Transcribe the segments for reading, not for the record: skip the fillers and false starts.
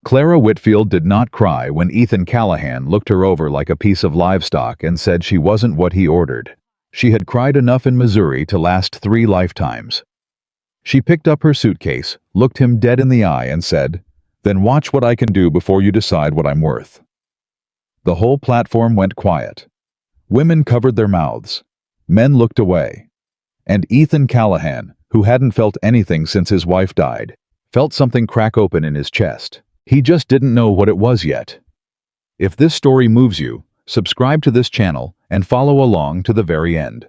Clara Whitfield did not cry when Ethan Callahan looked her over like a piece of livestock and said she wasn't what he ordered. She had cried enough in Missouri to last 3 lifetimes. She picked up her suitcase, looked him dead in the eye and said, "Then watch what I can do before you decide what I'm worth." The whole platform went quiet. Women covered their mouths. Men looked away. And Ethan Callahan, who hadn't felt anything since his wife died, felt something crack open in his chest. He just didn't know what it was yet. If this story moves you, subscribe to this channel and follow along to the very end.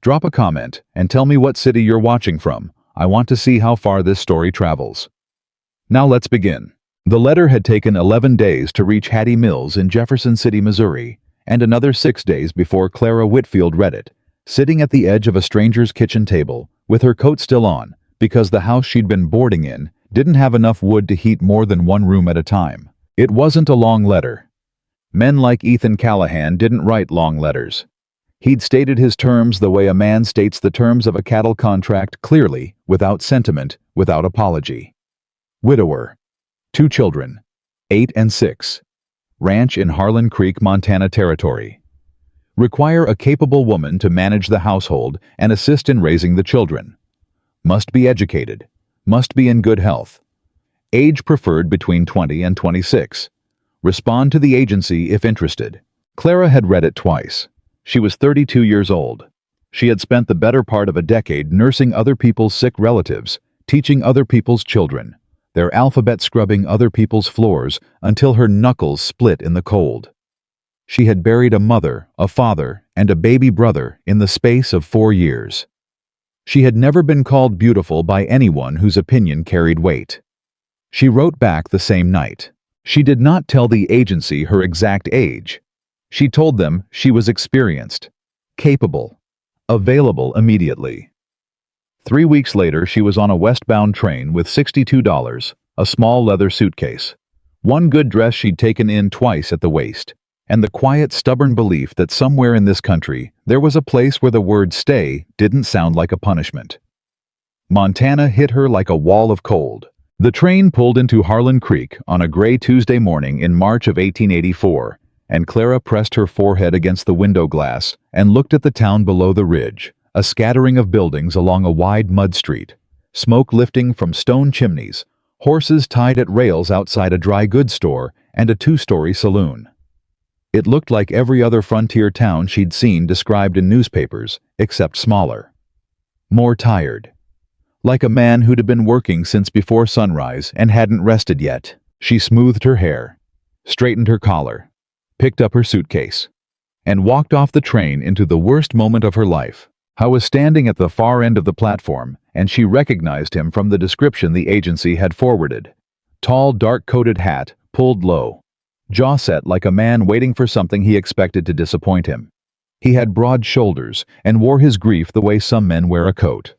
Drop a comment and tell me what city you're watching from. I want to see how far this story travels. Now let's begin. The letter had taken 11 days to reach Hattie Mills in Jefferson City, Missouri, and another 6 days before Clara Whitfield read it, sitting at the edge of a stranger's kitchen table, with her coat still on, because the house she'd been boarding in didn't have enough wood to heat more than one room at a time. It wasn't a long letter. Men like Ethan Callahan didn't write long letters. He'd stated his terms the way a man states the terms of a cattle contract, clearly, without sentiment, without apology. Widower. 2 children, 8 and 6. Ranch in Harlan Creek, Montana Territory. Require a capable woman to manage the household and assist in raising the children. Must be educated. Must be in good health. Age preferred between 20 and 26. Respond to the agency if interested. Clara had read it twice. She was 32 years old. She had spent the better part of a decade nursing other people's sick relatives, teaching other people's children, their alphabet scrubbing other people's floors until her knuckles split in the cold. She had buried a mother, a father, and a baby brother in the space of 4 years. She had never been called beautiful by anyone whose opinion carried weight. She wrote back the same night. She did not tell the agency her exact age. She told them she was experienced, capable, available immediately. 3 weeks later, she was on a westbound train with $62, a small leather suitcase, one good dress she'd taken in twice at the waist, and the quiet, stubborn belief that somewhere in this country there was a place where the word stay didn't sound like a punishment. Montana hit her like a wall of cold. The train pulled into Harlan Creek on a gray Tuesday morning in March of 1884, and Clara pressed her forehead against the window glass and looked at the town below the ridge, a scattering of buildings along a wide mud street, smoke lifting from stone chimneys, horses tied at rails outside a dry goods store, and a 2-story saloon. It looked like every other frontier town she'd seen described in newspapers, except smaller. More tired. Like a man who'd have been working since before sunrise and hadn't rested yet. She smoothed her hair, straightened her collar, picked up her suitcase, and walked off the train into the worst moment of her life. I was standing at the far end of the platform, and she recognized him from the description the agency had forwarded. Tall, dark-coated hat, pulled low. Jaw set like a man waiting for something he expected to disappoint him. He had broad shoulders and wore his grief the way some men wear a coat.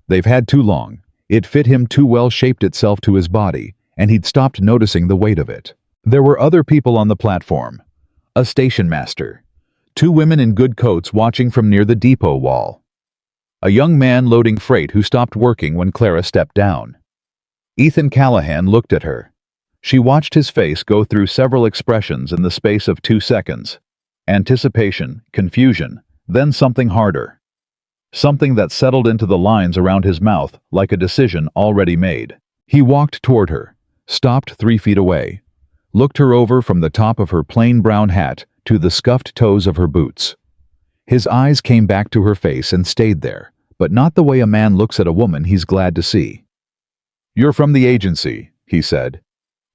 They've had too long. It fit him too well, shaped itself to his body, and he'd stopped noticing the weight of it. There were other people on the platform. A station master. 2 women in good coats watching from near the depot wall. A young man loading freight who stopped working when Clara stepped down. Ethan Callahan looked at her. She watched his face go through several expressions in the space of 2 seconds. Anticipation, confusion, then something harder. Something that settled into the lines around his mouth like a decision already made. He walked toward her, stopped 3 feet away, looked her over from the top of her plain brown hat to the scuffed toes of her boots. His eyes came back to her face and stayed there, but not the way a man looks at a woman he's glad to see. "You're from the agency," he said.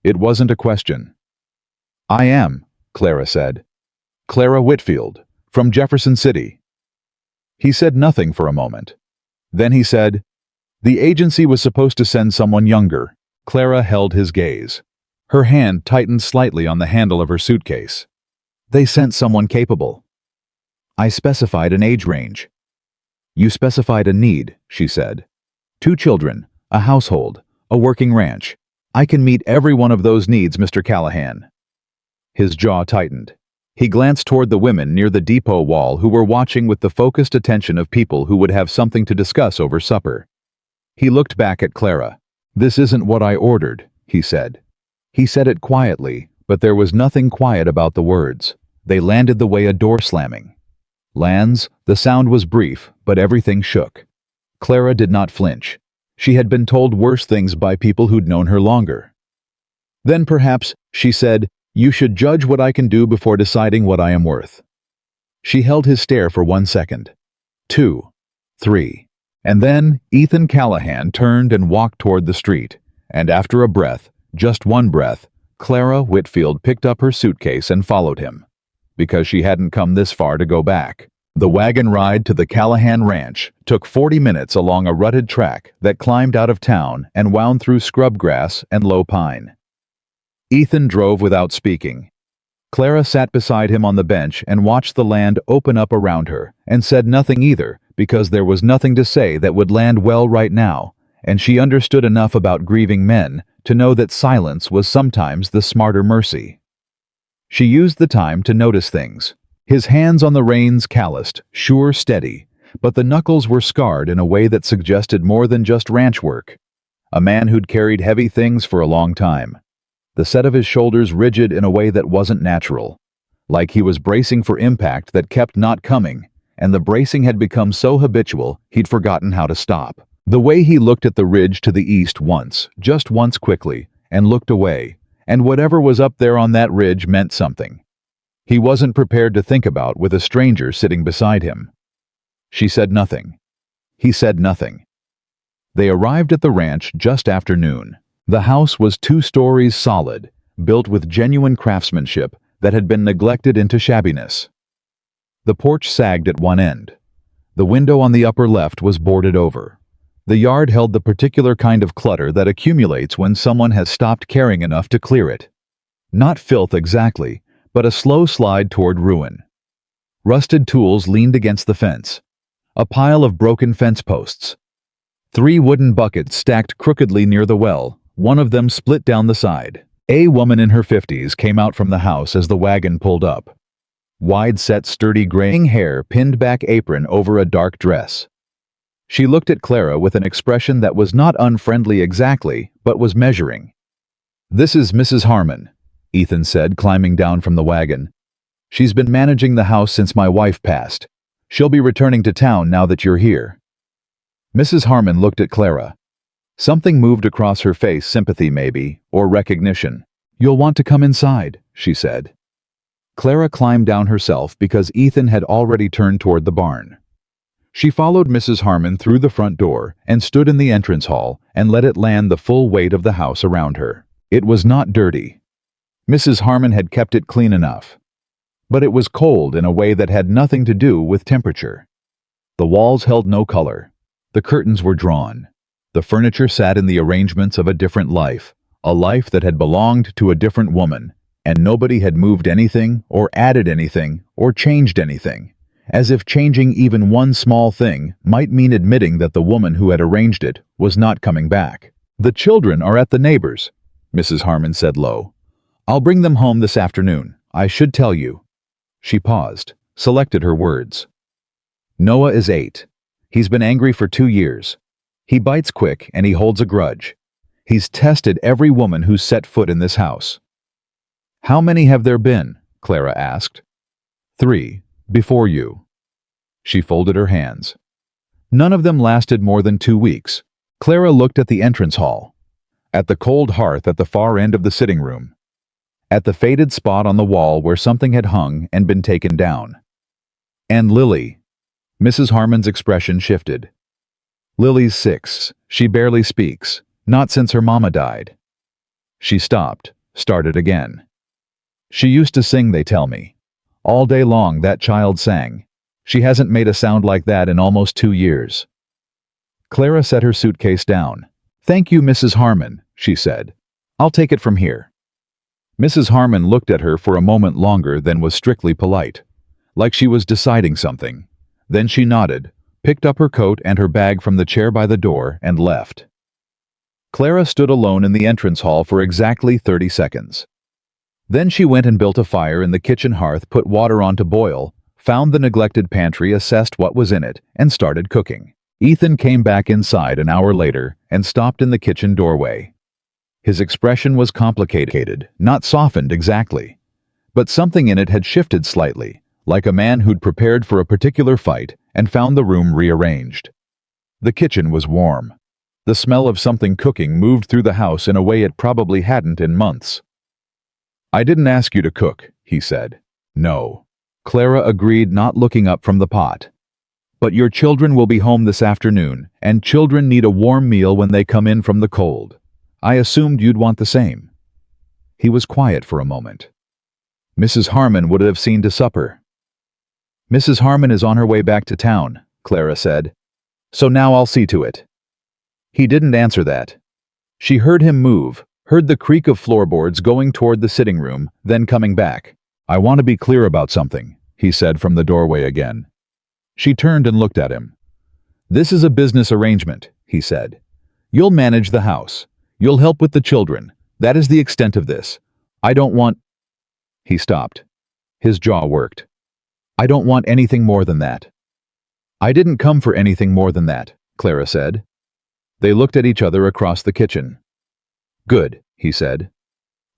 It wasn't a question. "I am," Clara said. "Clara Whitfield, from Jefferson City." He said nothing for a moment. Then he said, "The agency was supposed to send someone younger." Clara held his gaze. Her hand tightened slightly on the handle of her suitcase. "They sent someone capable." "I specified an age range." "You specified a need," she said. 2 children, a household, a working ranch. I can meet every one of those needs, Mr. Callahan." His jaw tightened. He glanced toward the women near the depot wall who were watching with the focused attention of people who would have something to discuss over supper. He looked back at Clara. "This isn't what I ordered," he said. He said it quietly, but there was nothing quiet about the words. They landed the way a door slamming lands. The sound was brief, but everything shook. Clara did not flinch. She had been told worse things by people who'd known her longer. Then perhaps, she said, "You should judge what I can do before deciding what I am worth." She held his stare for 1 second. 2. 3. And then Ethan Callahan turned and walked toward the street. And after a breath, just one breath, Clara Whitfield picked up her suitcase and followed him. Because she hadn't come this far to go back. The wagon ride to the Callahan ranch took 40 minutes along a rutted track that climbed out of town and wound through scrub grass and low pine. Ethan drove without speaking. Clara sat beside him on the bench and watched the land open up around her, and said nothing either, because there was nothing to say that would land well right now, and she understood enough about grieving men to know that silence was sometimes the smarter mercy. She used the time to notice things. His hands on the reins calloused, sure, steady, but the knuckles were scarred in a way that suggested more than just ranch work. A man who'd carried heavy things for a long time. The set of his shoulders rigid in a way that wasn't natural. Like he was bracing for impact that kept not coming, and the bracing had become so habitual he'd forgotten how to stop. The way he looked at the ridge to the east once, just once quickly, and looked away, and whatever was up there on that ridge meant something. He wasn't prepared to think about with a stranger sitting beside him. She said nothing. He said nothing. They arrived at the ranch just after noon. The house was 2 stories solid, built with genuine craftsmanship that had been neglected into shabbiness. The porch sagged at one end. The window on the upper left was boarded over. The yard held the particular kind of clutter that accumulates when someone has stopped caring enough to clear it. Not filth exactly, but a slow slide toward ruin. Rusted tools leaned against the fence. A pile of broken fence posts. 3 wooden buckets stacked crookedly near the well, one of them split down the side. A woman in her 50s came out from the house as the wagon pulled up. Wide-set, sturdy graying hair, pinned back apron over a dark dress. She looked at Clara with an expression that was not unfriendly exactly, but was measuring. "This is Mrs. Harmon," Ethan said, climbing down from the wagon. "She's been managing the house since my wife passed. She'll be returning to town now that you're here." Mrs. Harmon looked at Clara. Something moved across her face, sympathy maybe, or recognition. "You'll want to come inside," she said. Clara climbed down herself because Ethan had already turned toward the barn. She followed Mrs. Harmon through the front door and stood in the entrance hall and let it land the full weight of the house around her. It was not dirty. Mrs. Harmon had kept it clean enough. But it was cold in a way that had nothing to do with temperature. The walls held no color. The curtains were drawn. The furniture sat in the arrangements of a different life, a life that had belonged to a different woman, and nobody had moved anything, or added anything, or changed anything, as if changing even one small thing might mean admitting that the woman who had arranged it was not coming back. "The children are at the neighbors," Mrs. Harmon said low. "I'll bring them home this afternoon. I should tell you." She paused, selected her words. "Noah is 8. He's been angry for 2 years. He bites quick and he holds a grudge. He's tested every woman who's set foot in this house." "How many have there been?" Clara asked. 3, before you." She folded her hands. "None of them lasted more than 2 weeks. Clara looked at the entrance hall, at the cold hearth at the far end of the sitting room, at the faded spot on the wall where something had hung and been taken down. "And Lily." Mrs. Harmon's expression shifted. "Lily's 6. She barely speaks, not since her mama died." She stopped, started again. "She used to sing, they tell me. All day long that child sang. She hasn't made a sound like that in almost 2 years." Clara set her suitcase down. "Thank you, Mrs. Harmon," she said. "I'll take it from here." Mrs. Harmon looked at her for a moment longer than was strictly polite, like she was deciding something. Then she nodded, picked up her coat and her bag from the chair by the door, and left. Clara stood alone in the entrance hall for exactly 30 seconds. Then she went and built a fire in the kitchen hearth, put water on to boil, found the neglected pantry, assessed what was in it, and started cooking. Ethan came back inside an hour later and stopped in the kitchen doorway. His expression was complicated, not softened exactly. But something in it had shifted slightly, like a man who'd prepared for a particular fight and found the room rearranged. The kitchen was warm. The smell of something cooking moved through the house in a way it probably hadn't in months. "I didn't ask you to cook," he said. "No." Clara agreed, not looking up from the pot. "But your children will be home this afternoon, and children need a warm meal when they come in from the cold. I assumed you'd want the same." He was quiet for a moment. "Mrs. Harmon would have seen to supper." "Mrs. Harmon is on her way back to town," Clara said. "So now I'll see to it." He didn't answer that. She heard him move, heard the creak of floorboards going toward the sitting room, then coming back. "I want to be clear about something," he said from the doorway again. She turned and looked at him. "This is a business arrangement," he said. "You'll manage the house. You'll help with the children. That is the extent of this. I don't want—" He stopped. His jaw worked. "I don't want anything more than that." "I didn't come for anything more than that," Clara said. They looked at each other across the kitchen. "Good," he said.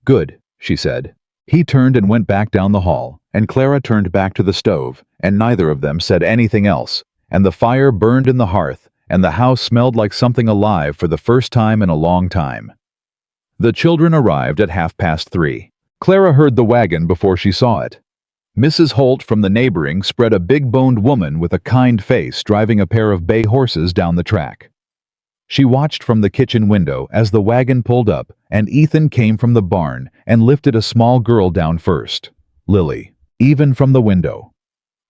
"Good," she said. He turned and went back down the hall, and Clara turned back to the stove, and neither of them said anything else, and the fire burned in the hearth, and the house smelled like something alive for the first time in a long time. The children arrived at 3:30. Clara heard the wagon before she saw it. Mrs. Holt from the neighboring spread a big-boned woman with a kind face driving a pair of bay horses down the track. She watched from the kitchen window as the wagon pulled up and Ethan came from the barn and lifted a small girl down first, Lily, even from the window.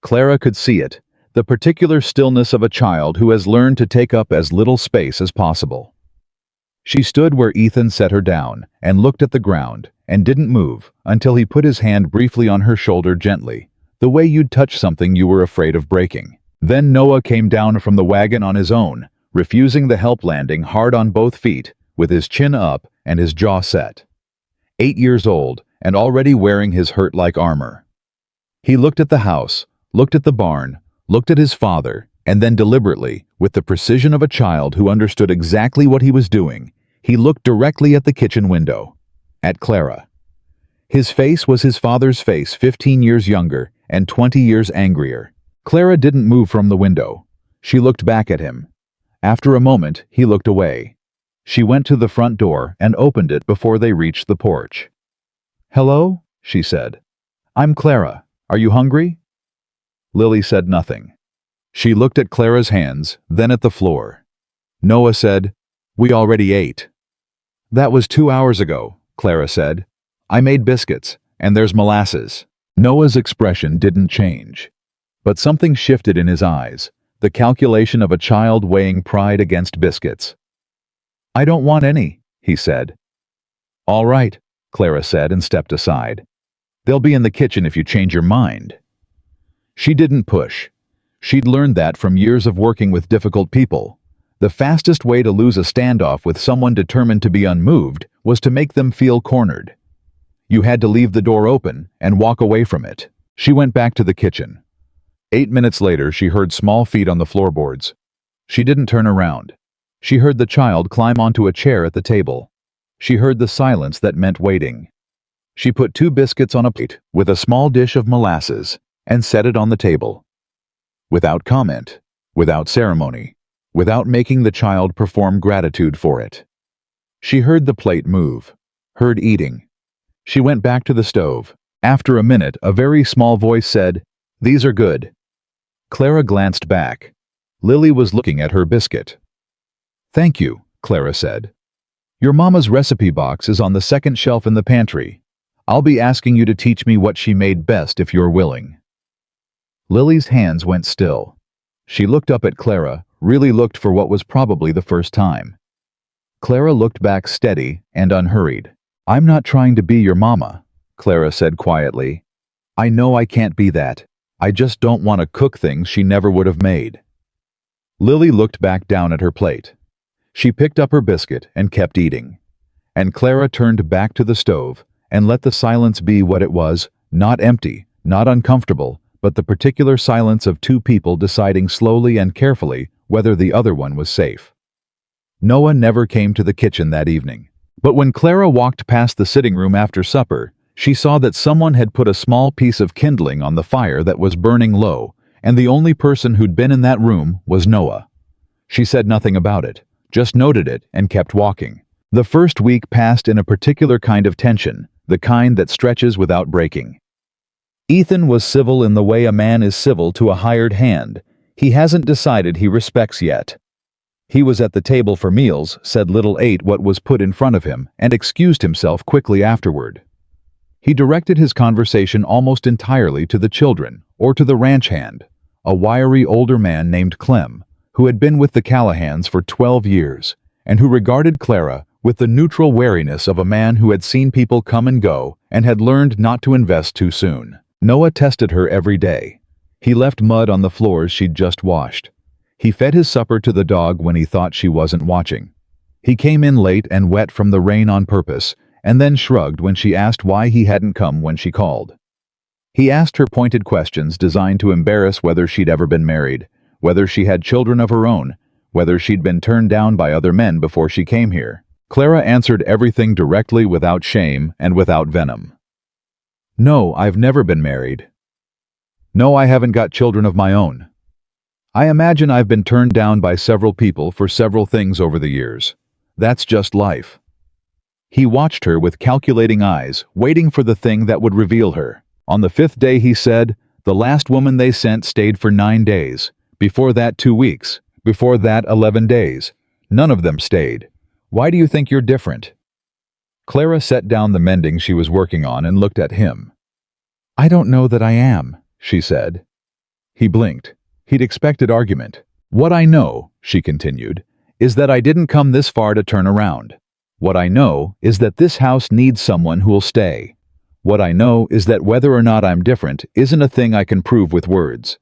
Clara could see it, the particular stillness of a child who has learned to take up as little space as possible. She stood where Ethan set her down and looked at the ground and didn't move until he put his hand briefly on her shoulder gently, the way you'd touch something you were afraid of breaking. Then Noah came down from the wagon on his own, refusing the help, landing hard on both feet, with his chin up and his jaw set. 8 years old and already wearing his hurt-like armor. He looked at the house, looked at the barn, looked at his father, and then deliberately, with the precision of a child who understood exactly what he was doing, he looked directly at the kitchen window, at Clara. His face was his father's face, 15 years younger and 20 years angrier. Clara didn't move from the window. She looked back at him. After a moment, he looked away. She went to the front door and opened it before they reached the porch. "Hello?" she said. "I'm Clara. Are you hungry?" Lily said nothing. She looked at Clara's hands, then at the floor. Noah said, "We already ate." "That was 2 hours ago," Clara said. "I made biscuits, and there's molasses." Noah's expression didn't change. But something shifted in his eyes, the calculation of a child weighing pride against biscuits. "I don't want any," he said. "All right," Clara said and stepped aside. "They'll be in the kitchen if you change your mind." She didn't push. She'd learned that from years of working with difficult people. The fastest way to lose a standoff with someone determined to be unmoved was to make them feel cornered. You had to leave the door open and walk away from it. She went back to the kitchen. 8 minutes later, she heard small feet on the floorboards. She didn't turn around. She heard the child climb onto a chair at the table. She heard the silence that meant waiting. She put 2 biscuits on a plate with a small dish of molasses and set it on the table. Without comment, without ceremony, without making the child perform gratitude for it. She heard the plate move, heard eating. She went back to the stove. After a minute, a very small voice said, "These are good." Clara glanced back. Lily was looking at her biscuit. "Thank you," Clara said. "Your mama's recipe box is on the second shelf in the pantry. I'll be asking you to teach me what she made best if you're willing." Lily's hands went still. She looked up at Clara, really looked for what was probably the first time. Clara looked back steady and unhurried. "I'm not trying to be your mama," Clara said quietly. "I know I can't be that. I just don't want to cook things she never would have made." Lily looked back down at her plate. She picked up her biscuit and kept eating. And Clara turned back to the stove and let the silence be what it was, not empty, not uncomfortable, but the particular silence of 2 people deciding slowly and carefully whether the other one was safe. Noah never came to the kitchen that evening. But when Clara walked past the sitting room after supper, she saw that someone had put a small piece of kindling on the fire that was burning low, and the only person who'd been in that room was Noah. She said nothing about it, just noted it and kept walking. The first week passed in a particular kind of tension, the kind that stretches without breaking. Ethan was civil in the way a man is civil to a hired hand. He hasn't decided he respects yet. He was at the table for meals, said little ate what was put in front of him, and excused himself quickly afterward. He directed his conversation almost entirely to the children, or to the ranch hand, a wiry older man named Clem, who had been with the Callahans for 12 years, and who regarded Clara with the neutral wariness of a man who had seen people come and go and had learned not to invest too soon. Noah tested her every day. He left mud on the floors she'd just washed. He fed his supper to the dog when he thought she wasn't watching. He came in late and wet from the rain on purpose, and then shrugged when she asked why he hadn't come when she called. He asked her pointed questions designed to embarrass whether she'd ever been married, whether she had children of her own, whether she'd been turned down by other men before she came here. Clara answered everything directly without shame and without venom. No, I've never been married. No, I haven't got children of my own. I imagine I've been turned down by several people for several things over the years. That's just life. He watched her with calculating eyes, waiting for the thing that would reveal her. On the 5th day, he said, the last woman they sent stayed for 9 days. Before that, 2 weeks. Before that, 11 days. None of them stayed. Why do you think you're different? Clara set down the mending she was working on and looked at him. I don't know that I am, she said. He blinked. He'd expected argument. What I know, she continued, is that I didn't come this far to turn around. What I know is that this house needs someone who'll stay. What I know is that whether or not I'm different isn't a thing I can prove with words.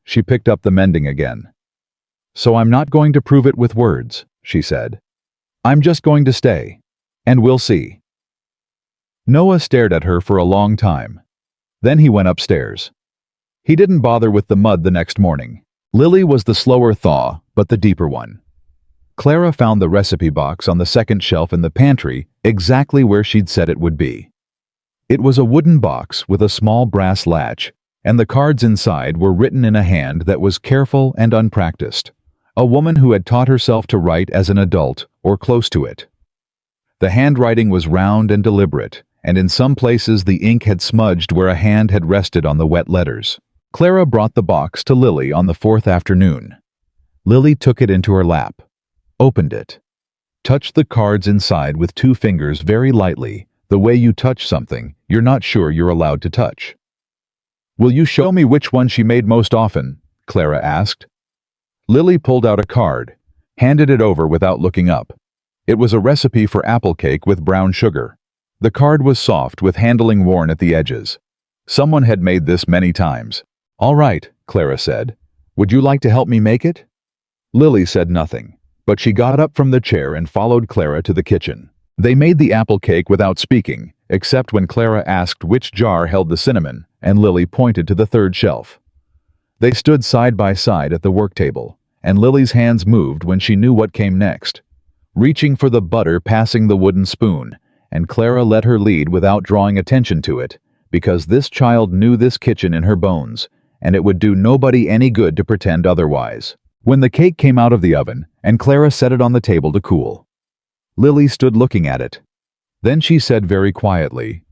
She picked up the mending again. So I'm not going to prove it with words, she said. I'm just going to stay. And we'll see. Noah stared at her for a long time. Then he went upstairs. He didn't bother with the mud the next morning. Lily was the slower thaw, but the deeper one. Clara found the recipe box on the second shelf in the pantry, exactly where she'd said it would be. It was a wooden box with a small brass latch, and the cards inside were written in a hand that was careful and unpracticed. A woman who had taught herself to write as an adult, or close to it. The handwriting was round and deliberate, and in some places the ink had smudged where a hand had rested on the wet letters. Clara brought the box to Lily on the 4th afternoon. Lily took it into her lap, opened it, touched the cards inside with 2 fingers very lightly, the way you touch something you're not sure you're allowed to touch. Will you show me which one she made most often? Clara asked. Lily pulled out a card, handed it over without looking up. It was a recipe for apple cake with brown sugar. The card was soft with handling worn at the edges. Someone had made this many times. All right, Clara said. Would you like to help me make it? Lily said nothing, but she got up from the chair and followed Clara to the kitchen. They made the apple cake without speaking, except when Clara asked which jar held the cinnamon, and Lily pointed to the 3rd shelf. They stood side by side at the work table, and Lily's hands moved when she knew what came next. Reaching for the butter passing the wooden spoon, and Clara let her lead without drawing attention to it, because this child knew this kitchen in her bones, and it would do nobody any good to pretend otherwise. When the cake came out of the oven, and Clara set it on the table to cool, Lily stood looking at it. Then she said very quietly,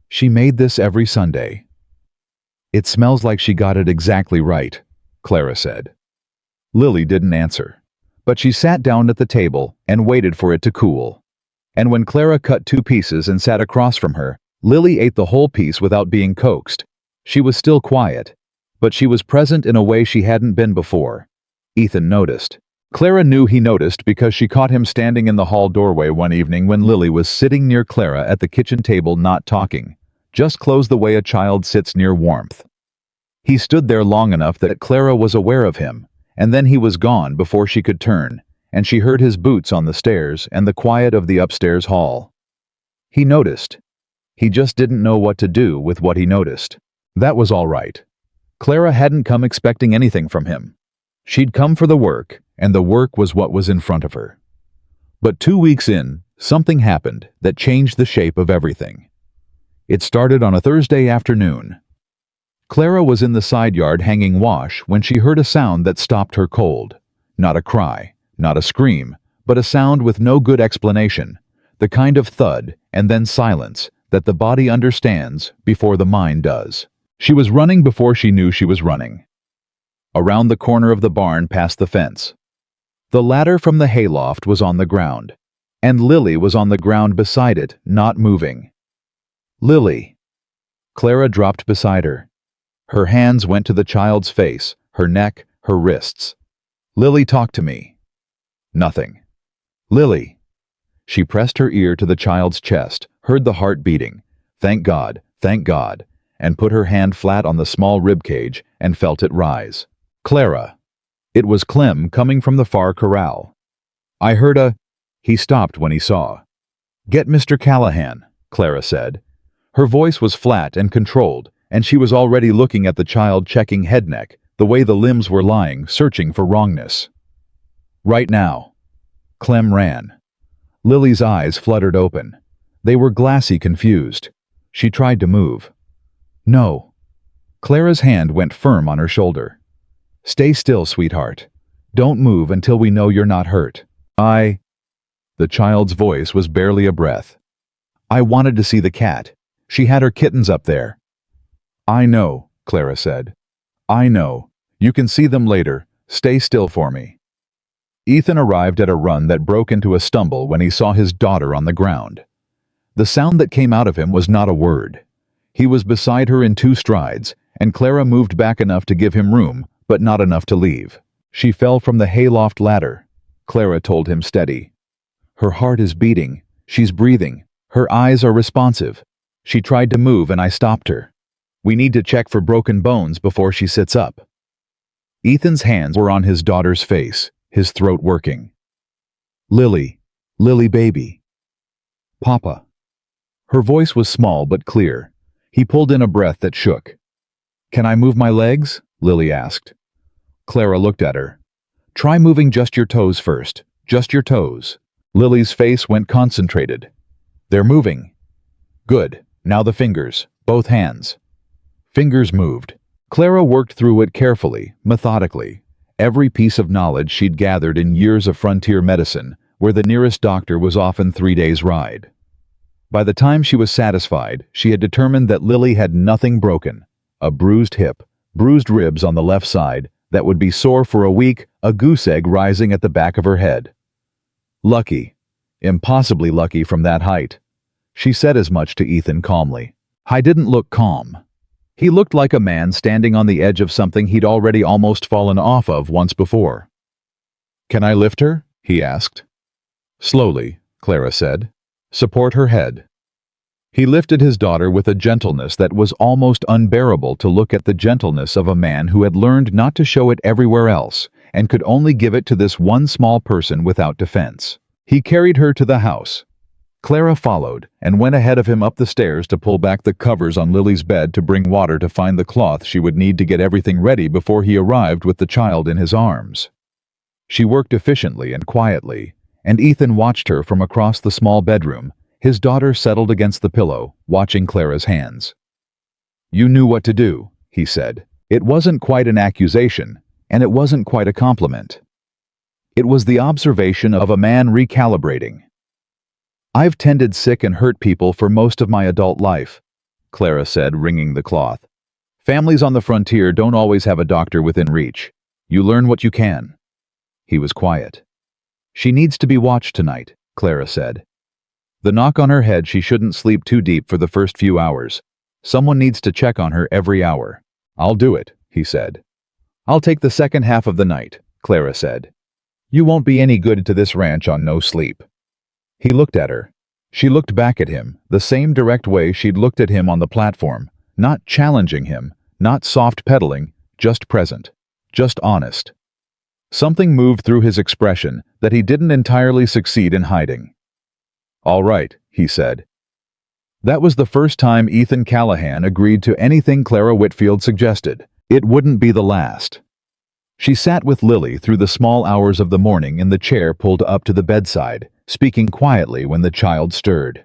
She made this every Sunday. It smells like she got it exactly right, Clara said. Lily didn't answer, but she sat down at the table and waited for it to cool. And when Clara cut 2 pieces and sat across from her, Lily ate the whole piece without being coaxed. She was still quiet, but she was present in a way she hadn't been before. Ethan noticed. Clara knew he noticed because she caught him standing in the hall doorway one evening when Lily was sitting near Clara at the kitchen table not talking, just closed the way a child sits near warmth. He stood there long enough that Clara was aware of him, and then he was gone before she could turn, and she heard his boots on the stairs and the quiet of the upstairs hall. He noticed. He just didn't know what to do with what he noticed. That was all right. Clara hadn't come expecting anything from him. She'd come for the work, and the work was what was in front of her. But 2 weeks in, Something happened that changed the shape of everything. It started on a Thursday afternoon. Clara was in the side yard hanging wash when she heard a sound that stopped her cold. Not a cry, not a scream, but a sound with no good explanation, the kind of thud and then silence that the body understands before the mind does. She was running before she knew she was running. Around the corner of the barn past the fence. The ladder from the hayloft was on the ground, and Lily was on the ground beside it, not moving. Lily. Clara dropped beside her. Her hands went to the child's face, her neck, her wrists. Lily, talk to me. Nothing. Lily. She pressed her ear to the child's chest, heard the heart beating. Thank God, and put her hand flat on the small rib cage and felt it rise. Clara. It was Clem coming from the far corral. I heard a... He stopped when he saw. Get Mr. Callahan, Clara said. Her voice was flat and controlled, and she was already looking at the child, checking head neck, the way the limbs were lying, searching for wrongness. Right now. Clem ran. Lily's eyes fluttered open. They were glassy, confused. She tried to move. No. Clara's hand went firm on her shoulder. Stay still, sweetheart. Don't move until we know you're not hurt. The child's voice was barely a breath. I wanted to see the cat. She had her kittens up there. I know, Clara said. I know. You can see them later. Stay still for me. Ethan arrived at a run that broke into a stumble when he saw his daughter on the ground. The sound that came out of him was not a word. He was beside her in 2 strides, and Clara moved back enough to give him room, but not enough to leave. She fell from the hayloft ladder. Clara told him steady. Her heart is beating. She's breathing. Her eyes are responsive. She tried to move and I stopped her. We need to check for broken bones before she sits up. Ethan's hands were on his daughter's face, his throat working. Lily. Lily baby. Papa. Her voice was small but clear. He pulled in a breath that shook. Can I move my legs? Lily asked. Clara looked at her. Try moving just your toes first. Just your toes. Lily's face went concentrated. They're moving. Good. Now the fingers. Both hands. Fingers moved. Clara worked through it carefully, methodically. Every piece of knowledge she'd gathered in years of frontier medicine, where the nearest doctor was often 3 days' ride. By the time she was satisfied, she had determined that Lily had nothing broken. A bruised hip, bruised ribs on the left side, that would be sore for a week, a goose egg rising at the back of her head. Lucky. Impossibly lucky from that height. She said as much to Ethan calmly. I didn't look calm. He looked like a man standing on the edge of something he'd already almost fallen off of once before. Can I lift her? He asked. Slowly, Clara said. Support her head. He lifted his daughter with a gentleness that was almost unbearable to look at, the gentleness of a man who had learned not to show it everywhere else and could only give it to this one small person without defense. He carried her to the house. Clara followed and went ahead of him up the stairs to pull back the covers on Lily's bed to bring water to find the cloth she would need to get everything ready before he arrived with the child in his arms. She worked efficiently and quietly, and Ethan watched her from across the small bedroom, his daughter settled against the pillow, watching Clara's hands. You knew what to do, he said. It wasn't quite an accusation, and it wasn't quite a compliment. It was the observation of a man recalibrating. I've tended sick and hurt people for most of my adult life, Clara said, wringing the cloth. Families on the frontier don't always have a doctor within reach. You learn what you can. He was quiet. She needs to be watched tonight, Clara said. The knock on her head, she shouldn't sleep too deep for the first few hours. Someone needs to check on her every hour. I'll do it, he said. I'll take the second half of the night, Clara said. You won't be any good to this ranch on no sleep. He looked at her. She looked back at him, the same direct way she'd looked at him on the platform, not challenging him, not soft-pedaling, just present, just honest. Something moved through his expression that he didn't entirely succeed in hiding. All right, he said. That was the first time Ethan Callahan agreed to anything Clara Whitfield suggested. It wouldn't be the last. She sat with Lily through the small hours of the morning in the chair pulled up to the bedside, speaking quietly when the child stirred.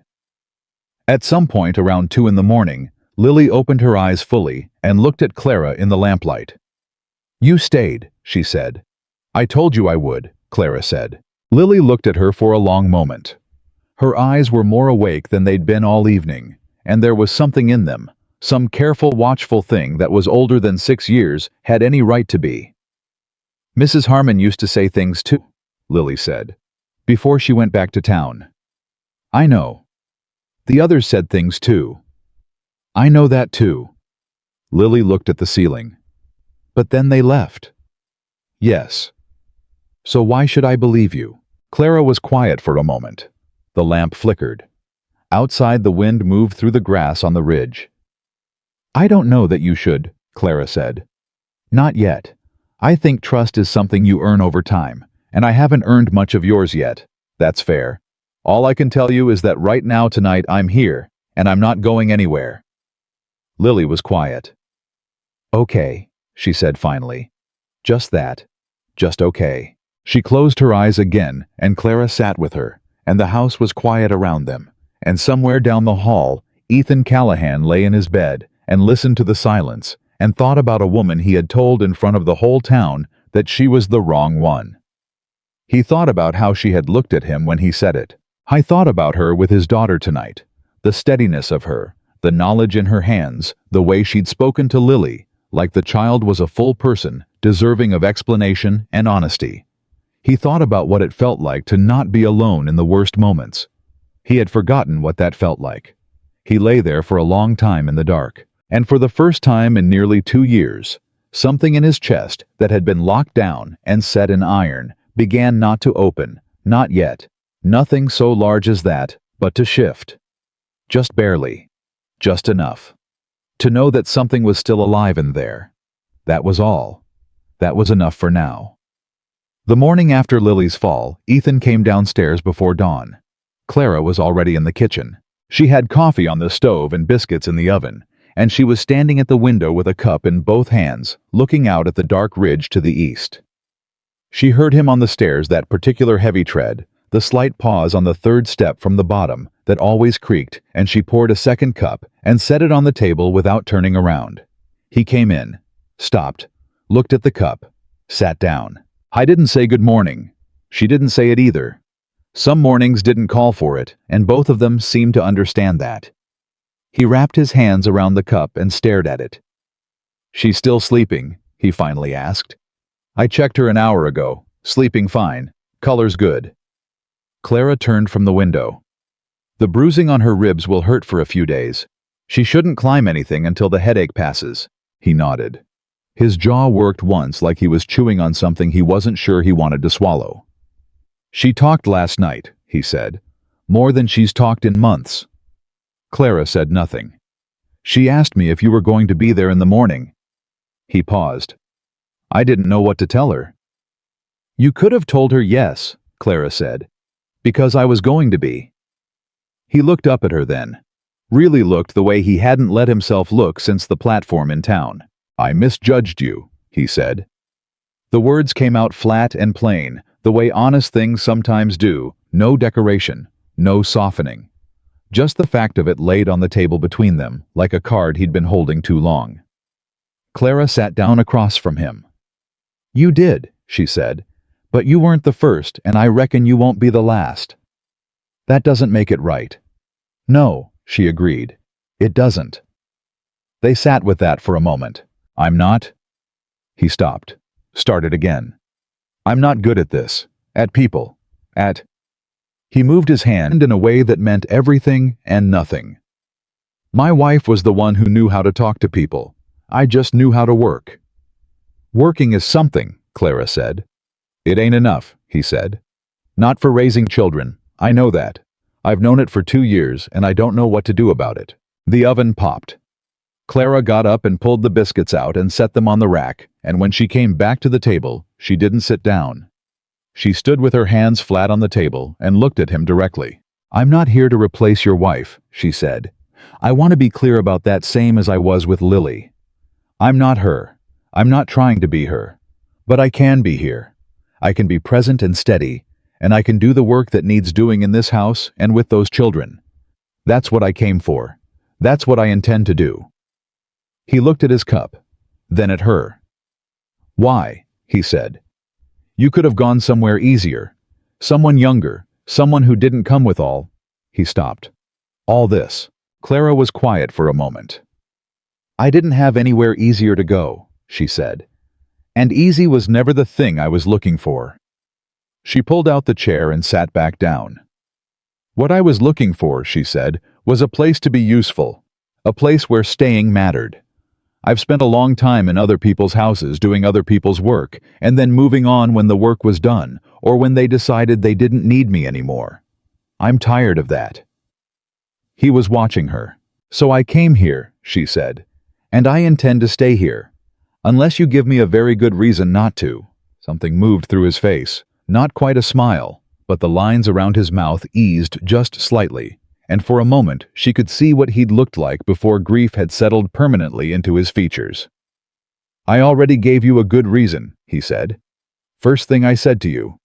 At some point around 2 in the morning, Lily opened her eyes fully and looked at Clara in the lamplight. "You stayed," she said. "I told you I would," Clara said. Lily looked at her for a long moment. Her eyes were more awake than they'd been all evening, and there was something in them, some careful, watchful thing that was older than 6 years had any right to be. "Mrs. Harmon used to say things too," Lily said, "before she went back to town." "I know. The others said things too." "I know that too." Lily looked at the ceiling. "But then they left." "Yes. So why should I believe you?" Clara was quiet for a moment. The lamp flickered. Outside, the wind moved through the grass on the ridge. "I don't know that you should," Clara said. "Not yet. I think trust is something you earn over time, and I haven't earned much of yours yet. That's fair. All I can tell you is that right now tonight I'm here, and I'm not going anywhere." Lily was quiet. "Okay," she said finally. "Just that. Just okay." She closed her eyes again, and Clara sat with her, and the house was quiet around them, and somewhere down the hall, Ethan Callahan lay in his bed and listened to the silence and thought about a woman he had told in front of the whole town that she was the wrong one. He thought about how she had looked at him when he said it. I thought about her with his daughter tonight, the steadiness of her, the knowledge in her hands, the way she'd spoken to Lily, like the child was a full person, deserving of explanation and honesty. He thought about what it felt like to not be alone in the worst moments. He had forgotten what that felt like. He lay there for a long time in the dark, and for the first time in nearly 2 years, something in his chest that had been locked down and set in iron began not to open, not yet, nothing so large as that, but to shift. Just barely. Just enough. To know that something was still alive in there. That was all. That was enough for now. The morning after Lily's fall, Ethan came downstairs before dawn. Clara was already in the kitchen. She had coffee on the stove and biscuits in the oven, and she was standing at the window with a cup in both hands, looking out at the dark ridge to the east. She heard him on the stairs, that particular heavy tread, the slight pause on the third step from the bottom that always creaked, and she poured a second cup and set it on the table without turning around. He came in, stopped, looked at the cup, sat down. I didn't say good morning. She didn't say it either. Some mornings didn't call for it, and both of them seemed to understand that. He wrapped his hands around the cup and stared at it. "She's still sleeping?" he finally asked. "I checked her an hour ago. Sleeping fine. Color's good." Clara turned from the window. "The bruising on her ribs will hurt for a few days. She shouldn't climb anything until the headache passes." He nodded. His jaw worked once, like he was chewing on something he wasn't sure he wanted to swallow. "She talked last night," he said. "More than she's talked in months." Clara said nothing. "She asked me if you were going to be there in the morning." He paused. "I didn't know what to tell her." "You could have told her yes," Clara said, "because I was going to be." He looked up at her then. Really looked the way he hadn't let himself look since the platform in town. "I misjudged you," he said. The words came out flat and plain, the way honest things sometimes do, no decoration, no softening. Just the fact of it laid on the table between them, like a card he'd been holding too long. Clara sat down across from him. "You did," she said, "but you weren't the first, and I reckon you won't be the last." "That doesn't make it right." "No," she agreed. "It doesn't." They sat with that for a moment. "I'm not—" He stopped. Started again. "I'm not good at this. At people. At—" He moved his hand in a way that meant everything and nothing. "My wife was the one who knew how to talk to people. I just knew how to work." "Working is something," Clara said. "It ain't enough," he said. "Not for raising children. I know that. I've known it for 2 years, and I don't know what to do about it." The oven popped. Clara got up and pulled the biscuits out and set them on the rack, and when she came back to the table, she didn't sit down. She stood with her hands flat on the table and looked at him directly. "I'm not here to replace your wife," she said. "I want to be clear about that, same as I was with Lily. I'm not her. I'm not trying to be her. But I can be here. I can be present and steady, and I can do the work that needs doing in this house and with those children. That's what I came for. That's what I intend to do." He looked at his cup, then at her. "Why?" he said. "You could have gone somewhere easier. Someone younger, someone who didn't come with all—" He stopped. "All this." Clara was quiet for a moment. "I didn't have anywhere easier to go," she said. "And easy was never the thing I was looking for." She pulled out the chair and sat back down. "What I was looking for," she said, "was a place to be useful, a place where staying mattered. I've spent a long time in other people's houses doing other people's work, and then moving on when the work was done, or when they decided they didn't need me anymore. I'm tired of that." He was watching her. "So I came here," she said, "and I intend to stay here, unless you give me a very good reason not to." Something moved through his face, not quite a smile, but the lines around his mouth eased just slightly, and for a moment she could see what he'd looked like before grief had settled permanently into his features. "I already gave you a good reason," he said. "First thing I said to you."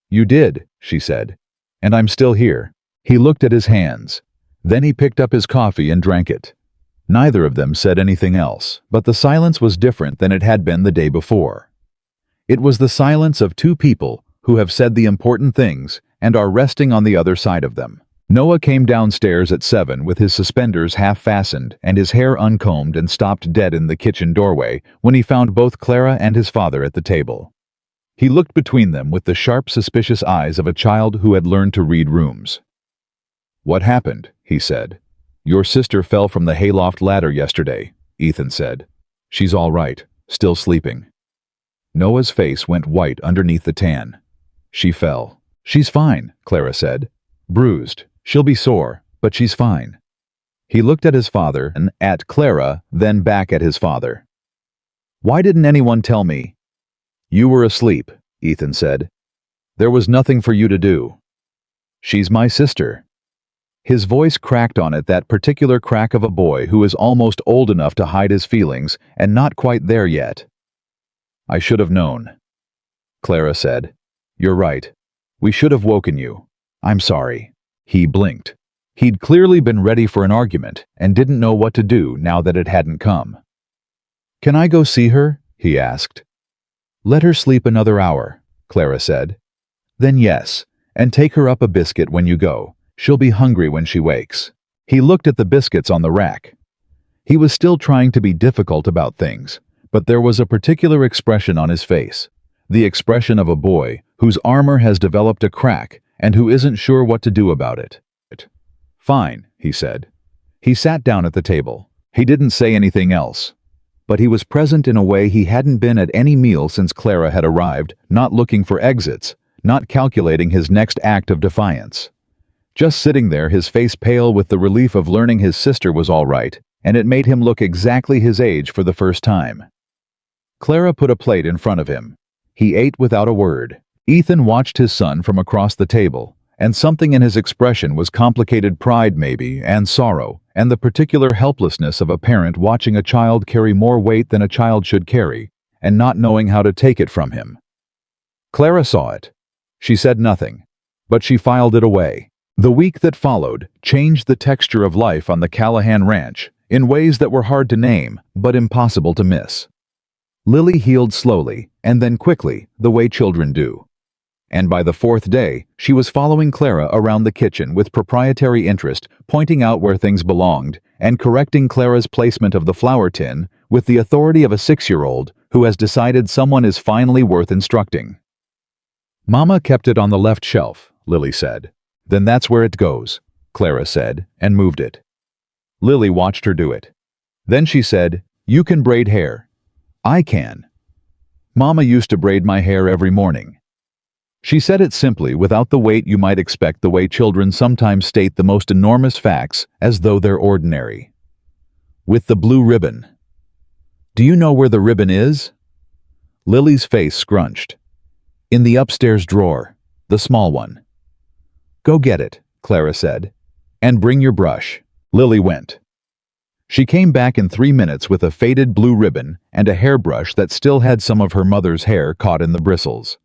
"You did," she said, "and I'm still here." He looked at his hands. Then he picked up his coffee and drank it. Neither of them said anything else, but the silence was different than it had been the day before. It was the silence of two people who have said the important things and are resting on the other side of them. Noah came downstairs at 7 with his suspenders half-fastened and his hair uncombed and stopped dead in the kitchen doorway when he found both Clara and his father at the table. He looked between them with the sharp, suspicious eyes of a child who had learned to read rooms. "What happened?" he said. "Your sister fell from the hayloft ladder yesterday," Ethan said. "She's all right, still sleeping." Noah's face went white underneath the tan. "She fell. She's fine," Clara said. "Bruised. She'll be sore, but she's fine." He looked at his father and at Clara, then back at his father. "Why didn't anyone tell me?" "You were asleep," Ethan said. "There was nothing for you to do." "She's my sister." His voice cracked on it, that particular crack of a boy who is almost old enough to hide his feelings and not quite there yet. "I should have known," Clara said. "You're right. We should have woken you. I'm sorry." He blinked. He'd clearly been ready for an argument and didn't know what to do now that it hadn't come. "Can I go see her?" he asked. "Let her sleep another hour," Clara said. "Then yes, and take her up a biscuit when you go. She'll be hungry when she wakes." He looked at the biscuits on the rack. He was still trying to be difficult about things, but there was a particular expression on his face, the expression of a boy whose armor has developed a crack and who isn't sure what to do about it. "Fine," he said. He sat down at the table. He didn't say anything else, but he was present in a way he hadn't been at any meal since Clara had arrived, not looking for exits, not calculating his next act of defiance. Just sitting there, his face pale with the relief of learning his sister was all right, and it made him look exactly his age for the first time. Clara put a plate in front of him. He ate without a word. Ethan watched his son from across the table, and something in his expression was complicated pride maybe, and sorrow, and the particular helplessness of a parent watching a child carry more weight than a child should carry, and not knowing how to take it from him. Clara saw it. She said nothing, but she filed it away. The week that followed changed the texture of life on the Callahan ranch in ways that were hard to name, but impossible to miss. Lily healed slowly, and then quickly, the way children do. And by the fourth day, she was following Clara around the kitchen with proprietary interest, pointing out where things belonged, and correcting Clara's placement of the flour tin with the authority of a 6-year-old who has decided someone is finally worth instructing. "Mama kept it on the left shelf," Lily said. "Then that's where it goes," Clara said, and moved it. Lily watched her do it. Then she said, "You can braid hair." "I can." "Mama used to braid my hair every morning." She said it simply, without the weight you might expect, the way children sometimes state the most enormous facts as though they're ordinary. "With the blue ribbon." "Do you know where the ribbon is?" Lily's face scrunched. "In the upstairs drawer, the small one." "Go get it," Clara said. "And bring your brush." Lily went. She came back in 3 minutes with a faded blue ribbon and a hairbrush that still had some of her mother's hair caught in the bristles.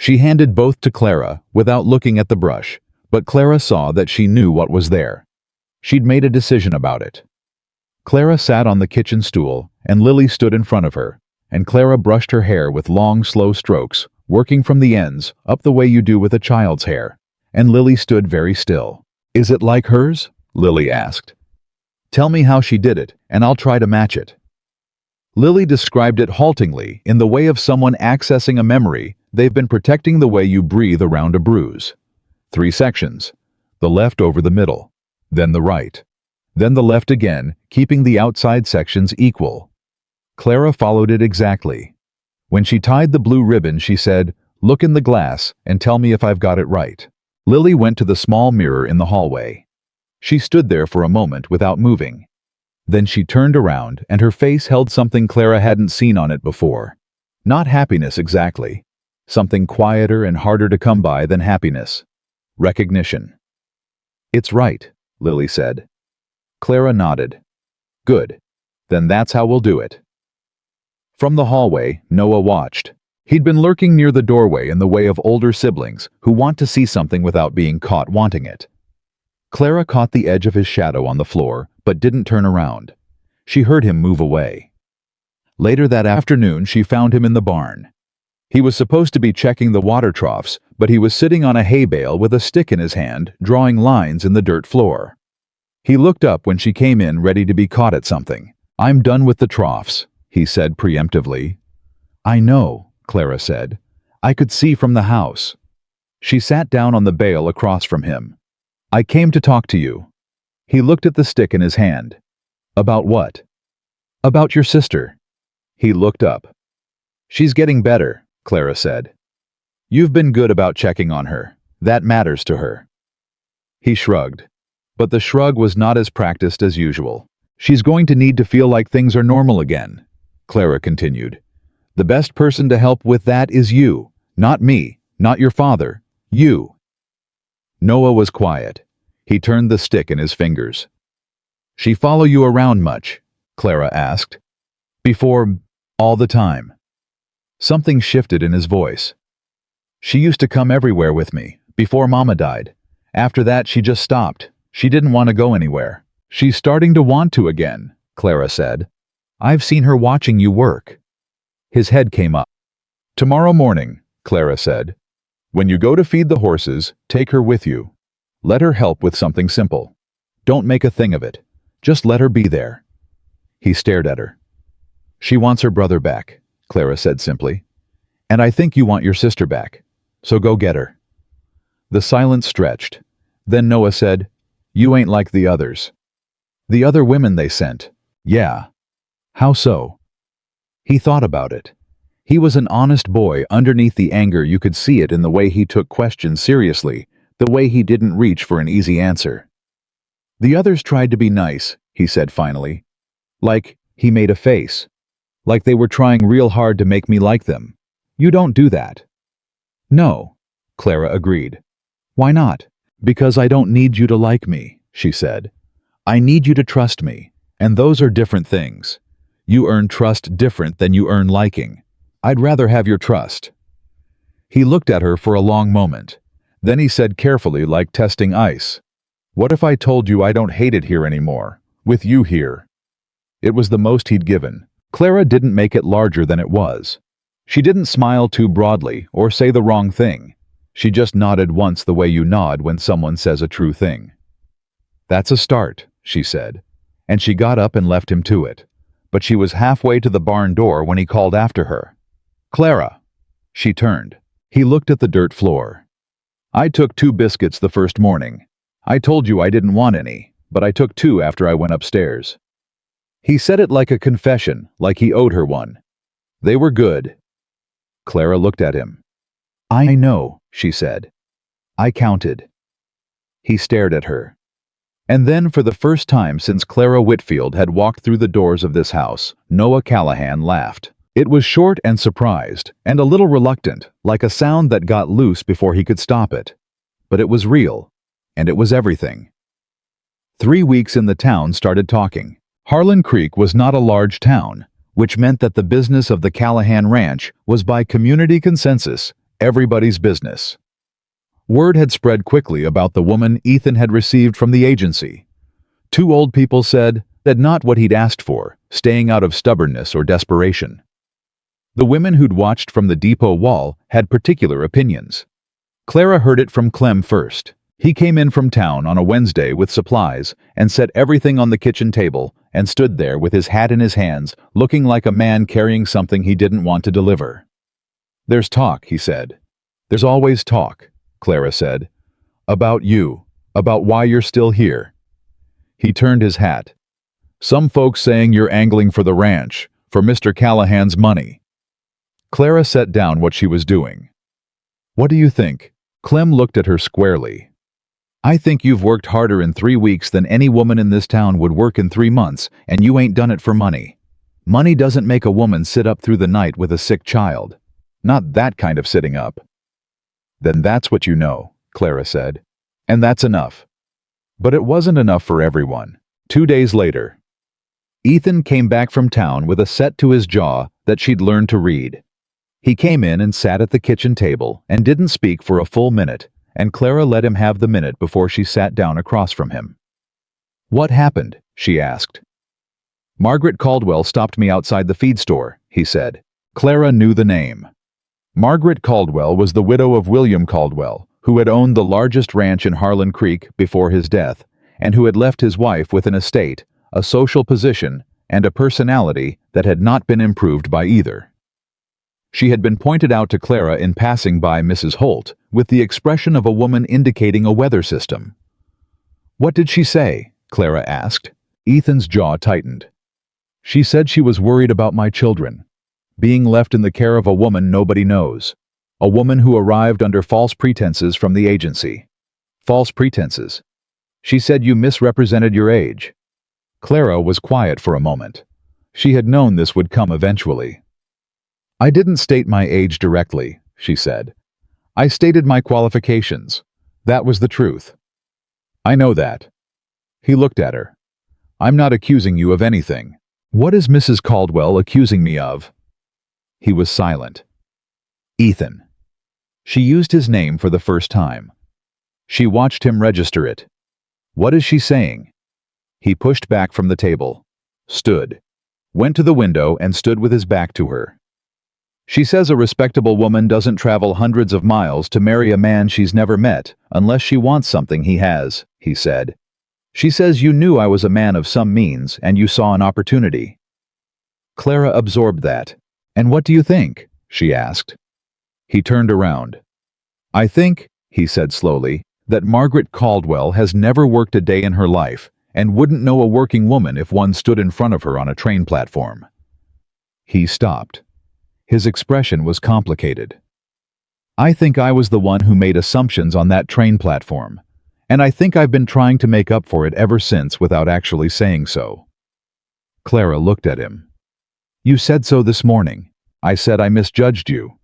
She handed both to Clara without looking at the brush, but Clara saw that she knew what was there. She'd made a decision about it. Clara sat on the kitchen stool, and Lily stood in front of her, and Clara brushed her hair with long, slow strokes, working from the ends, up the way you do with a child's hair, and Lily stood very still. "Is it like hers?" Lily asked. "Tell me how she did it, and I'll try to match it." Lily described it haltingly, in the way of someone accessing a memory they've been protecting, the way you breathe around a bruise. 3 sections. The left over the middle, then the right, then the left again, keeping the outside sections equal. Clara followed it exactly. When she tied the blue ribbon, she said, "Look in the glass and tell me if I've got it right." Lily went to the small mirror in the hallway. She stood there for a moment without moving. Then she turned around, and her face held something Clara hadn't seen on it before. Not happiness exactly. Something quieter and harder to come by than happiness. Recognition. "It's right," Lily said. Clara nodded. "Good. Then that's how we'll do it." From the hallway, Noah watched. He'd been lurking near the doorway in the way of older siblings who want to see something without being caught wanting it. Clara caught the edge of his shadow on the floor, but didn't turn around. She heard him move away. Later that afternoon, she found him in the barn. He was supposed to be checking the water troughs, but he was sitting on a hay bale with a stick in his hand, drawing lines in the dirt floor. He looked up when she came in, ready to be caught at something. "I'm done with the troughs," he said preemptively. "I know," Clara said. "I could see from the house." She sat down on the bale across from him. "I came to talk to you." He looked at the stick in his hand. "About what?" "About your sister." He looked up. "She's getting better," Clara said. "You've been good about checking on her. That matters to her." He shrugged. But the shrug was not as practiced as usual. "She's going to need to feel like things are normal again," Clara continued. "The best person to help with that is you. Not me, not your father. You." Noah was quiet. He turned the stick in his fingers. "She follow you around much?" Clara asked. "Before, all the time." Something shifted in his voice. "She used to come everywhere with me, before Mama died. After that, she just stopped. She didn't want to go anywhere." "She's starting to want to again," Clara said. "I've seen her watching you work." His head came up. "Tomorrow morning," Clara said. "When you go to feed the horses, take her with you. Let her help with something simple. Don't make a thing of it. Just let her be there." He stared at her. "She wants her brother back," Clara said simply. "And I think you want your sister back. So go get her." The silence stretched. Then Noah said, "You ain't like the others." "The other women they sent." "Yeah." "How so?" He thought about it. He was an honest boy. Underneath the anger, you could see it in the way he took questions seriously, the way he didn't reach for an easy answer. "The others tried to be nice," he said finally. He made a face. "Like they were trying real hard to make me like them. You don't do that." "No," Clara agreed. "Why not?" "Because I don't need you to like me," she said. "I need you to trust me, and those are different things. You earn trust different than you earn liking. I'd rather have your trust." He looked at her for a long moment. Then he said carefully, like testing ice, "What if I told you I don't hate it here anymore, with you here?" It was the most he'd given. Clara didn't make it larger than it was. She didn't smile too broadly or say the wrong thing. She just nodded once, the way you nod when someone says a true thing. "That's a start," she said, and she got up and left him to it. But she was halfway to the barn door when he called after her. "Clara!" She turned. He looked at the dirt floor. "I took 2 biscuits the first morning. I told you I didn't want any, but I took 2 after I went upstairs." He said it like a confession, like he owed her one. "They were good." Clara looked at him. "I know," she said. "I counted." He stared at her. And then, for the first time since Clara Whitfield had walked through the doors of this house, Noah Callahan laughed. It was short and surprised, and a little reluctant, like a sound that got loose before he could stop it. But it was real, and it was everything. 3 weeks in the town started talking. Harlan Creek was not a large town, which meant that the business of the Callahan Ranch was by community consensus Everybody's business. Word had spread quickly about the woman Ethan had received from the agency. Two old people said that not what he'd asked for, staying out of stubbornness or desperation. The women who'd watched from the depot wall had particular opinions. Clara heard it from Clem first. He came in from town on a Wednesday with supplies and set everything on the kitchen table and stood there with his hat in his hands, looking like a man carrying something he didn't want to deliver. "There's talk," he said. "There's always talk," Clara said. "About you, about why you're still here." He turned his hat. "Some folks saying you're angling for the ranch, for Mr. Callahan's money." Clara set down what she was doing. "What do you think?" Clem looked at her squarely. "I think you've worked harder in 3 weeks than any woman in this town would work in 3 months, and you ain't done it for money. Money doesn't make a woman sit up through the night with a sick child. Not that kind of sitting up." "Then that's what you know," Clara said. "And that's enough." But it wasn't enough for everyone. 2 days later, Ethan came back from town with a set to his jaw that she'd learned to read. He came in and sat at the kitchen table and didn't speak for a full minute, and Clara let him have the minute before she sat down across from him. "What happened?" she asked. "Margaret Caldwell stopped me outside the feed store," he said. Clara knew the name. Margaret Caldwell was the widow of William Caldwell, who had owned the largest ranch in Harlan Creek before his death, and who had left his wife with an estate, a social position, and a personality that had not been improved by either. She had been pointed out to Clara in passing by Mrs. Holt, with the expression of a woman indicating a weather system. "What did she say?" Clara asked. Ethan's jaw tightened. "She said she was worried about my children. Being left in the care of a woman nobody knows. A woman who arrived under false pretenses from the agency." "False pretenses?" "She said you misrepresented your age." Clara was quiet for a moment. She had known this would come eventually. "I didn't state my age directly," she said. "I stated my qualifications. That was the truth." "I know that." He looked at her. "I'm not accusing you of anything. What is Mrs. Caldwell accusing me of?" He was silent. "Ethan." She used his name for the first time. She watched him register it. "What is she saying?" He pushed back from the table, stood, went to the window and stood with his back to her. "She says a respectable woman doesn't travel hundreds of miles to marry a man she's never met unless she wants something he has," he said. "She says you knew I was a man of some means and you saw an opportunity." Clara absorbed that. "And what do you think?" she asked. He turned around. "I think," he said slowly, "that Margaret Caldwell has never worked a day in her life and wouldn't know a working woman if one stood in front of her on a train platform." He stopped. His expression was complicated. "I think I was the one who made assumptions on that train platform, and I think I've been trying to make up for it ever since without actually saying so." Clara looked at him. "You said so this morning. I said I misjudged you."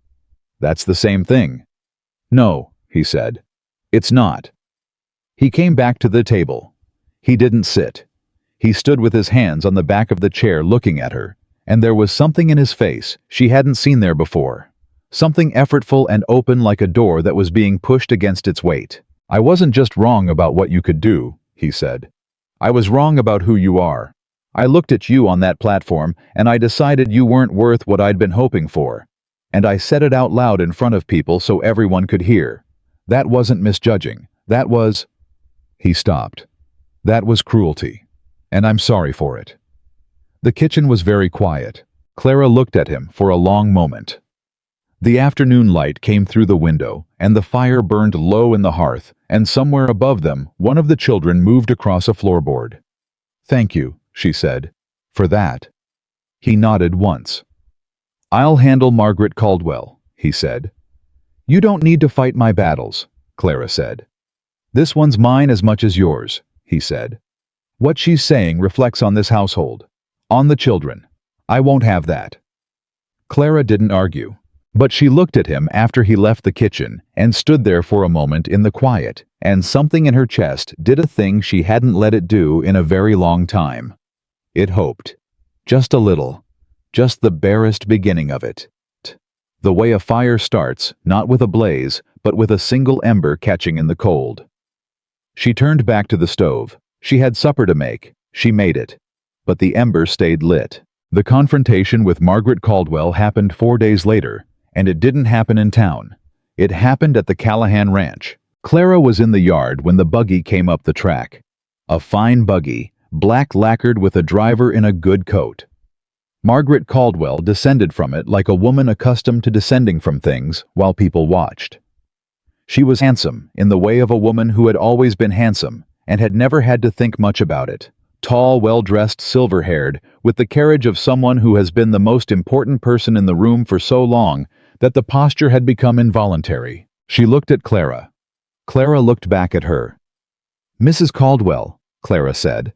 "That's the same thing." "No," he said. "It's not." He came back to the table. He didn't sit. He stood with his hands on the back of the chair looking at her, and there was something in his face she hadn't seen there before. Something effortful and open like a door that was being pushed against its weight. "I wasn't just wrong about what you could do," he said. "I was wrong about who you are. I looked at you on that platform and I decided you weren't worth what I'd been hoping for. And I said it out loud in front of people so everyone could hear. That wasn't misjudging. That was—" He stopped. "That was cruelty. And I'm sorry for it." The kitchen was very quiet. Clara looked at him for a long moment. The afternoon light came through the window, and the fire burned low in the hearth, and somewhere above them, one of the children moved across a floorboard. "Thank you," she said, "for that." He nodded once. "I'll handle Margaret Caldwell," he said. "You don't need to fight my battles," Clara said. "This one's mine as much as yours," he said. "What she's saying reflects on this household. On the children. I won't have that." Clara didn't argue, but she looked at him after he left the kitchen and stood there for a moment in the quiet, and something in her chest did a thing she hadn't let it do in a very long time. It hoped. Just a little. Just the barest beginning of it. The way a fire starts, not with a blaze, but with a single ember catching in the cold. She turned back to the stove. She had supper to make. She made it. But the ember stayed lit. The confrontation with Margaret Caldwell happened 4 days later, and it didn't happen in town. It happened at the Callahan ranch. Clara was in the yard when the buggy came up the track. A fine buggy, black lacquered with a driver in a good coat. Margaret Caldwell descended from it like a woman accustomed to descending from things while people watched. She was handsome, in the way of a woman who had always been handsome, and had never had to think much about it. Tall, well-dressed, silver-haired, with the carriage of someone who has been the most important person in the room for so long that the posture had become involuntary. She looked at Clara. Clara looked back at her. "Mrs. Caldwell," Clara said,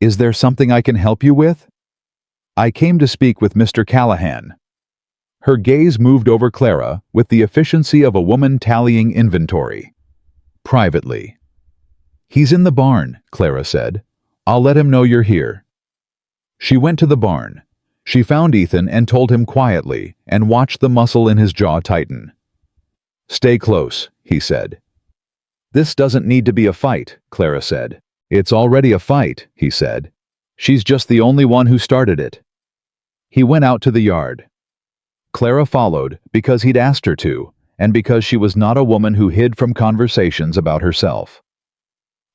"is there something I can help you with?" "I came to speak with Mr. Callahan." Her gaze moved over Clara with the efficiency of a woman tallying inventory. "Privately." "He's in the barn," Clara said. "I'll let him know you're here." She went to the barn. She found Ethan and told him quietly, and watched the muscle in his jaw tighten. "Stay close," he said. "This doesn't need to be a fight," Clara said. "It's already a fight," he said. "She's just the only one who started it." He went out to the yard. Clara followed because he'd asked her to, and because she was not a woman who hid from conversations about herself.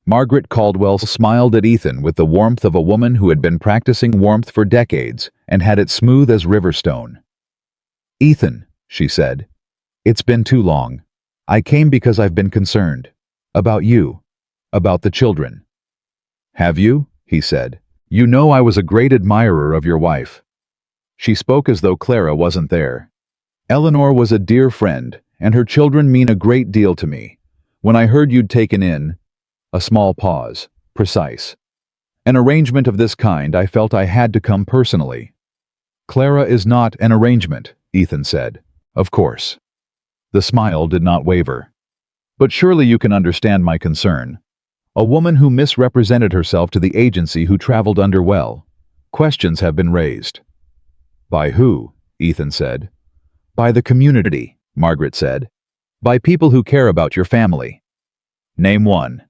Margaret Caldwell smiled at Ethan with the warmth of a woman who had been practicing warmth for decades and had it smooth as riverstone. "Ethan," she said, "it's been too long. I came because I've been concerned. About you. About the children." "Have you?" he said. "You know I was a great admirer of your wife." She spoke as though Clara wasn't there. "Eleanor was a dear friend, and her children mean a great deal to me. When I heard you'd taken in—" a small pause, precise. "An arrangement of this kind, I felt I had to come personally." "Clara is not an arrangement," Ethan said. "Of course." The smile did not waver. "But surely you can understand my concern. A woman who misrepresented herself to the agency who traveled under well. Questions have been raised." "By who?" Ethan said. "By the community," Margaret said. "By people who care about your family." "Name one."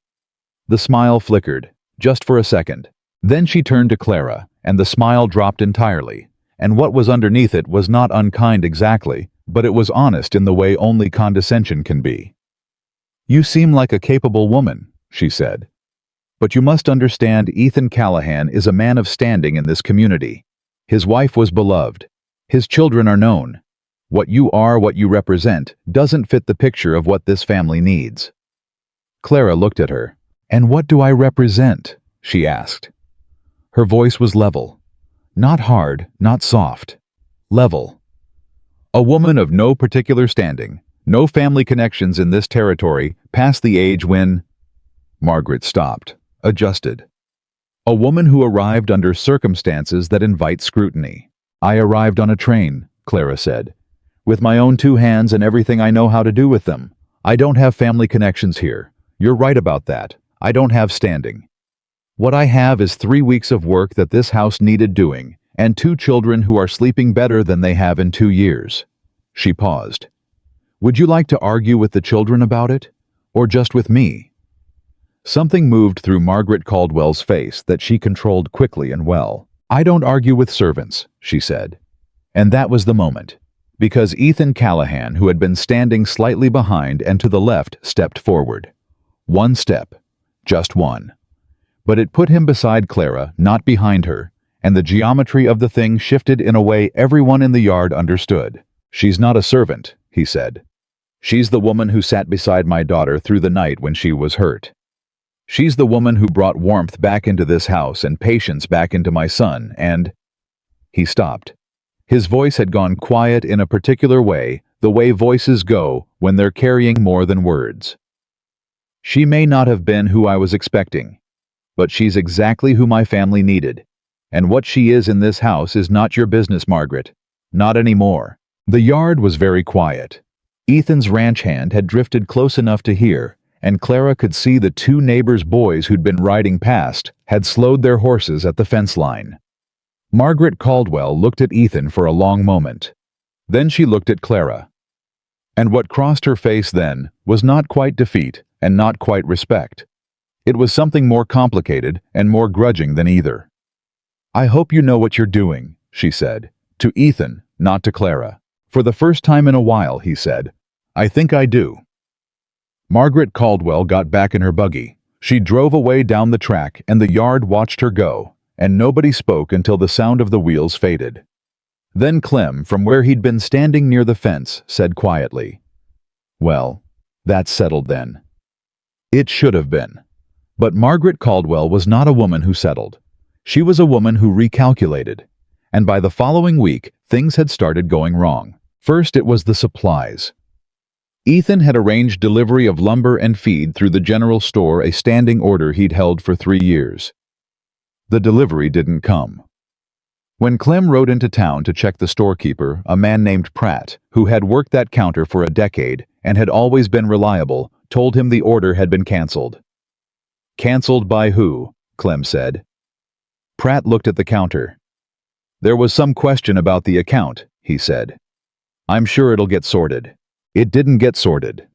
The smile flickered, just for a second. Then she turned to Clara, and the smile dropped entirely, and what was underneath it was not unkind exactly, but it was honest in the way only condescension can be. "You seem like a capable woman," she said. "But you must understand Ethan Callahan is a man of standing in this community. His wife was beloved. His children are known. What you are, what you represent, doesn't fit the picture of what this family needs." Clara looked at her. "And what do I represent?" she asked. Her voice was level. Not hard, not soft. Level. "A woman of no particular standing, no family connections in this territory, past the age when—" Margaret stopped, adjusted. "A woman who arrived under circumstances that invite scrutiny." "I arrived on a train," Clara said. "With my own 2 hands and everything I know how to do with them. I don't have family connections here. You're right about that. I don't have standing. What I have is 3 weeks of work that this house needed doing, and 2 children who are sleeping better than they have in 2 years. She paused. "Would you like to argue with the children about it? Or just with me?" Something moved through Margaret Caldwell's face that she controlled quickly and well. "I don't argue with servants," she said. And that was the moment. Because Ethan Callahan, who had been standing slightly behind and to the left, stepped forward. 1 step. Just 1. But it put him beside Clara, not behind her, and the geometry of the thing shifted in a way everyone in the yard understood. "She's not a servant," he said. "She's the woman who sat beside my daughter through the night when she was hurt. She's the woman who brought warmth back into this house and patience back into my son, and—" He stopped. His voice had gone quiet in a particular way, the way voices go when they're carrying more than words. "She may not have been who I was expecting, but she's exactly who my family needed. And what she is in this house is not your business, Margaret. Not anymore." The yard was very quiet. Ethan's ranch hand had drifted close enough to hear, and Clara could see the 2 neighbors' boys who'd been riding past had slowed their horses at the fence line. Margaret Caldwell looked at Ethan for a long moment. Then she looked at Clara. And what crossed her face then was not quite defeat and not quite respect. It was something more complicated and more grudging than either. "I hope you know what you're doing," she said. To Ethan, not to Clara. "For the first time in a while," he said. "I think I do." Margaret Caldwell got back in her buggy. She drove away down the track and the yard watched her go, and nobody spoke until the sound of the wheels faded. Then Clem, from where he'd been standing near the fence, said quietly, "Well, that's settled then." It should have been. But Margaret Caldwell was not a woman who settled. She was a woman who recalculated. And by the following week, things had started going wrong. First, it was the supplies. Ethan had arranged delivery of lumber and feed through the general store, a standing order he'd held for 3 years. The delivery didn't come. When Clem rode into town to check the storekeeper, a man named Pratt, who had worked that counter for a decade and had always been reliable, told him the order had been canceled. "Canceled by who?" Clem said. Pratt looked at the counter. "There was some question about the account," he said. "I'm sure it'll get sorted." It didn't get sorted.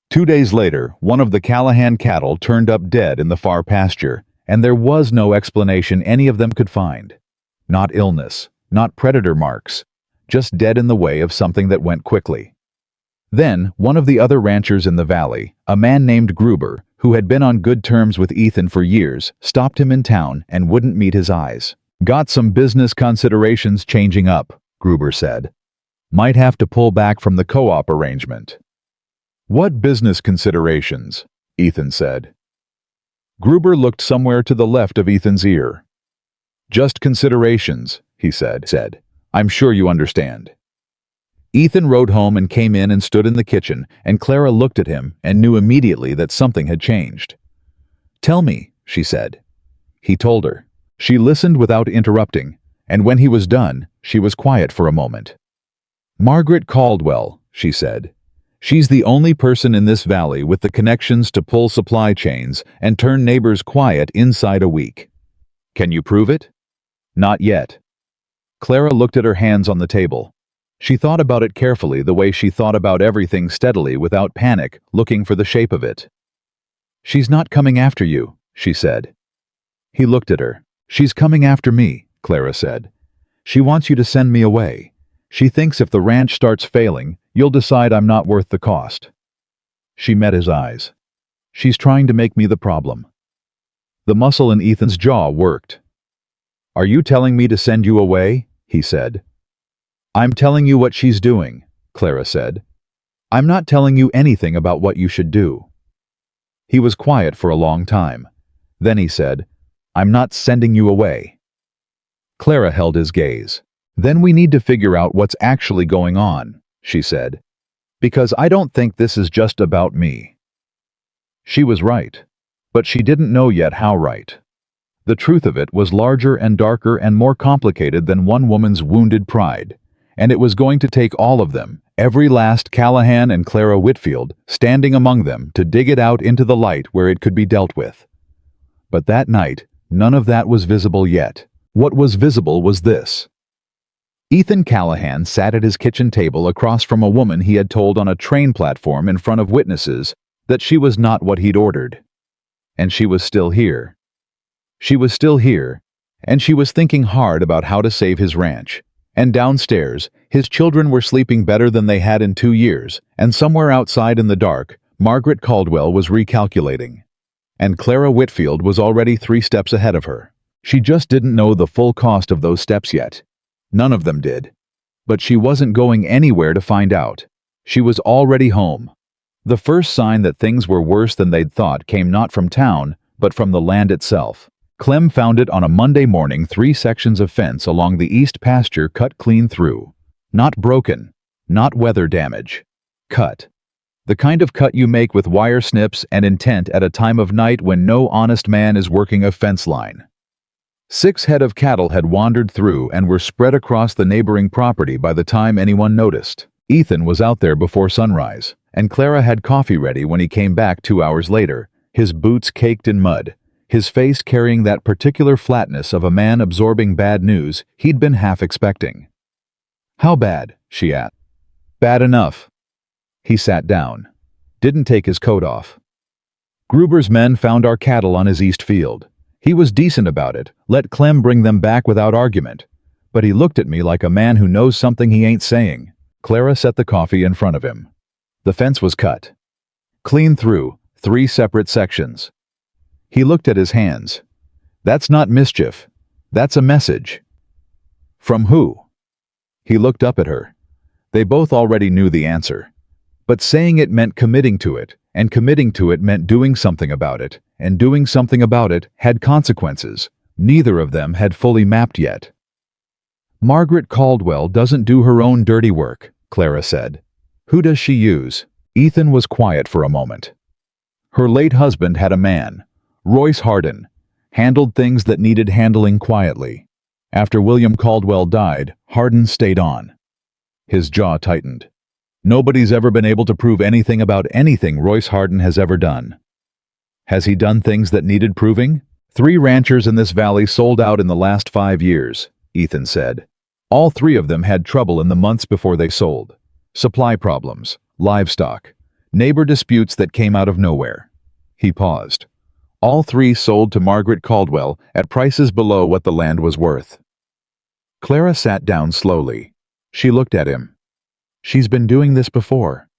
2 days later, one of the Callahan cattle turned up dead in the far pasture, and there was no explanation any of them could find. Not illness, not predator marks, just dead in the way of something that went quickly. Then, one of the other ranchers in the valley, a man named Gruber, who had been on good terms with Ethan for years, stopped him in town and wouldn't meet his eyes. "Got some business considerations changing up," Gruber said. "Might have to pull back from the co-op arrangement." "What business considerations?" Ethan said. Gruber looked somewhere to the left of Ethan's ear. "Just considerations," he said. "I'm sure you understand." Ethan rode home and came in and stood in the kitchen, and Clara looked at him and knew immediately that something had changed. "Tell me," she said. He told her. She listened without interrupting, and when he was done, she was quiet for a moment. "Margaret Caldwell," she said. "She's the only person in this valley with the connections to pull supply chains and turn neighbors quiet inside a week. Can you prove it?" "Not yet." Clara looked at her hands on the table. She thought about it carefully, the way she thought about everything, steadily, without panic, looking for the shape of it. "She's not coming after you," she said. He looked at her. "She's coming after me," Clara said. "She wants you to send me away. She thinks if the ranch starts failing, you'll decide I'm not worth the cost." She met his eyes. "She's trying to make me the problem." The muscle in Ethan's jaw worked. "Are you telling me to send you away?" he said. "I'm telling you what she's doing," Clara said. "I'm not telling you anything about what you should do." He was quiet for a long time. Then he said, "I'm not sending you away." Clara held his gaze. "Then we need to figure out what's actually going on," she said. "Because I don't think this is just about me." She was right, but she didn't know yet how right. The truth of it was larger and darker and more complicated than one woman's wounded pride, and it was going to take all of them, every last Callahan and Clara Whitfield, standing among them, to dig it out into the light where it could be dealt with. But that night, none of that was visible yet. What was visible was this. Ethan Callahan sat at his kitchen table across from a woman he had told on a train platform in front of witnesses that she was not what he'd ordered. And she was still here. She was still here, and she was thinking hard about how to save his ranch. And downstairs, his children were sleeping better than they had in 2 years, and somewhere outside in the dark, Margaret Caldwell was recalculating. And Clara Whitfield was already 3 steps ahead of her. She just didn't know the full cost of those steps yet. None of them did. But she wasn't going anywhere to find out. She was already home. The first sign that things were worse than they'd thought came not from town, but from the land itself. Clem found it on a Monday morning, 3 sections of fence along the east pasture cut clean through. Not broken, not weather damage. Cut. The kind of cut you make with wire snips and intent at a time of night when no honest man is working a fence line. 6 head of cattle had wandered through and were spread across the neighboring property by the time anyone noticed. Ethan was out there before sunrise, and Clara had coffee ready when he came back 2 hours later, his boots caked in mud, his face carrying that particular flatness of a man absorbing bad news he'd been half expecting. How bad? She asked. Bad enough. He sat down. Didn't take his coat off. Gruber's men found our cattle on his east field. He was decent about it, let Clem bring them back without argument. But he looked at me like a man who knows something he ain't saying. Clara set the coffee in front of him. The fence was cut. Clean through, 3 separate sections. He looked at his hands. That's not mischief. That's a message. From who? He looked up at her. They both already knew the answer. But saying it meant committing to it, and committing to it meant doing something about it, and doing something about it had consequences. Neither of them had fully mapped yet. Margaret Caldwell doesn't do her own dirty work, Clara said. Who does she use? Ethan was quiet for a moment. Her late husband had a man, Royce Hardin, handled things that needed handling quietly. After William Caldwell died, Hardin stayed on. His jaw tightened. Nobody's ever been able to prove anything about anything Royce Hardin has ever done. Has he done things that needed proving? 3 ranchers in this valley sold out in the last 5 years, Ethan said. All 3 of them had trouble in the months before they sold. Supply problems, livestock, neighbor disputes that came out of nowhere. He paused. All 3 sold to Margaret Caldwell at prices below what the land was worth. Clara sat down slowly. She looked at him. She's been doing this before.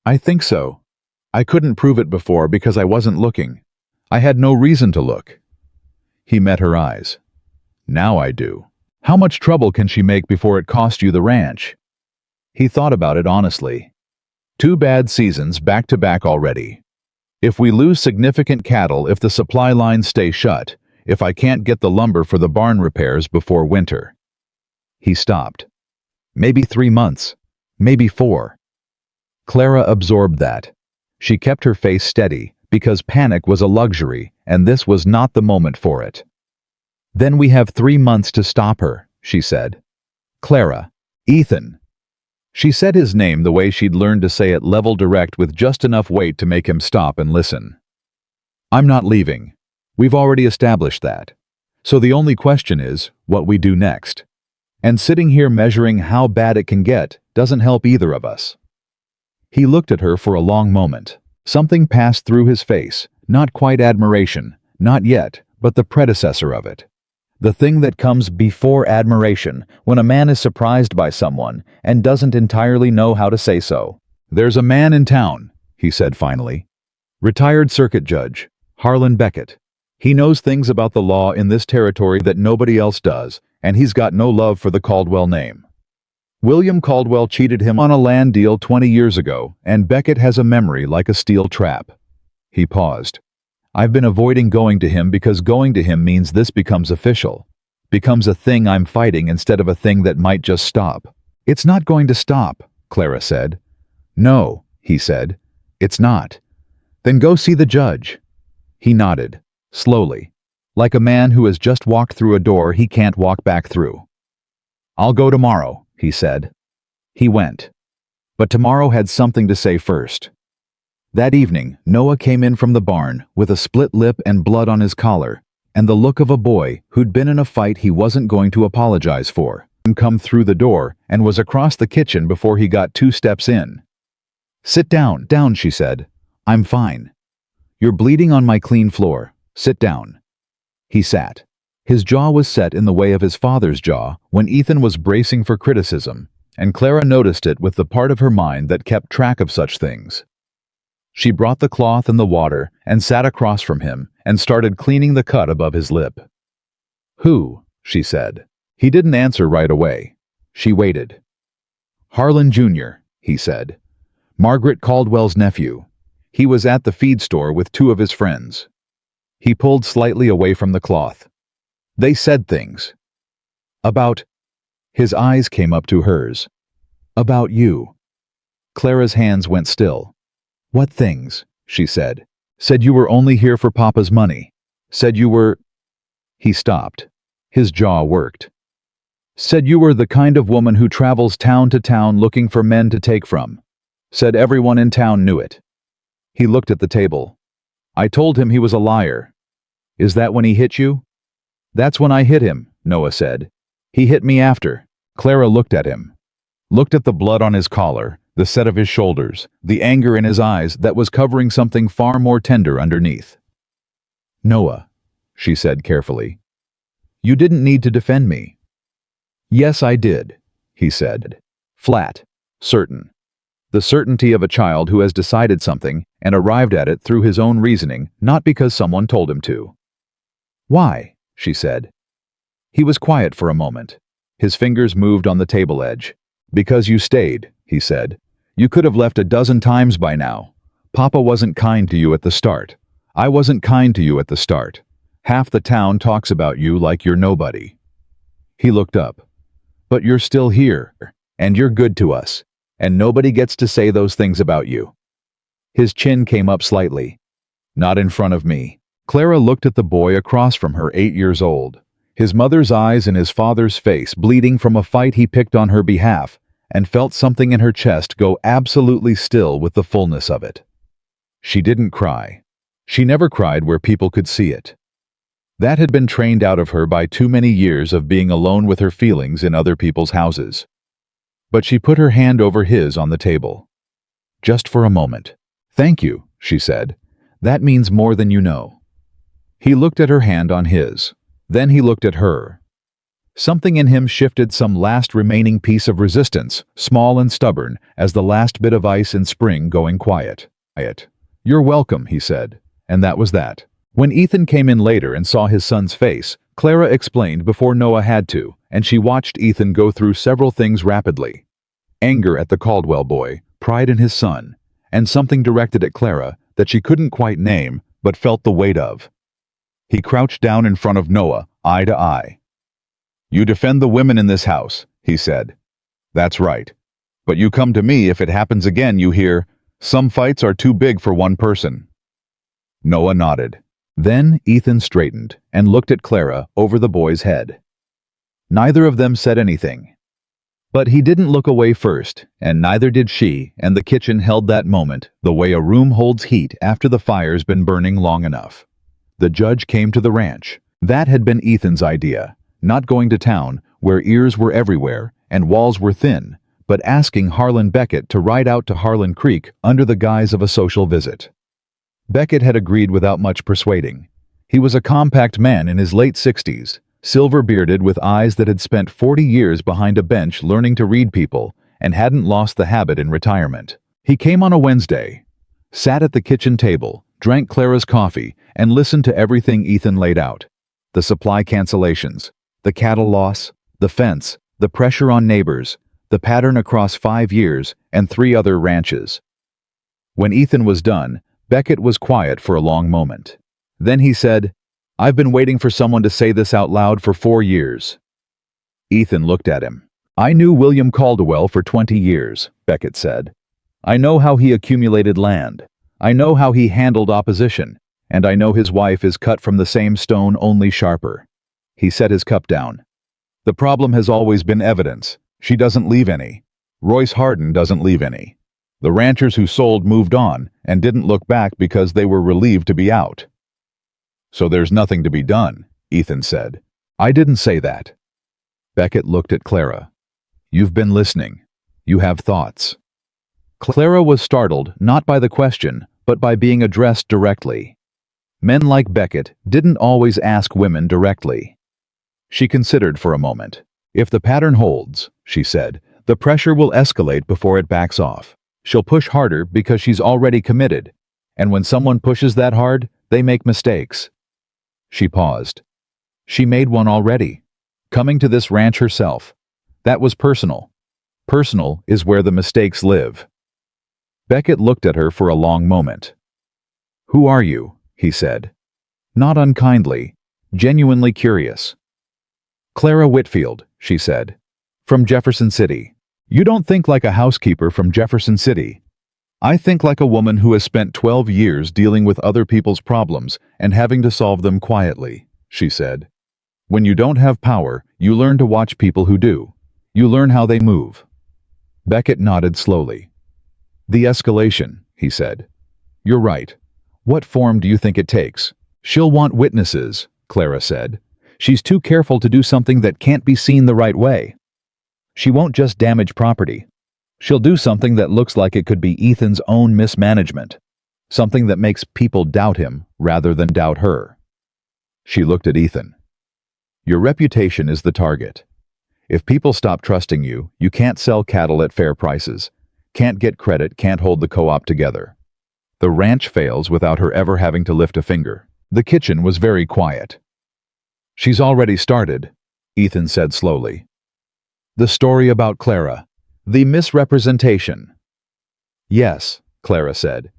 I think so. I couldn't prove it before because I wasn't looking. I had no reason to look. He met her eyes. Now I do. How much trouble can she make before it cost you the ranch? He thought about it honestly. 2 bad seasons back to back already. If we lose significant cattle, if the supply lines stay shut, if I can't get the lumber for the barn repairs before winter. He stopped. Maybe 3 months. Maybe 4. Clara absorbed that. She kept her face steady, because panic was a luxury, and this was not the moment for it. Then we have 3 months to stop her, she said. Clara. Ethan. She said his name the way she'd learned to say it level direct with just enough weight to make him stop and listen. I'm not leaving. We've already established that. So the only question is, what we do next. And sitting here measuring how bad it can get doesn't help either of us. He looked at her for a long moment. Something passed through his face, not quite admiration, not yet, but the predecessor of it. The thing that comes before admiration when a man is surprised by someone and doesn't entirely know how to say so. There's a man in town, he said finally. Retired circuit judge, Harlan Beckett. He knows things about the law in this territory that nobody else does, and he's got no love for the Caldwell name. William Caldwell cheated him on a land deal 20 years ago, and Beckett has a memory like a steel trap. He paused. I've been avoiding going to him because going to him means this becomes official. Becomes a thing I'm fighting instead of a thing that might just stop. It's not going to stop, Clara said. No, he said. It's not. Then go see the judge. He nodded, slowly, like a man who has just walked through a door he can't walk back through. I'll go tomorrow, he said. He went. But tomorrow had something to say first. That evening, Noah came in from the barn with a split lip and blood on his collar, and the look of a boy who'd been in a fight he wasn't going to apologize for. Come through the door and was across the kitchen before he got 2 steps in. Sit down, she said. I'm fine. You're bleeding on my clean floor. Sit down. He sat. His jaw was set in the way of his father's jaw when Ethan was bracing for criticism, and Clara noticed it with the part of her mind that kept track of such things. She brought the cloth and the water and sat across from him and started cleaning the cut above his lip. Who? She said. He didn't answer right away. She waited. Harlan Jr., he said. Margaret Caldwell's nephew. He was at the feed store with 2 of his friends. He pulled slightly away from the cloth. They said things. About... His eyes came up to hers. About you. Clara's hands went still. What things? She said. Said you were only here for Papa's money. Said you were... He stopped. His jaw worked. Said you were the kind of woman who travels town to town looking for men to take from. Said everyone in town knew it. He looked at the table. I told him he was a liar. Is that when he hit you? That's when I hit him, Noah said. He hit me after. Clara looked at him. Looked at the blood on his collar, the set of his shoulders, the anger in his eyes that was covering something far more tender underneath. "Noah," she said carefully, "you didn't need to defend me." "Yes, I did," he said. Flat, certain. The certainty of a child who has decided something and arrived at it through his own reasoning, not because someone told him to. "Why?" she said. He was quiet for a moment. His fingers moved on the table edge. "Because you stayed," he said. "You could have left a dozen times by now. Papa wasn't kind to you at the start. I wasn't kind to you at the start. Half the town talks about you like you're nobody." He looked up. "But you're still here, and you're good to us, and nobody gets to say those things about you." His chin came up slightly. "Not in front of me." Clara looked at the boy across from her, 8 years old. His mother's eyes in his father's face, bleeding from a fight he picked on her behalf, and felt something in her chest go absolutely still with the fullness of it. She didn't cry. She never cried where people could see it. That had been trained out of her by too many years of being alone with her feelings in other people's houses. But she put her hand over his on the table. "Just for a moment." "Thank you," she said. "That means more than you know." He looked at her hand on his. Then he looked at her. Something in him shifted some last remaining piece of resistance, small and stubborn, as the last bit of ice in spring going quiet. "You're welcome," he said, and that was that. When Ethan came in later and saw his son's face, Clara explained before Noah had to, and she watched Ethan go through several things rapidly. Anger at the Caldwell boy, pride in his son, and something directed at Clara that she couldn't quite name but felt the weight of. He crouched down in front of Noah, eye to eye. "You defend the women in this house," he said. "That's right. But you come to me if it happens again, you hear, 'Some fights are too big for one person.'" Noah nodded. Then Ethan straightened and looked at Clara over the boy's head. Neither of them said anything. But he didn't look away first, and neither did she, and the kitchen held that moment the way a room holds heat after the fire's been burning long enough. The judge came to the ranch. That had been Ethan's idea, not going to town, where ears were everywhere and walls were thin, but asking Harlan Beckett to ride out to Harlan Creek under the guise of a social visit. Beckett had agreed without much persuading. He was a compact man in his late 60s, silver-bearded with eyes that had spent 40 years behind a bench learning to read people and hadn't lost the habit in retirement. He came on a Wednesday, sat at the kitchen table, drank Clara's coffee, and listened to everything Ethan laid out. The supply cancellations, the cattle loss, the fence, the pressure on neighbors, the pattern across 5 years, and 3 other ranches. When Ethan was done, Beckett was quiet for a long moment. Then he said, "I've been waiting for someone to say this out loud for 4 years." Ethan looked at him. "I knew William Caldwell for 20 years, Beckett said. "I know how he accumulated land. I know how he handled opposition, and I know his wife is cut from the same stone, only sharper." He set his cup down. "The problem has always been evidence. She doesn't leave any. Royce Harden doesn't leave any. The ranchers who sold moved on and didn't look back because they were relieved to be out." "So there's nothing to be done," Ethan said. "I didn't say that." Beckett looked at Clara. "You've been listening. You have thoughts." Clara was startled not by the question, but by being addressed directly. Men like Beckett didn't always ask women directly. She considered for a moment. "If the pattern holds," she said, "the pressure will escalate before it backs off. She'll push harder because she's already committed, and when someone pushes that hard, they make mistakes." She paused. She made one already. Coming to this ranch herself. That was personal. Personal is where the mistakes live. Beckett looked at her for a long moment. "Who are you?" he said. Not unkindly, genuinely curious. "Clara Whitfield," she said. "From Jefferson City." "You don't think like a housekeeper from Jefferson City. I think like a woman who has spent 12 years dealing with other people's problems and having to solve them quietly," she said. "When you don't have power, you learn to watch people who do. You learn how they move." Beckett nodded slowly. "The escalation," he said. "You're right. What form do you think it takes?" "She'll want witnesses," Clara said. "She's too careful to do something that can't be seen the right way." She won't just damage property. She'll do something that looks like it could be Ethan's own mismanagement. Something that makes people doubt him rather than doubt her. She looked at Ethan. Your reputation is the target. If people stop trusting you, you can't sell cattle at fair prices, can't get credit, can't hold the co-op together. The ranch fails without her ever having to lift a finger. The kitchen was very quiet. She's already started, Ethan said slowly. The story about Clara. The misrepresentation. Yes, Clara said.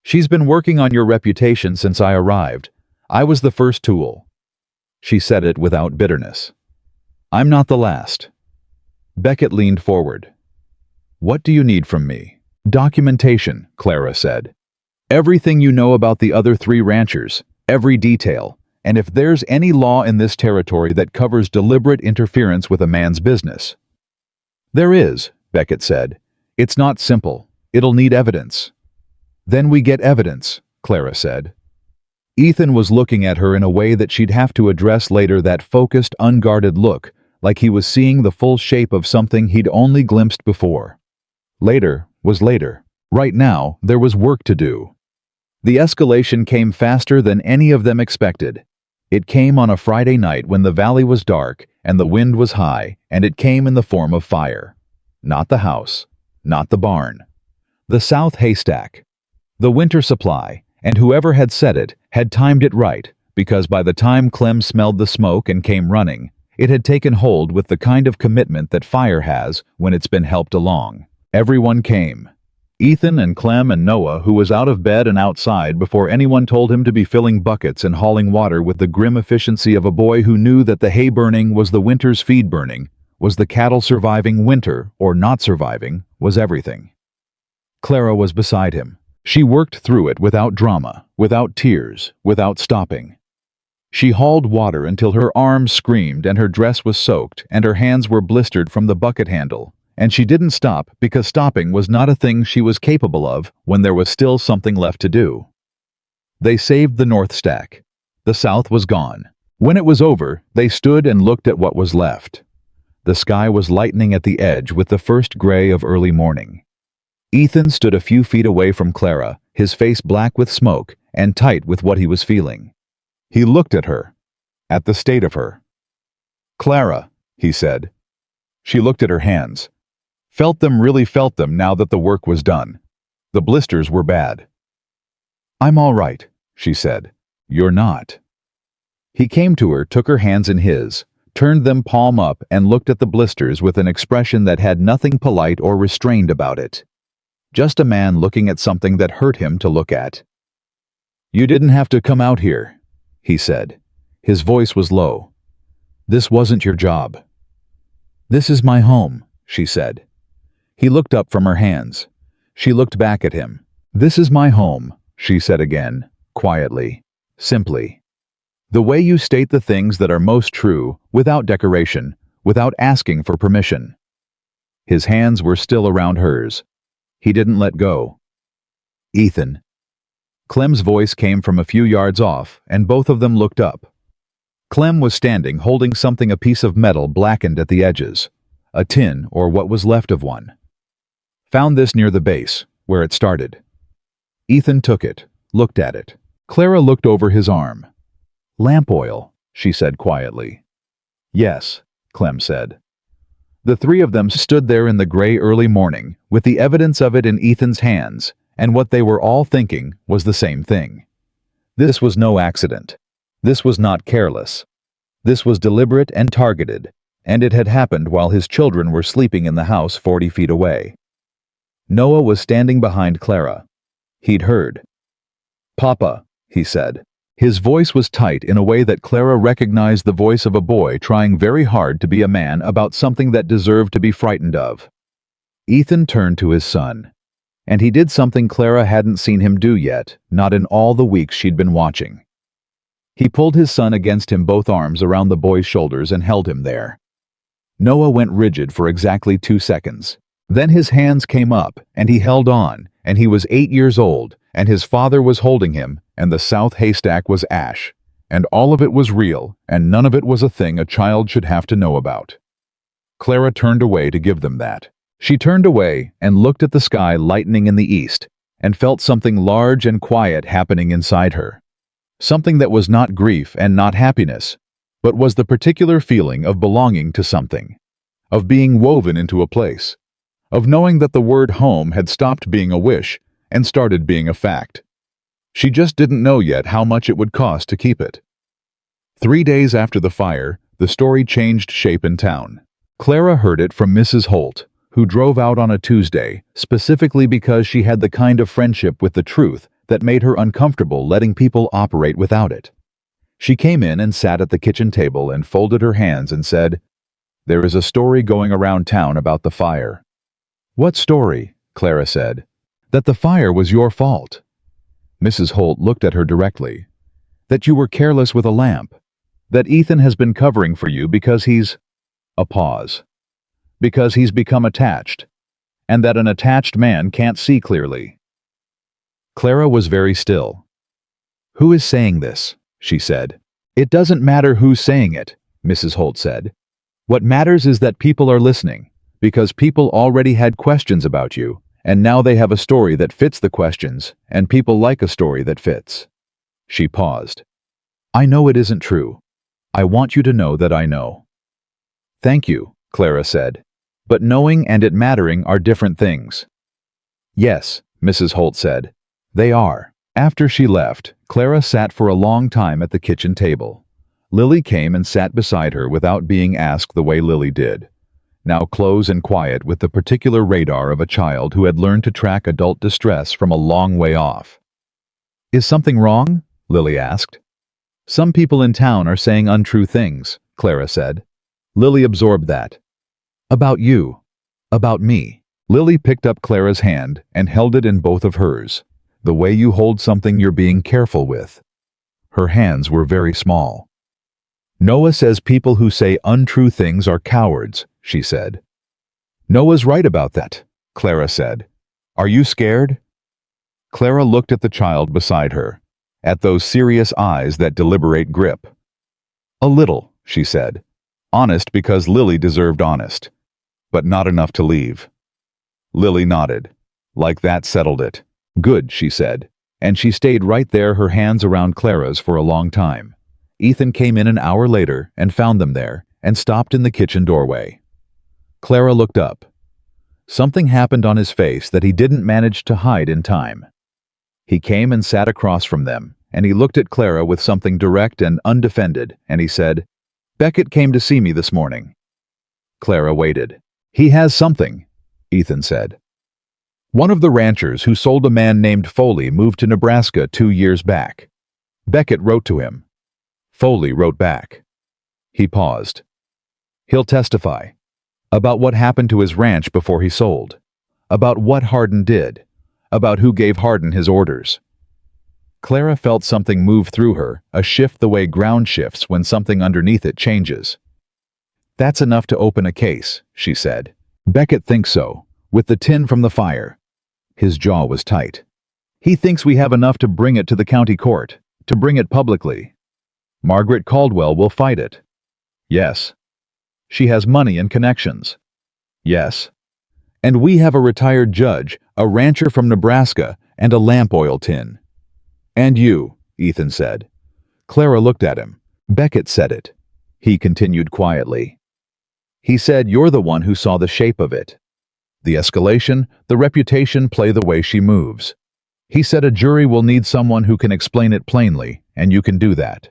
She's been working on your reputation since I arrived. I was the first tool. She said it without bitterness. I'm not the last. Beckett leaned forward. What do you need from me? Documentation, Clara said. Everything you know about the other 3 ranchers, every detail, and if there's any law in this territory that covers deliberate interference with a man's business. There is, Beckett said. It's not simple. It'll need evidence. Then we get evidence, Clara said. Ethan was looking at her in a way that she'd have to address later, that focused, unguarded look, like he was seeing the full shape of something he'd only glimpsed before. Later was later. Right now, there was work to do. The escalation came faster than any of them expected. It came on a Friday night when the valley was dark and the wind was high, and it came in the form of fire. Not the house, not the barn. The south haystack. The winter supply, and whoever had set it had timed it right, because by the time Clem smelled the smoke and came running, it had taken hold with the kind of commitment that fire has when it's been helped along. Everyone came. Ethan and Clem and Noah, who was out of bed and outside before anyone told him to be filling buckets and hauling water with the grim efficiency of a boy who knew that the hay burning was the winter's feed burning, was the cattle surviving winter, or not surviving, was everything. Clara was beside him. She worked through it without drama, without tears, without stopping. She hauled water until her arms screamed and her dress was soaked and her hands were blistered from the bucket handle, and she didn't stop because stopping was not a thing she was capable of when there was still something left to do. They saved the north stack. The south was gone. When it was over, they stood and looked at what was left. The sky was lightening at the edge with the first gray of early morning. Ethan stood a few feet away from Clara, his face black with smoke and tight with what he was feeling. He looked at her, at the state of her. Clara, he said. She looked at her hands. Really felt them now that the work was done. The blisters were bad. I'm all right, she said. You're not. He came to her, took her hands in his, turned them palm up and looked at the blisters with an expression that had nothing polite or restrained about it. Just a man looking at something that hurt him to look at. You didn't have to come out here, he said. His voice was low. This wasn't your job. This is my home, she said. He looked up from her hands. She looked back at him. This is my home, she said again, quietly, simply. The way you state the things that are most true, without decoration, without asking for permission. His hands were still around hers. He didn't let go. Ethan. Clem's voice came from a few yards off, and both of them looked up. Clem was standing holding something, a piece of metal blackened at the edges. A tin, or what was left of one. Found this near the base, where it started. Ethan took it, looked at it. Clara looked over his arm. Lamp oil, she said quietly. Yes, Clem said. The 3 of them stood there in the gray early morning, with the evidence of it in Ethan's hands, and what they were all thinking was the same thing. This was no accident. This was not careless. This was deliberate and targeted, and it had happened while his children were sleeping in the house 40 feet away. Noah was standing behind Clara. He'd heard. Papa, he said. His voice was tight in a way that Clara recognized the voice of a boy trying very hard to be a man about something that deserved to be frightened of. Ethan turned to his son, and he did something Clara hadn't seen him do yet, not in all the weeks she'd been watching. He pulled his son against him, both arms around the boy's shoulders, and held him there. Noah went rigid for exactly 2 seconds. Then his hands came up, and he held on, and he was 8 years old, and his father was holding him, and the south haystack was ash, and all of it was real, and none of it was a thing a child should have to know about. Clara turned away to give them that. She turned away and looked at the sky lightening in the east, and felt something large and quiet happening inside her. Something that was not grief and not happiness, but was the particular feeling of belonging to something, of being woven into a place, of knowing that the word home had stopped being a wish and started being a fact. She just didn't know yet how much it would cost to keep it. 3 days after the fire, the story changed shape in town. Clara heard it from Mrs. Holt, who drove out on a Tuesday, specifically because she had the kind of friendship with the truth that made her uncomfortable letting people operate without it. She came in and sat at the kitchen table and folded her hands and said, "There is a story going around town about the fire." "What story?" Clara said. "That the fire was your fault." Mrs. Holt looked at her directly. "That you were careless with a lamp. That Ethan has been covering for you because he's—" A pause. "Because he's become attached. And that an attached man can't see clearly." Clara was very still. "Who is saying this?" she said. "It doesn't matter who's saying it," Mrs. Holt said. "What matters is that people are listening, because people already had questions about you, and now they have a story that fits the questions, and people like a story that fits." She paused. "I know it isn't true. I want you to know that I know." "Thank you," Clara said. "But knowing and it mattering are different things." "Yes," Mrs. Holt said. "They are." After she left, Clara sat for a long time at the kitchen table. Lily came and sat beside her without being asked the way Lily did, now close and quiet with the particular radar of a child who had learned to track adult distress from a long way off. "Is something wrong?" Lily asked. "Some people in town are saying untrue things," Clara said. Lily absorbed that. "About you. About me." Lily picked up Clara's hand and held it in both of hers, the way you hold something you're being careful with. Her hands were very small. "Noah says people who say untrue things are cowards," she said. "Noah's right about that," Clara said. "Are you scared?" Clara looked at the child beside her, at those serious eyes that deliberate grip. "A little," she said. Honest because Lily deserved honest, but not enough to leave. Lily nodded. Like that settled it. "Good," she said, and she stayed right there, her hands around Clara's, for a long time. Ethan came in an hour later and found them there and stopped in the kitchen doorway. Clara looked up. Something happened on his face that he didn't manage to hide in time. He came and sat across from them, and he looked at Clara with something direct and undefended, and he said, "Beckett came to see me this morning." Clara waited. "He has something," Ethan said. "One of the ranchers who sold a man named Foley moved to Nebraska 2 years back. Beckett wrote to him. Foley wrote back." He paused. "He'll testify. About what happened to his ranch before he sold. About what Hardin did. About who gave Hardin his orders." Clara felt something move through her, a shift the way ground shifts when something underneath it changes. "That's enough to open a case," she said. "Beckett thinks so, with the tin from the fire." His jaw was tight. "He thinks we have enough to bring it to the county court, to bring it publicly. Margaret Caldwell will fight it." "Yes." "She has money and connections." "Yes." "And we have a retired judge, a rancher from Nebraska, and a lamp oil tin." "And you," Ethan said. Clara looked at him. "Beckett said it." He continued quietly. "He said you're the one who saw the shape of it. The escalation, the reputation play the way she moves. He said a jury will need someone who can explain it plainly, and you can do that."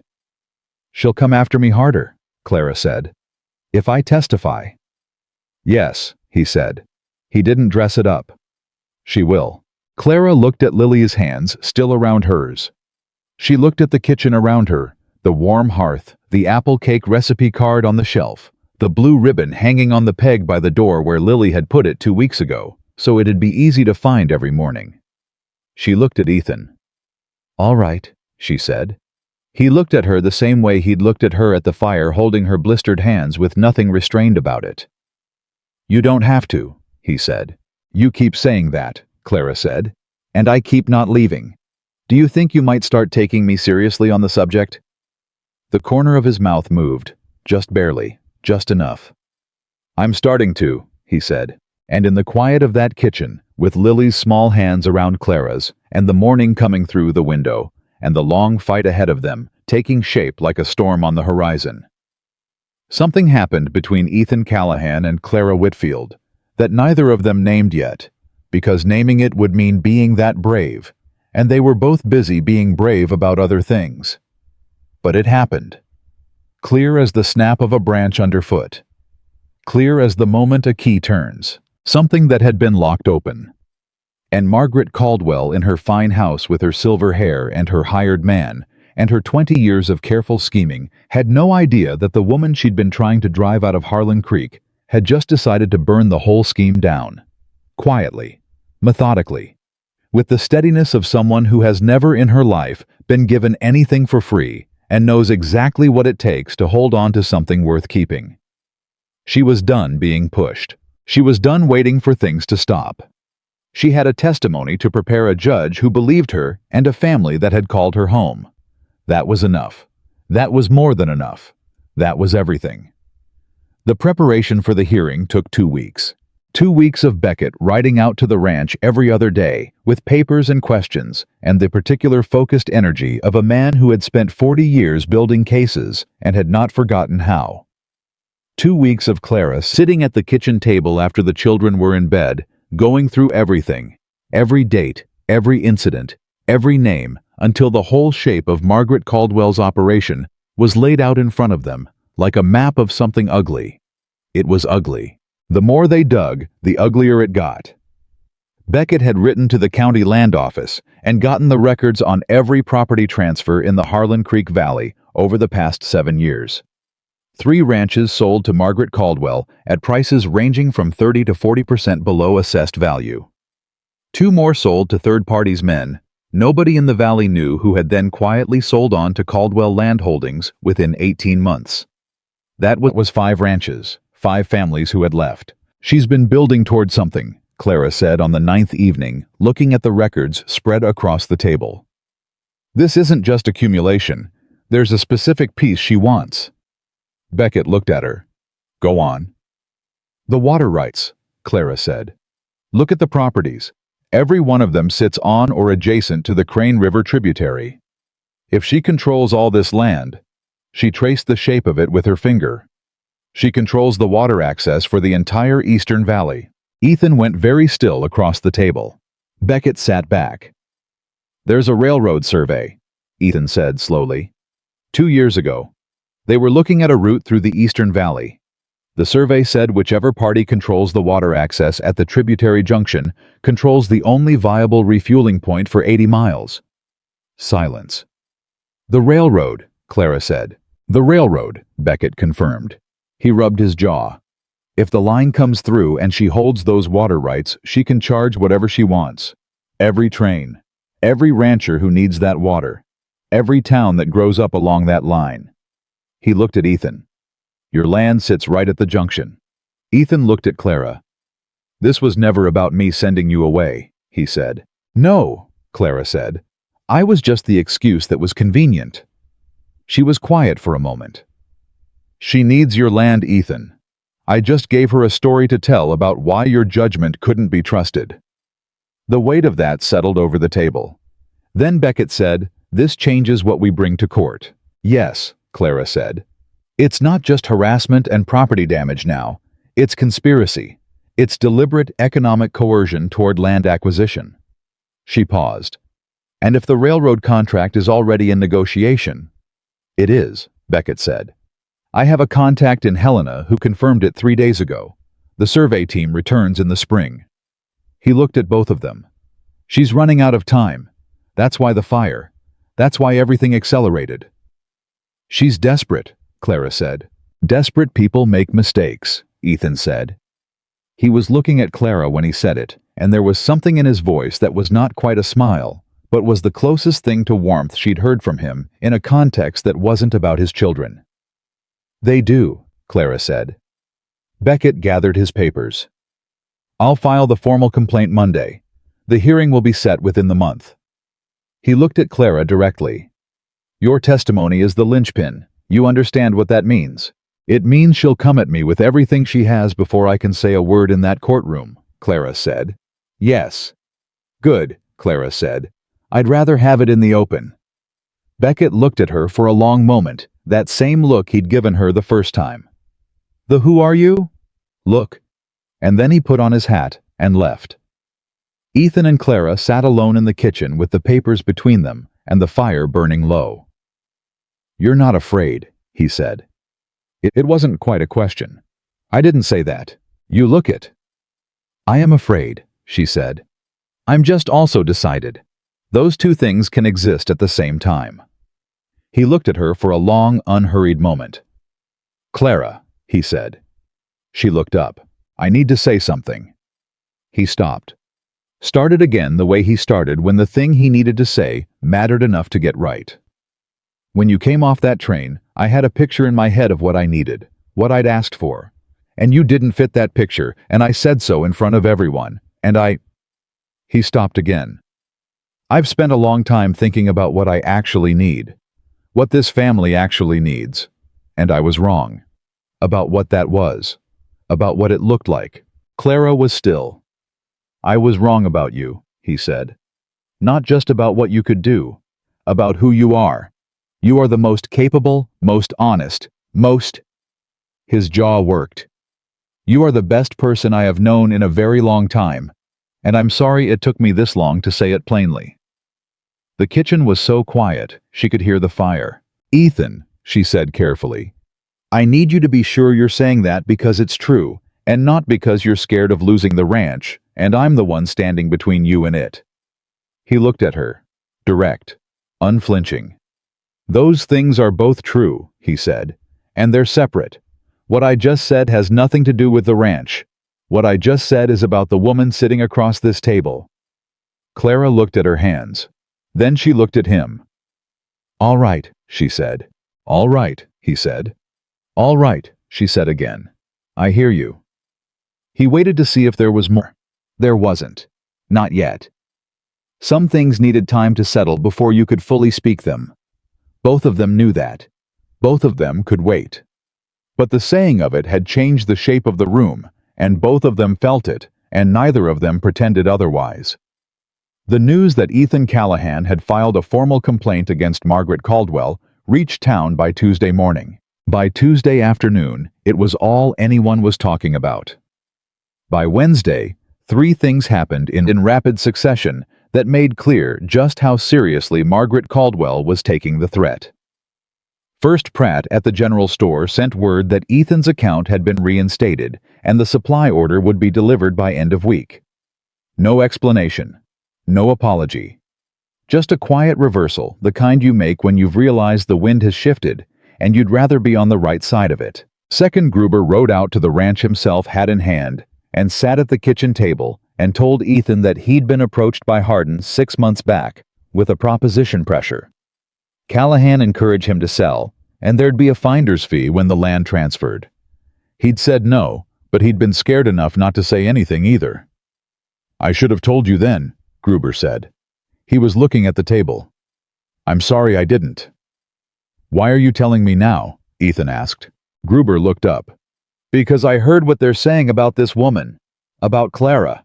"She'll come after me harder," Clara said. "If I testify." "Yes," he said. He didn't dress it up. "She will." Clara looked at Lily's hands, still around hers. She looked at the kitchen around her, the warm hearth, the apple cake recipe card on the shelf, the blue ribbon hanging on the peg by the door where Lily had put it 2 weeks ago, so it'd be easy to find every morning. She looked at Ethan. "All right," she said. He looked at her the same way he'd looked at her at the fire, holding her blistered hands with nothing restrained about it. "You don't have to," he said. "You keep saying that," Clara said, "and I keep not leaving. Do you think you might start taking me seriously on the subject?" The corner of his mouth moved, just barely, just enough. "I'm starting to," he said. And in the quiet of that kitchen, with Lily's small hands around Clara's, and the morning coming through the window, and the long fight ahead of them, taking shape like a storm on the horizon, something happened between Ethan Callahan and Clara Whitfield that neither of them named yet, because naming it would mean being that brave, and they were both busy being brave about other things. But it happened. Clear as the snap of a branch underfoot. Clear as the moment a key turns. Something that had been locked open. And Margaret Caldwell in her fine house with her silver hair and her hired man, and her 20 years of careful scheming, had no idea that the woman she'd been trying to drive out of Harlan Creek had just decided to burn the whole scheme down. Quietly. Methodically. With the steadiness of someone who has never in her life been given anything for free and knows exactly what it takes to hold on to something worth keeping. She was done being pushed. She was done waiting for things to stop. She had a testimony to prepare a judge who believed her and a family that had called her home. That was enough. That was more than enough. That was everything. The preparation for the hearing took 2 weeks. 2 weeks of Beckett riding out to the ranch every other day with papers and questions and the particular focused energy of a man who had spent 40 years building cases and had not forgotten how. 2 weeks of Clara sitting at the kitchen table after the children were in bed, going through everything, every date, every incident, every name, until the whole shape of Margaret Caldwell's operation was laid out in front of them, like a map of something ugly. It was ugly. The more they dug, the uglier it got. Beckett had written to the county land office and gotten the records on every property transfer in the Harlan Creek Valley over the past 7 years. 3 ranches sold to Margaret Caldwell at prices ranging from 30 to 40% below assessed value. 2 more sold to third parties men, nobody in the valley knew, who had then quietly sold on to Caldwell land holdings within 18 months. That was 5 ranches, 5 families who had left. "She's been building toward something," Clara said on the 9th evening, looking at the records spread across the table. "This isn't just accumulation. There's a specific piece she wants." Beckett looked at her. "Go on." "The water rights," Clara said. "Look at the properties. Every one of them sits on or adjacent to the Crane River tributary. If she controls all this land, she traced the shape of it with her finger. She controls the water access for the entire eastern valley." Ethan went very still across the table. Beckett sat back. "There's a railroad survey," Ethan said slowly. 2 years ago. They were looking at a route through the eastern valley. The survey said whichever party controls the water access at the tributary junction controls the only viable refueling point for 80 miles. Silence. "The railroad," Clara said. "The railroad," Beckett confirmed. He rubbed his jaw. "If the line comes through and she holds those water rights, she can charge whatever she wants. Every train, every rancher who needs that water, every town that grows up along that line." He looked at Ethan. "Your land sits right at the junction." Ethan looked at Clara. "This was never about me sending you away," he said. "No," Clara said. "I was just the excuse that was convenient." She was quiet for a moment. "She needs your land, Ethan. I just gave her a story to tell about why your judgment couldn't be trusted." The weight of that settled over the table. Then Beckett said, "This changes what we bring to court." "Yes," Clara said. "It's not just harassment and property damage now. It's conspiracy. It's deliberate economic coercion toward land acquisition." She paused. "And if the railroad contract is already in negotiation?" "It is," Beckett said. "I have a contact in Helena who confirmed it 3 days ago. The survey team returns in the spring." He looked at both of them. "She's running out of time. That's why the fire. That's why everything accelerated." "She's desperate," Clara said. "Desperate people make mistakes," Ethan said. He was looking at Clara when he said it, and there was something in his voice that was not quite a smile, but was the closest thing to warmth she'd heard from him in a context that wasn't about his children. "They do," Clara said. Beckett gathered his papers. "I'll file the formal complaint Monday. The hearing will be set within the month." He looked at Clara directly. "Your testimony is the linchpin. You understand what that means." It means she'll come at me with everything she has before I can say a word in that courtroom, Clara said. Yes. Good, Clara said. I'd rather have it in the open. Beckett looked at her for a long moment, that same look he'd given her the first time. The who are you? Look. And then he put on his hat and left. Ethan and Clara sat alone in the kitchen with the papers between them and the fire burning low. You're not afraid, he said. It wasn't quite a question. I didn't say that. You look it. I am afraid, she said. I'm just also decided. Those two things can exist at the same time. He looked at her for a long, unhurried moment. Clara, he said. She looked up. I need to say something. He stopped. Started again the way he started when the thing he needed to say mattered enough to get right. When you came off that train, I had a picture in my head of what I needed, what I'd asked for. And you didn't fit that picture, and I said so in front of everyone, and I... He stopped again. I've spent a long time thinking about what I actually need, what this family actually needs, and I was wrong. About what that was, about what it looked like. Clara was still. I was wrong about you, he said. Not just about what you could do, about who you are. You are the most capable, most honest, most... His jaw worked. You are the best person I have known in a very long time, and I'm sorry it took me this long to say it plainly. The kitchen was so quiet, she could hear the fire. Ethan, she said carefully, I need you to be sure you're saying that because it's true, and not because you're scared of losing the ranch, and I'm the one standing between you and it. He looked at her, direct, unflinching. Those things are both true, he said, and they're separate. What I just said has nothing to do with the ranch. What I just said is about the woman sitting across this table. Clara looked at her hands. Then she looked at him. All right, she said. All right, he said. All right, she said again. I hear you. He waited to see if there was more. There wasn't. Not yet. Some things needed time to settle before you could fully speak them. Both of them knew that. Both of them could wait. But the saying of it had changed the shape of the room, and both of them felt it, and neither of them pretended otherwise. The news that Ethan Callahan had filed a formal complaint against Margaret Caldwell reached town by Tuesday morning. By Tuesday afternoon, it was all anyone was talking about. By Wednesday, 3 things happened in rapid succession that made clear just how seriously Margaret Caldwell was taking the threat. First, Pratt at the general store sent word that Ethan's account had been reinstated and the supply order would be delivered by end of week. No explanation. No apology. Just a quiet reversal, the kind you make when you've realized the wind has shifted and you'd rather be on the right side of it. Second, Gruber rode out to the ranch himself, hat in hand, and sat at the kitchen table and told Ethan that he'd been approached by Hardin 6 months back with a proposition pressure. Callahan encouraged him to sell, and there'd be a finder's fee when the land transferred. He'd said no, but he'd been scared enough not to say anything either. I should have told you then, Gruber said. He was looking at the table. I'm sorry I didn't. Why are you telling me now? Ethan asked. Gruber looked up. Because I heard what they're saying about this woman. About Clara.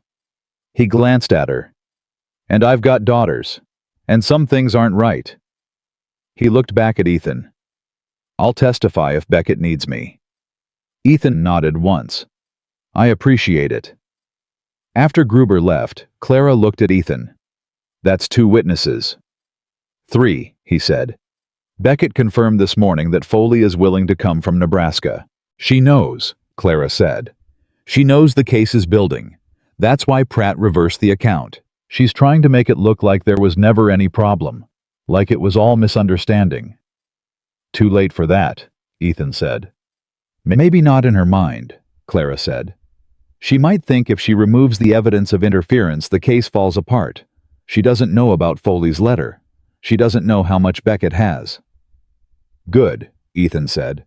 He glanced at her. And I've got daughters. And some things aren't right. He looked back at Ethan. I'll testify if Beckett needs me. Ethan nodded once. I appreciate it. After Gruber left, Clara looked at Ethan. That's 2 witnesses. 3, he said. Beckett confirmed this morning that Foley is willing to come from Nebraska. She knows, Clara said. She knows the case is building. That's why Pratt reversed the account. She's trying to make it look like there was never any problem, like it was all misunderstanding. Too late for that, Ethan said. Maybe not in her mind, Clara said. She might think if she removes the evidence of interference, the case falls apart. She doesn't know about Foley's letter. She doesn't know how much Beckett has. Good, Ethan said.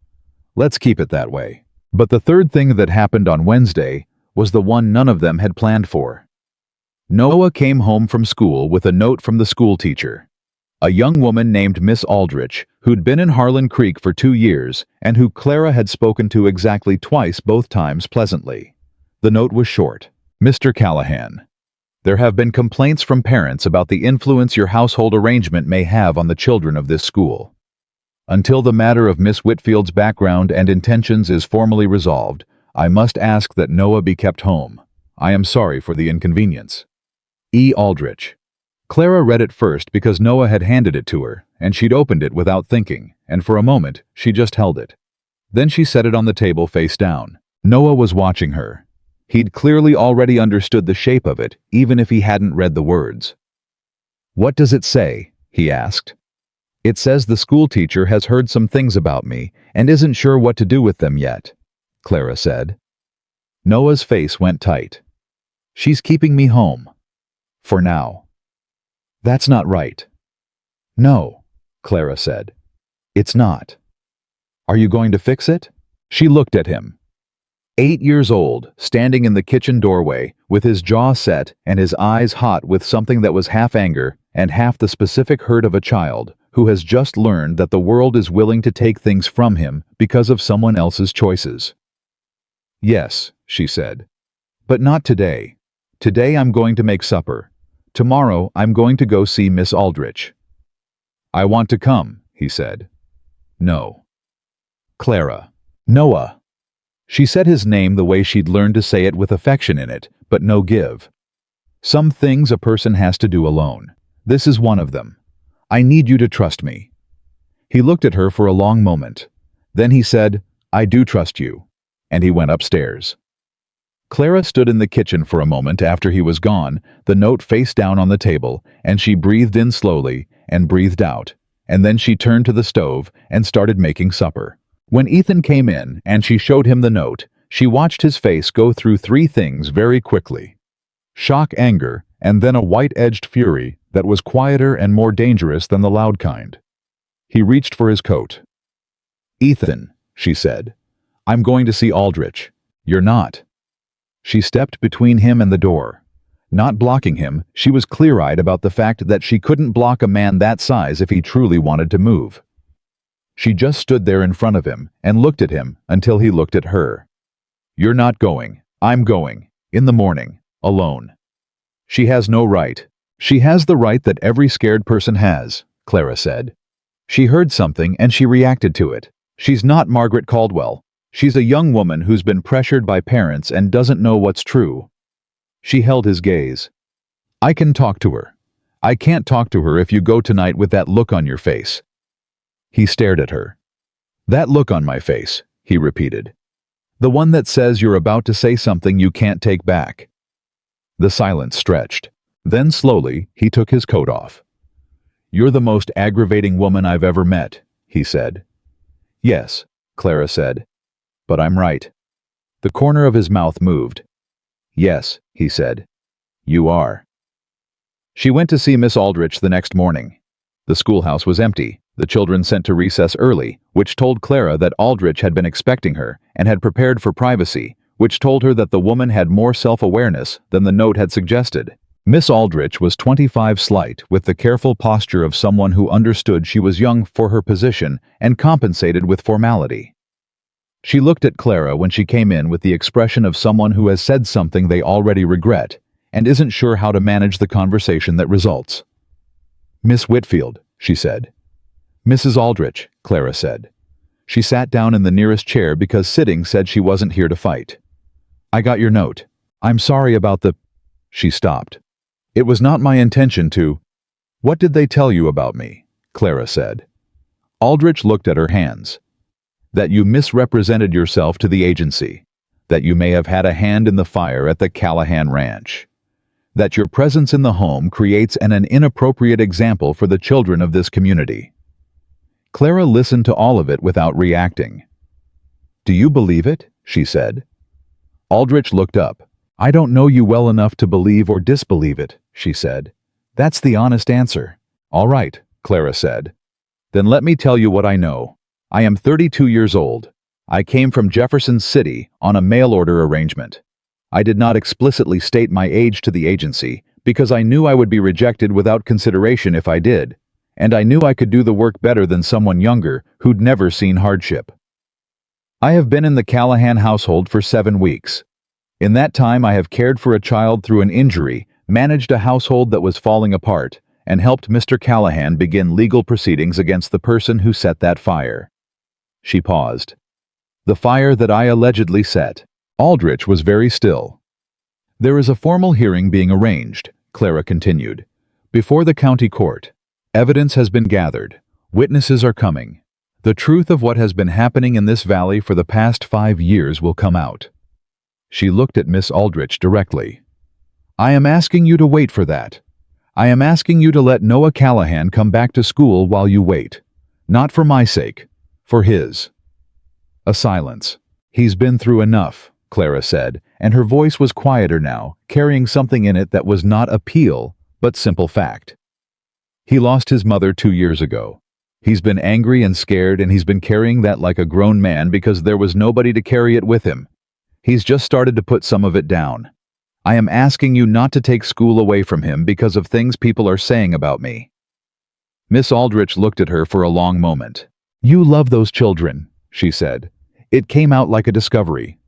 Let's keep it that way. But the third thing that happened on Wednesday was the one none of them had planned for. Noah came home from school with a note from the school teacher. A young woman named Miss Aldrich, who'd been in Harlan Creek for 2 years, and who Clara had spoken to exactly twice, both times pleasantly. The note was short. Mr. Callahan, there have been complaints from parents about the influence your household arrangement may have on the children of this school. Until the matter of Miss Whitfield's background and intentions is formally resolved, I must ask that Noah be kept home. I am sorry for the inconvenience. E. Aldrich. Clara read it first because Noah had handed it to her, and she'd opened it without thinking, and for a moment, she just held it. Then she set it on the table face down. Noah was watching her. He'd clearly already understood the shape of it, even if he hadn't read the words. "What does it say?" he asked. "It says the school teacher has heard some things about me and isn't sure what to do with them yet," Clara said. Noah's face went tight. "She's keeping me home. For now." "That's not right." "No," Clara said. "It's not." "Are you going to fix it?" She looked at him. 8 years old, standing in the kitchen doorway, with his jaw set and his eyes hot with something that was half anger and half the specific hurt of a child who has just learned that the world is willing to take things from him because of someone else's choices. "Yes," she said. "But not today. Today I'm going to make supper. Tomorrow I'm going to go see Miss Aldrich." "I want to come," he said. "No." "Clara." "Noah." She said his name the way she'd learned to say it, with affection in it, but no give. "Some things a person has to do alone. This is one of them. I need you to trust me." He looked at her for a long moment. Then he said, "I do trust you," and he went upstairs. Clara stood in the kitchen for a moment after he was gone, the note face down on the table, and she breathed in slowly and breathed out, and then she turned to the stove and started making supper. When Ethan came in and she showed him the note, she watched his face go through 3 things very quickly. Shock, anger, and then a white-edged fury that was quieter and more dangerous than the loud kind. He reached for his coat. "Ethan," she said, "I'm going to see Aldrich. You're not." She stepped between him and the door. Not blocking him, she was clear-eyed about the fact that she couldn't block a man that size if he truly wanted to move. She just stood there in front of him and looked at him until he looked at her. "You're not going. I'm going. In the morning. Alone." "She has no right." "She has the right that every scared person has," Clara said. She heard something and she reacted to it. She's not Margaret Caldwell. She's a young woman who's been pressured by parents and doesn't know what's true. She held his gaze. "I can talk to her. I can't talk to her if you go tonight with that look on your face." He stared at her. "That look on my face," he repeated. "The one that says you're about to say something you can't take back." The silence stretched. Then slowly, he took his coat off. "You're the most aggravating woman I've ever met," he said. "Yes," Clara said. "But I'm right." The corner of his mouth moved. "Yes," he said. "You are." She went to see Miss Aldrich the next morning. The schoolhouse was empty, the children sent to recess early, which told Clara that Aldrich had been expecting her and had prepared for privacy, which told her that the woman had more self-awareness than the note had suggested. Miss Aldrich was 25 slight, with the careful posture of someone who understood she was young for her position and compensated with formality. She looked at Clara when she came in with the expression of someone who has said something they already regret and isn't sure how to manage the conversation that results. "Miss Whitfield," she said. "Mrs. Aldrich," Clara said. She sat down in the nearest chair because sitting said she wasn't here to fight. "I got your note. I'm sorry about the—" She stopped. "It was not my intention to—" "What did they tell you about me?" Clara said. Aldrich looked at her hands. "That you misrepresented yourself to the agency. That you may have had a hand in the fire at the Callahan ranch. That your presence in the home creates an inappropriate example for the children of this community." Clara listened to all of it without reacting. "Do you believe it?" she said. Aldrich looked up. "I don't know you well enough to believe or disbelieve it," she said. "That's the honest answer." "All right," Clara said. "Then let me tell you what I know. I am 32 years old. I came from Jefferson City on a mail-order arrangement. I did not explicitly state my age to the agency because I knew I would be rejected without consideration if I did, and I knew I could do the work better than someone younger who'd never seen hardship. I have been in the Callahan household for 7 weeks. In that time, I have cared for a child through an injury, managed a household that was falling apart, and helped Mr. Callahan begin legal proceedings against the person who set that fire. She paused. The fire that I allegedly set. Aldrich was very still. There is a formal hearing being arranged, Clara continued, before the county court. Evidence has been gathered. Witnesses are coming. The truth of what has been happening in this valley for the past 5 years will come out. She looked at Miss Aldrich directly. I am asking you to wait for that. I am asking you to let Noah Callahan come back to school while you wait. Not for my sake, for his. A silence. He's been through enough, Clara said, and her voice was quieter now, carrying something in it that was not appeal, but simple fact. He lost his mother 2 years ago. He's been angry and scared, and he's been carrying that like a grown man because there was nobody to carry it with him. He's just started to put some of it down. I am asking you not to take school away from him because of things people are saying about me. Miss Aldrich looked at her for a long moment. You love those children, she said. It came out like a discovery.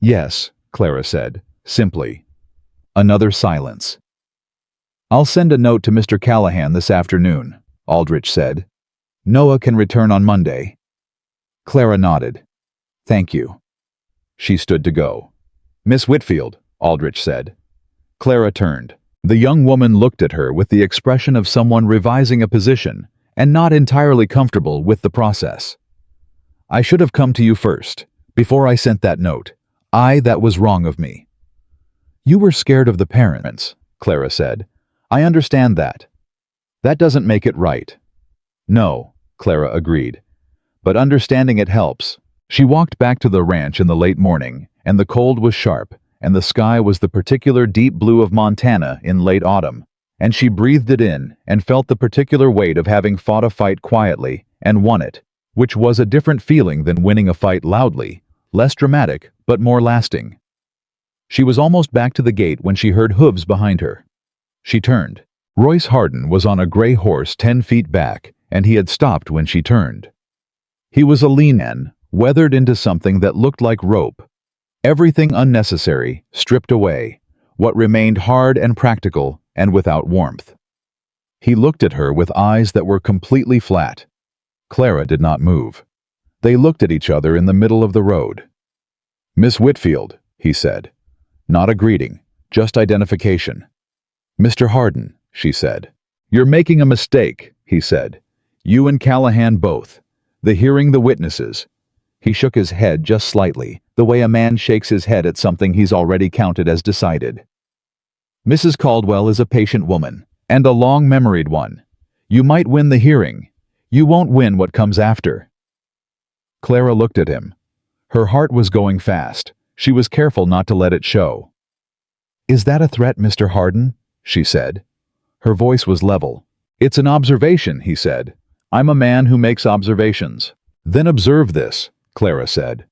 Yes, Clara said, simply. Another silence. I'll send a note to Mr. Callahan this afternoon, Aldrich said. Noah can return on Monday. Clara nodded. Thank you. She stood to go. Miss Whitfield, Aldrich said. Clara turned. The young woman looked at her with the expression of someone revising a position and not entirely comfortable with the process. I should have come to you first, before I sent that note. That was wrong of me. You were scared of the parents, Clara said. I understand that. That doesn't make it right. No, Clara agreed. But understanding it helps. She walked back to the ranch in the late morning, and the cold was sharp, and the sky was the particular deep blue of Montana in late autumn, and she breathed it in and felt the particular weight of having fought a fight quietly and won it, which was a different feeling than winning a fight loudly, less dramatic, but more lasting. She was almost back to the gate when she heard hooves behind her. She turned. Royce Harden was on a gray horse 10 feet back, and he had stopped when she turned. He was a lean man, weathered into something that looked like rope. Everything unnecessary, stripped away, what remained hard and practical and without warmth. He looked at her with eyes that were completely flat. Clara did not move. They looked at each other in the middle of the road. Miss Whitfield, he said. Not a greeting, just identification. Mr. Harden, she said. You're making a mistake, he said. You and Callahan both. The hearing the witnesses. He shook his head just slightly, the way a man shakes his head at something he's already counted as decided. Mrs. Caldwell is a patient woman, and a long-memoried one. You might win the hearing. You won't win what comes after. Clara looked at him. Her heart was going fast. She was careful not to let it show. Is that a threat, Mr. Harden? She said. Her voice was level. It's an observation, he said. I'm a man who makes observations. Then observe this, Clara said.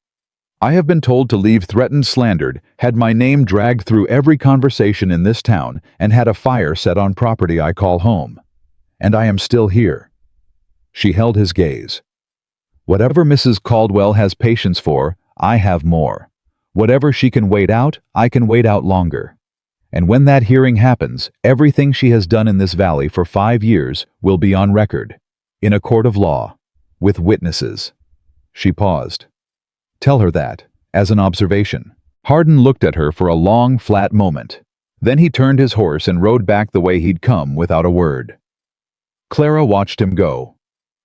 I have been told to leave threatened, slandered, had my name dragged through every conversation in this town, and had a fire set on property I call home. And I am still here. She held his gaze. Whatever Mrs. Caldwell has patience for, I have more. Whatever she can wait out, I can wait out longer. And when that hearing happens, everything she has done in this valley for 5 years will be on record, in a court of law, with witnesses. She paused. Tell her that, as an observation. Harden looked at her for a long, flat moment. Then he turned his horse and rode back the way he'd come without a word. Clara watched him go.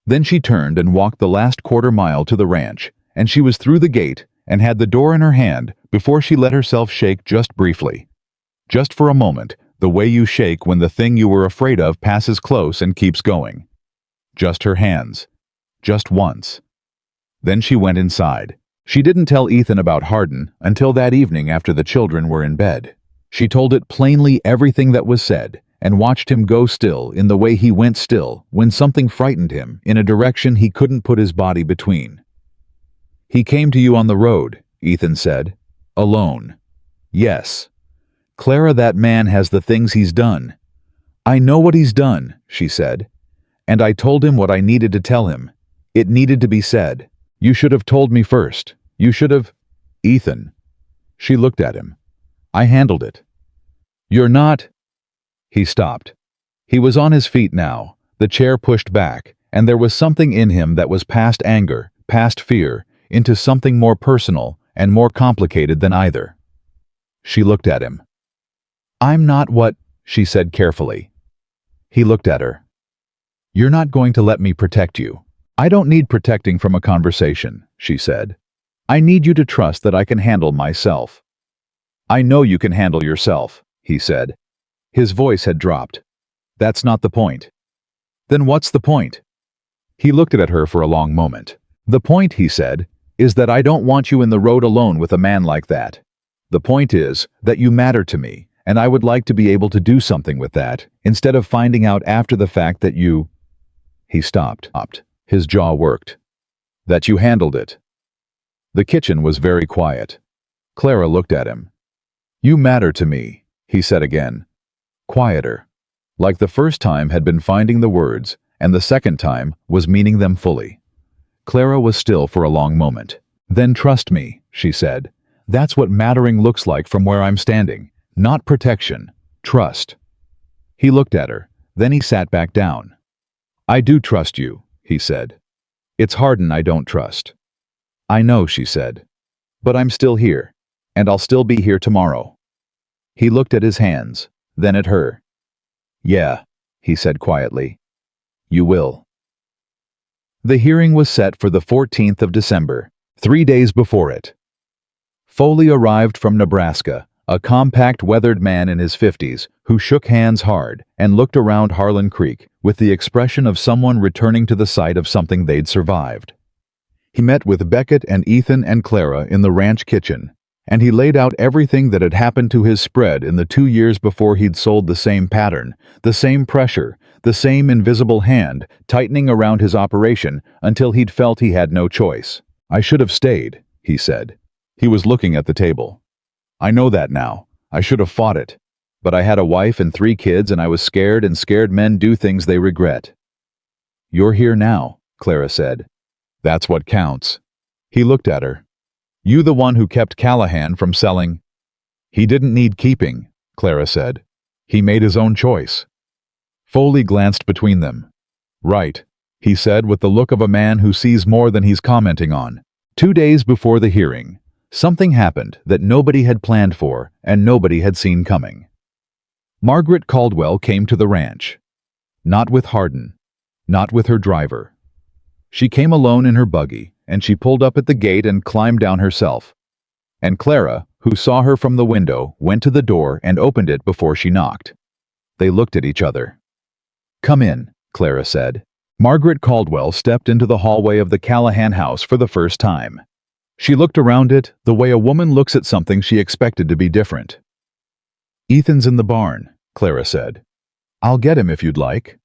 Then she turned and walked the last quarter-mile to the ranch, and she was through the gate and had the door in her hand before she let herself shake just briefly. Just for a moment, the way you shake when the thing you were afraid of passes close and keeps going. Just her hands. Just once. Then she went inside. She didn't tell Ethan about Harden until that evening after the children were in bed. She told it plainly everything that was said, and watched him go still in the way he went still when something frightened him in a direction he couldn't put his body between. He came to you on the road, Ethan said. Alone. Yes. Clara, that man has the things he's done. I know what he's done, she said. And I told him what I needed to tell him. It needed to be said. You should have told me first. You should have... Ethan. She looked at him. I handled it. You're not... He stopped. He was on his feet now, the chair pushed back, and there was something in him that was past anger, past fear, into something more personal and more complicated than either. She looked at him. I'm not what... she said carefully. He looked at her. You're not going to let me protect you. I don't need protecting from a conversation, she said. I need you to trust that I can handle myself. I know you can handle yourself, he said. His voice had dropped. That's not the point. Then what's the point? He looked at her for a long moment. The point, he said, is that I don't want you in the road alone with a man like that. The point is that you matter to me, and I would like to be able to do something with that, instead of finding out after the fact that you... He stopped. His jaw worked. That you handled it. The kitchen was very quiet. Clara looked at him. You matter to me, he said again. Quieter. Like the first time had been finding the words, and the second time was meaning them fully. Clara was still for a long moment. Then trust me, she said. That's what mattering looks like from where I'm standing. Not protection. Trust. He looked at her. Then he sat back down. I do trust you, he said. It's Hardin I don't trust. I know, she said. But I'm still here, and I'll still be here tomorrow. He looked at his hands, then at her. Yeah, he said quietly. You will. The hearing was set for the 14th of December, 3 days before it. Foley arrived from Nebraska, a compact, weathered man in his 50s who shook hands hard and looked around Harlan Creek with the expression of someone returning to the site of something they'd survived. He met with Beckett and Ethan and Clara in the ranch kitchen, and he laid out everything that had happened to his spread in the 2 years before he'd sold the same pattern, the same pressure, the same invisible hand tightening around his operation until he'd felt he had no choice. I should have stayed, he said. He was looking at the table. I know that now. I should have fought it. But I had a wife and 3 kids and I was scared, and scared men do things they regret. You're here now, Clara said. That's what counts. He looked at her. You the one who kept Callahan from selling? He didn't need keeping, Clara said. He made his own choice. Foley glanced between them. Right, he said with the look of a man who sees more than he's commenting on. 2 days before the hearing, something happened that nobody had planned for and nobody had seen coming. Margaret Caldwell came to the ranch. Not with Hardin. Not with her driver. She came alone in her buggy, and she pulled up at the gate and climbed down herself. And Clara, who saw her from the window, went to the door and opened it before she knocked. They looked at each other. Come in, Clara said. Margaret Caldwell stepped into the hallway of the Callahan house for the first time. She looked around it the way a woman looks at something she expected to be different. Ethan's in the barn, Clara said. I'll get him if you'd like.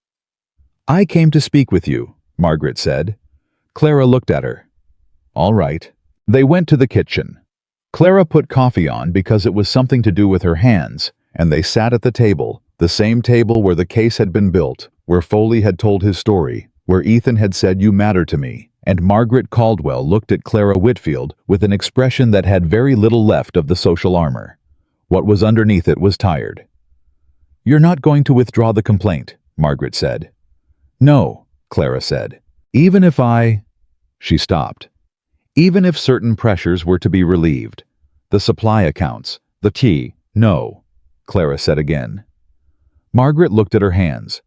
I came to speak with you, Margaret said. Clara looked at her. All right. They went to the kitchen. Clara put coffee on because it was something to do with her hands, and they sat at the table, the same table where the case had been built, where Foley had told his story, where Ethan had said you matter to me, and Margaret Caldwell looked at Clara Whitfield with an expression that had very little left of the social armor. What was underneath it was tired. You're not going to withdraw the complaint, Margaret said. No, Clara said. Even if I... She stopped. Even if certain pressures were to be relieved. The supply accounts, the tea, no, Clara said again. Margaret looked at her hands.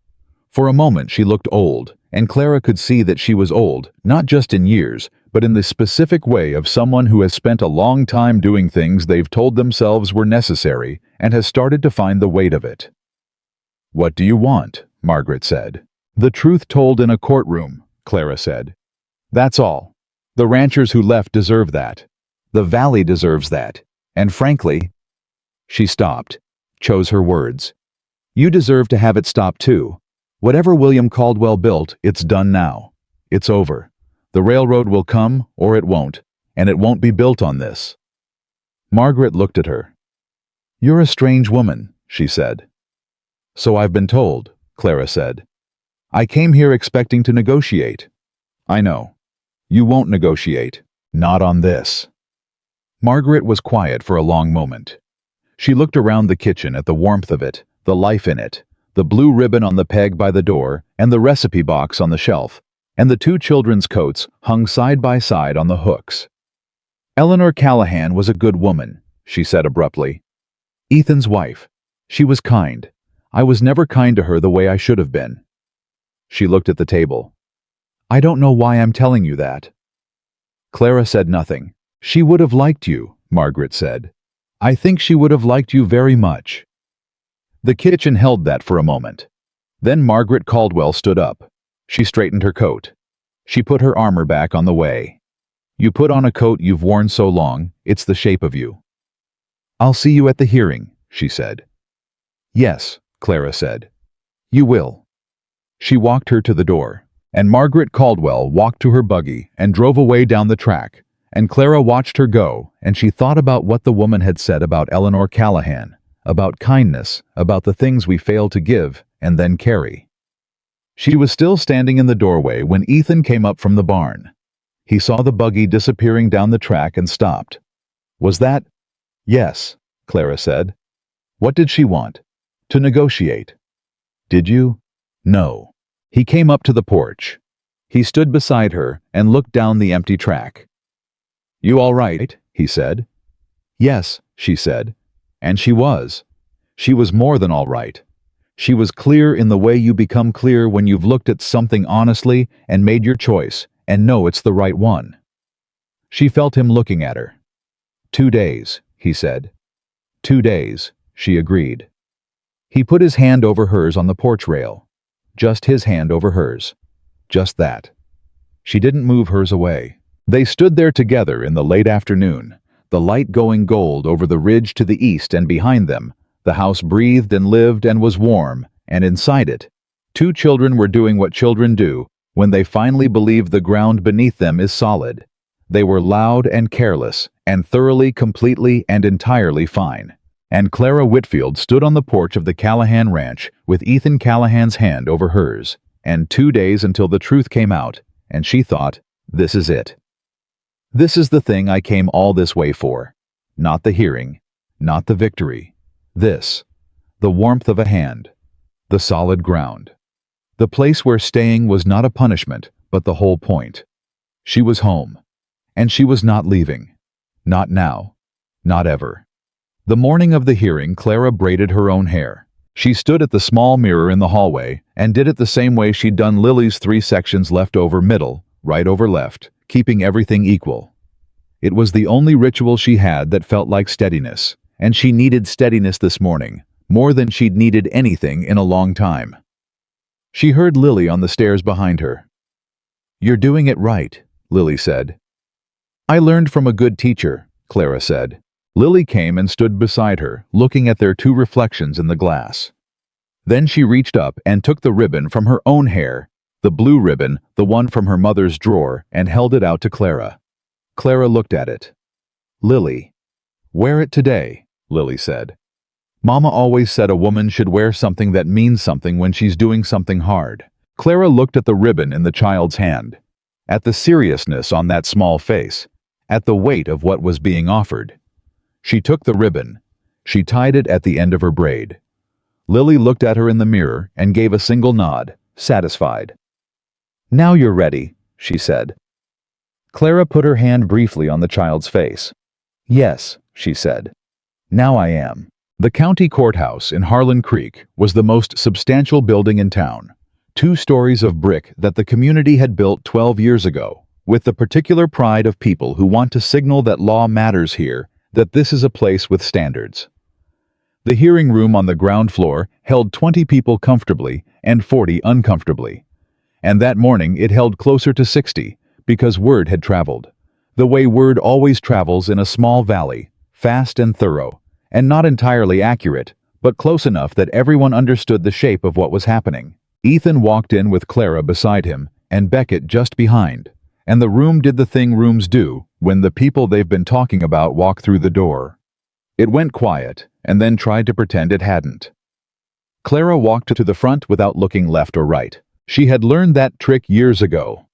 For a moment she looked old, and Clara could see that she was old, not just in years, but in the specific way of someone who has spent a long time doing things they've told themselves were necessary and has started to find the weight of it. What do you want? Margaret said. The truth told in a courtroom, Clara said. That's all. The ranchers who left deserve that. The valley deserves that. And frankly... She stopped, chose her words. You deserve to have it stop too. Whatever William Caldwell built, it's done now. It's over. The railroad will come, or it won't, and it won't be built on this. Margaret looked at her. You're a strange woman, she said. So I've been told, Clara said. I came here expecting to negotiate. I know. You won't negotiate. Not on this. Margaret was quiet for a long moment. She looked around the kitchen at the warmth of it, the life in it, the blue ribbon on the peg by the door, and the recipe box on the shelf, and the two children's coats hung side by side on the hooks. Eleanor Callahan was a good woman, she said abruptly. Ethan's wife. She was kind. I was never kind to her the way I should have been. She looked at the table. I don't know why I'm telling you that. Clara said nothing. She would have liked you, Margaret said. I think she would have liked you very much. The kitchen held that for a moment. Then Margaret Caldwell stood up. She straightened her coat. She put her armor back on the way. You put on a coat you've worn so long, it's the shape of you. I'll see you at the hearing, she said. Yes, Clara said. You will. She walked her to the door, and Margaret Caldwell walked to her buggy and drove away down the track, and Clara watched her go, and she thought about what the woman had said about Eleanor Callahan, about kindness, about the things we fail to give and then carry. She was still standing in the doorway when Ethan came up from the barn. He saw the buggy disappearing down the track and stopped. Was that? Yes, Clara said. What did she want? To negotiate. Did you? No. He came up to the porch. He stood beside her and looked down the empty track. You all right? He said. Yes, she said. And she was. She was more than all right. She was clear in the way you become clear when you've looked at something honestly and made your choice and know it's the right one. She felt him looking at her. 2 days, he said. 2 days, she agreed. He put his hand over hers on the porch rail. Just his hand over hers. Just that. She didn't move hers away. They stood there together in the late afternoon, the light going gold over the ridge to the east, and behind them, the house breathed and lived and was warm, and inside it, 2 children were doing what children do when they finally believe the ground beneath them is solid. They were loud and careless, and thoroughly, completely, and entirely fine. And Clara Whitfield stood on the porch of the Callahan ranch with Ethan Callahan's hand over hers, and 2 days until the truth came out, and she thought, this is it. This is the thing I came all this way for. Not the hearing, not the victory. This, the warmth of a hand, the solid ground. The place where staying was not a punishment, but the whole point. She was home, and she was not leaving. Not now, not ever. The morning of the hearing, Clara braided her own hair. She stood at the small mirror in the hallway and did it the same way she'd done Lily's 3 sections, left over middle, right over left, keeping everything equal. It was the only ritual she had that felt like steadiness, and she needed steadiness this morning, more than she'd needed anything in a long time. She heard Lily on the stairs behind her. You're doing it right, Lily said. I learned from a good teacher, Clara said. Lily came and stood beside her, looking at their 2 reflections in the glass. Then she reached up and took the ribbon from her own hair, the blue ribbon, the one from her mother's drawer, and held it out to Clara. Clara looked at it. Lily. Wear it today, Lily said. Mama always said a woman should wear something that means something when she's doing something hard. Clara looked at the ribbon in the child's hand, at the seriousness on that small face, at the weight of what was being offered. She took the ribbon. She tied it at the end of her braid. Lily looked at her in the mirror and gave a single nod, satisfied. Now you're ready, she said. Clara put her hand briefly on the child's face. Yes, she said. Now I am. The county courthouse in Harlan Creek was the most substantial building in town. 2 stories of brick that the community had built 12 years ago, with the particular pride of people who want to signal that law matters here, that this is a place with standards. The hearing room on the ground floor held 20 people comfortably and 40 uncomfortably. And that morning it held closer to 60, because word had traveled. The way word always travels in a small valley, fast and thorough, and not entirely accurate, but close enough that everyone understood the shape of what was happening. Ethan walked in with Clara beside him and Beckett just behind, and the room did the thing rooms do when the people they've been talking about walk through the door. It went quiet, and then tried to pretend it hadn't. Clara walked to the front without looking left or right. She had learned that trick years ago.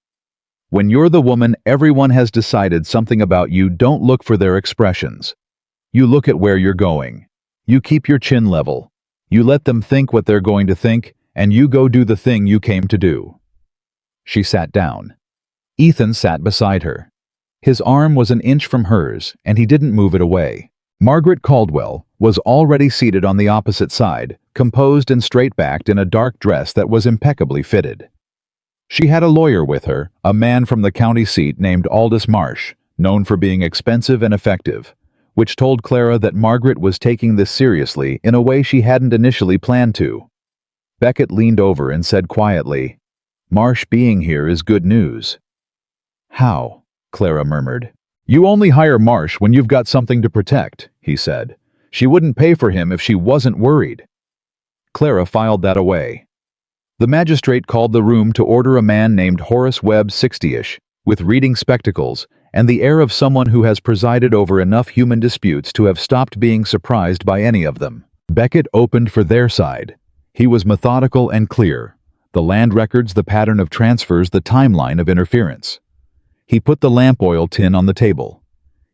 When you're the woman everyone has decided something about you, don't look for their expressions. You look at where you're going. You keep your chin level. You let them think what they're going to think, and you go do the thing you came to do. She sat down. Ethan sat beside her. His arm was an inch from hers, and he didn't move it away. Margaret Caldwell was already seated on the opposite side, composed and straight-backed in a dark dress that was impeccably fitted. She had a lawyer with her, a man from the county seat named Aldous Marsh, known for being expensive and effective, which told Clara that Margaret was taking this seriously in a way she hadn't initially planned to. Beckett leaned over and said quietly, "Marsh being here is good news." "How?" Clara murmured. "You only hire Marsh when you've got something to protect," he said. "She wouldn't pay for him if she wasn't worried." Clara filed that away. The magistrate called the room to order a man named Horace Webb, 60-ish, with reading spectacles, and the air of someone who has presided over enough human disputes to have stopped being surprised by any of them. Beckett opened for their side. He was methodical and clear. The land records, the pattern of transfers, the timeline of interference. He put the lamp oil tin on the table.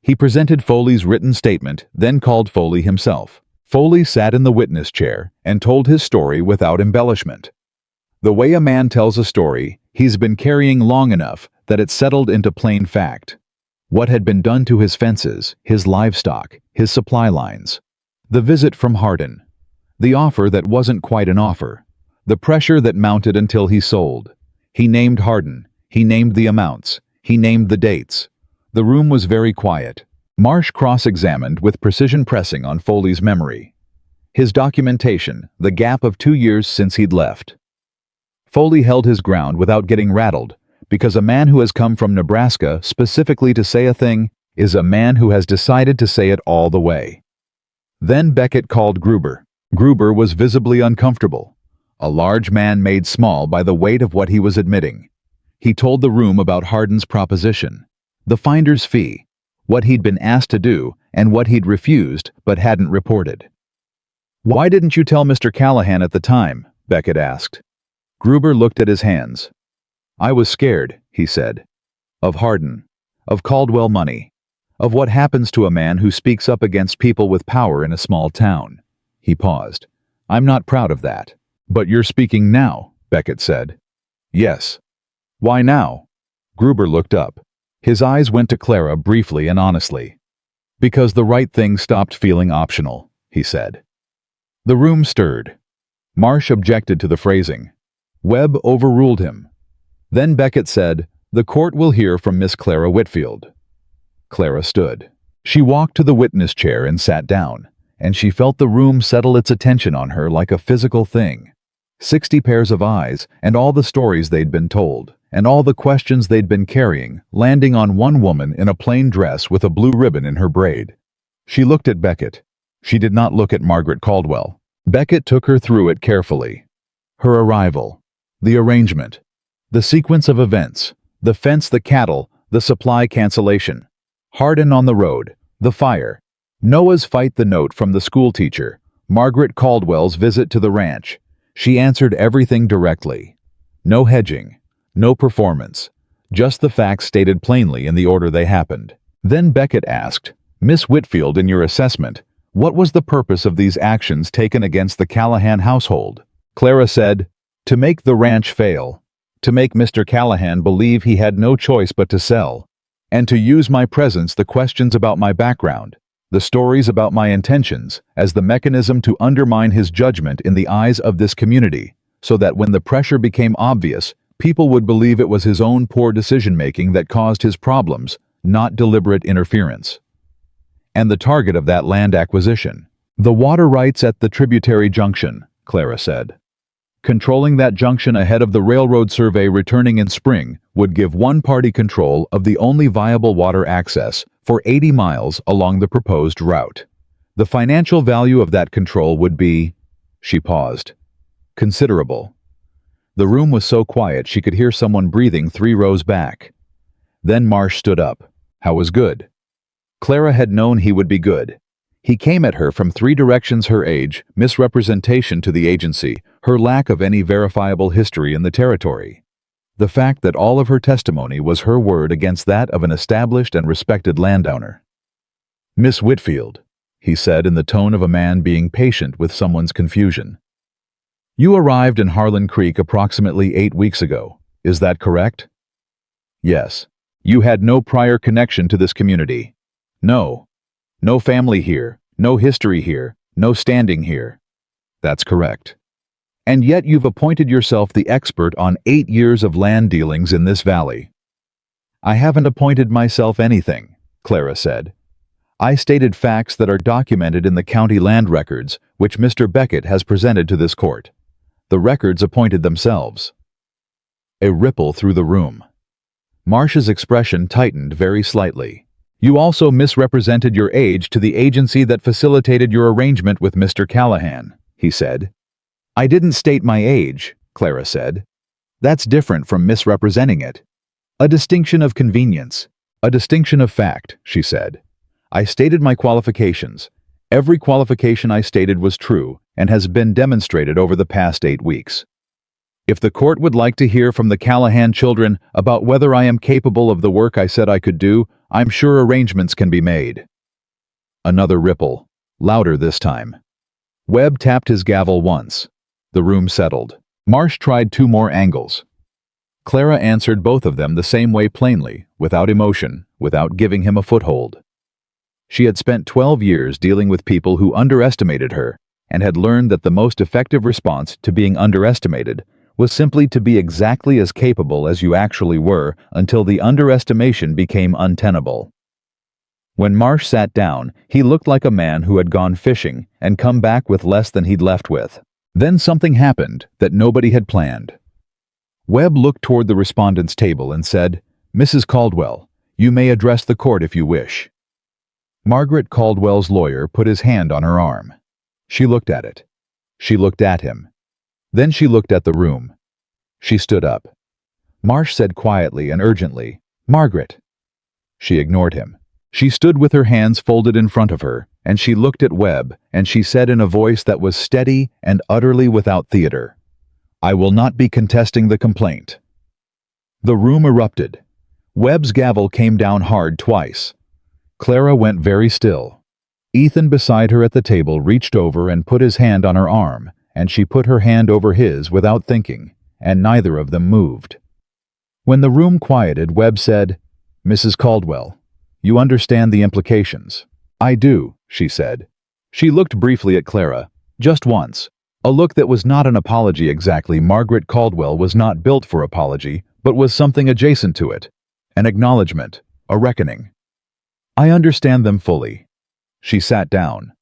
He presented Foley's written statement, then called Foley himself. Foley sat in the witness chair and told his story without embellishment. The way a man tells a story he's been carrying long enough that it's settled into plain fact. What had been done to his fences, his livestock, his supply lines. The visit from Hardin. The offer that wasn't quite an offer. The pressure that mounted until he sold. He named Hardin. He named the amounts. He named the dates. The room was very quiet. Marsh cross-examined with precision, pressing on Foley's memory. His documentation, the gap of 2 years since he'd left. Foley held his ground without getting rattled, because a man who has come from Nebraska specifically to say a thing is a man who has decided to say it all the way. Then Beckett called Gruber. Gruber was visibly uncomfortable. A large man made small by the weight of what he was admitting. He told the room about Hardin's proposition, the finder's fee, what he'd been asked to do, and what he'd refused but hadn't reported. "Why didn't you tell Mr. Callahan at the time?" Beckett asked. Gruber looked at his hands. "I was scared," he said. "Of Hardin. Of Caldwell money. Of what happens to a man who speaks up against people with power in a small town." He paused. "I'm not proud of that." "But you're speaking now," Beckett said. "Yes." "Why now?" Gruber looked up. His eyes went to Clara briefly and honestly. "Because the right thing stopped feeling optional," he said. The room stirred. Marsh objected to the phrasing. Webb overruled him. Then Beckett said, "The court will hear from Miss Clara Whitfield." Clara stood. She walked to the witness chair and sat down, and she felt the room settle its attention on her like a physical thing. 60 pairs of eyes, and all the stories they'd been told, and all the questions they'd been carrying, landing on one woman in a plain dress with a blue ribbon in her braid. She looked at Beckett. She did not look at Margaret Caldwell. Beckett took her through it carefully. Her arrival. The arrangement. The sequence of events. The fence, the cattle, the supply cancellation. Hardin on the road. The fire. Noah's fight, the note from the schoolteacher. Margaret Caldwell's visit to the ranch. She answered everything directly. No hedging. No performance. Just the facts stated plainly in the order they happened. Then Beckett asked, "Miss Whitfield, in your assessment, what was the purpose of these actions taken against the Callahan household?" Clara said, "To make the ranch fail. To make Mr. Callahan believe he had no choice but to sell. And to use my presence, the questions about my background, the stories about my intentions, as the mechanism to undermine his judgment in the eyes of this community, so that when the pressure became obvious, people would believe it was his own poor decision-making that caused his problems, not deliberate interference. And the target of that land acquisition. The water rights at the tributary junction," Clara said. "Controlling that junction ahead of the railroad survey returning in spring would give one party control of the only viable water access for 80 miles along the proposed route. The financial value of that control would be," she paused, "considerable." The room was so quiet she could hear someone breathing 3 rows back. Then Marsh stood up. "How was good?" Clara had known he would be good. He came at her from three directions: her age, misrepresentation to the agency, her lack of any verifiable history in the territory. The fact that all of her testimony was her word against that of an established and respected landowner. "Miss Whitfield," he said in the tone of a man being patient with someone's confusion. "You arrived in Harlan Creek approximately 8 weeks ago. Is that correct?" "Yes." "You had no prior connection to this community?" "No. No family here, no history here, no standing here." "That's correct." "And yet you've appointed yourself the expert on 8 years of land dealings in this valley." "I haven't appointed myself anything," Clara said. "I stated facts that are documented in the county land records, which Mr. Beckett has presented to this court. The records appointed themselves." A ripple through the room. Marsh's expression tightened very slightly. "You also misrepresented your age to the agency that facilitated your arrangement with Mr. Callahan," he said. "I didn't state my age," Clara said. "That's different from misrepresenting it. A distinction of convenience. A distinction of fact," she said. "I stated my qualifications. Every qualification I stated was true and has been demonstrated over the past 8 weeks. If the court would like to hear from the Callahan children about whether I am capable of the work I said I could do, I'm sure arrangements can be made." Another ripple, louder this time. Webb tapped his gavel once. The room settled. Marsh tried 2 more angles. Clara answered both of them the same way, plainly, without emotion, without giving him a foothold. She had spent 12 years dealing with people who underestimated her, and had learned that the most effective response to being underestimated was simply to be exactly as capable as you actually were until the underestimation became untenable. When Marsh sat down, he looked like a man who had gone fishing and come back with less than he'd left with. Then something happened that nobody had planned. Webb looked toward the respondent's table and said, "Mrs. Caldwell, you may address the court if you wish." Margaret Caldwell's lawyer put his hand on her arm. She looked at it. She looked at him. Then she looked at the room. She stood up. Marsh said quietly and urgently, "Margaret." She ignored him. She stood with her hands folded in front of her, and she looked at Webb, and she said in a voice that was steady and utterly without theater, "I will not be contesting the complaint." The room erupted. Webb's gavel came down hard twice. Clara went very still. Ethan beside her at the table reached over and put his hand on her arm, and she put her hand over his without thinking, and neither of them moved. When the room quieted, Webb said, "Mrs. Caldwell, you understand the implications." "I do," she said. She looked briefly at Clara, just once. A look that was not an apology exactly. Margaret Caldwell was not built for apology, but was something adjacent to it. An acknowledgement, a reckoning. "I understand them fully." She sat down.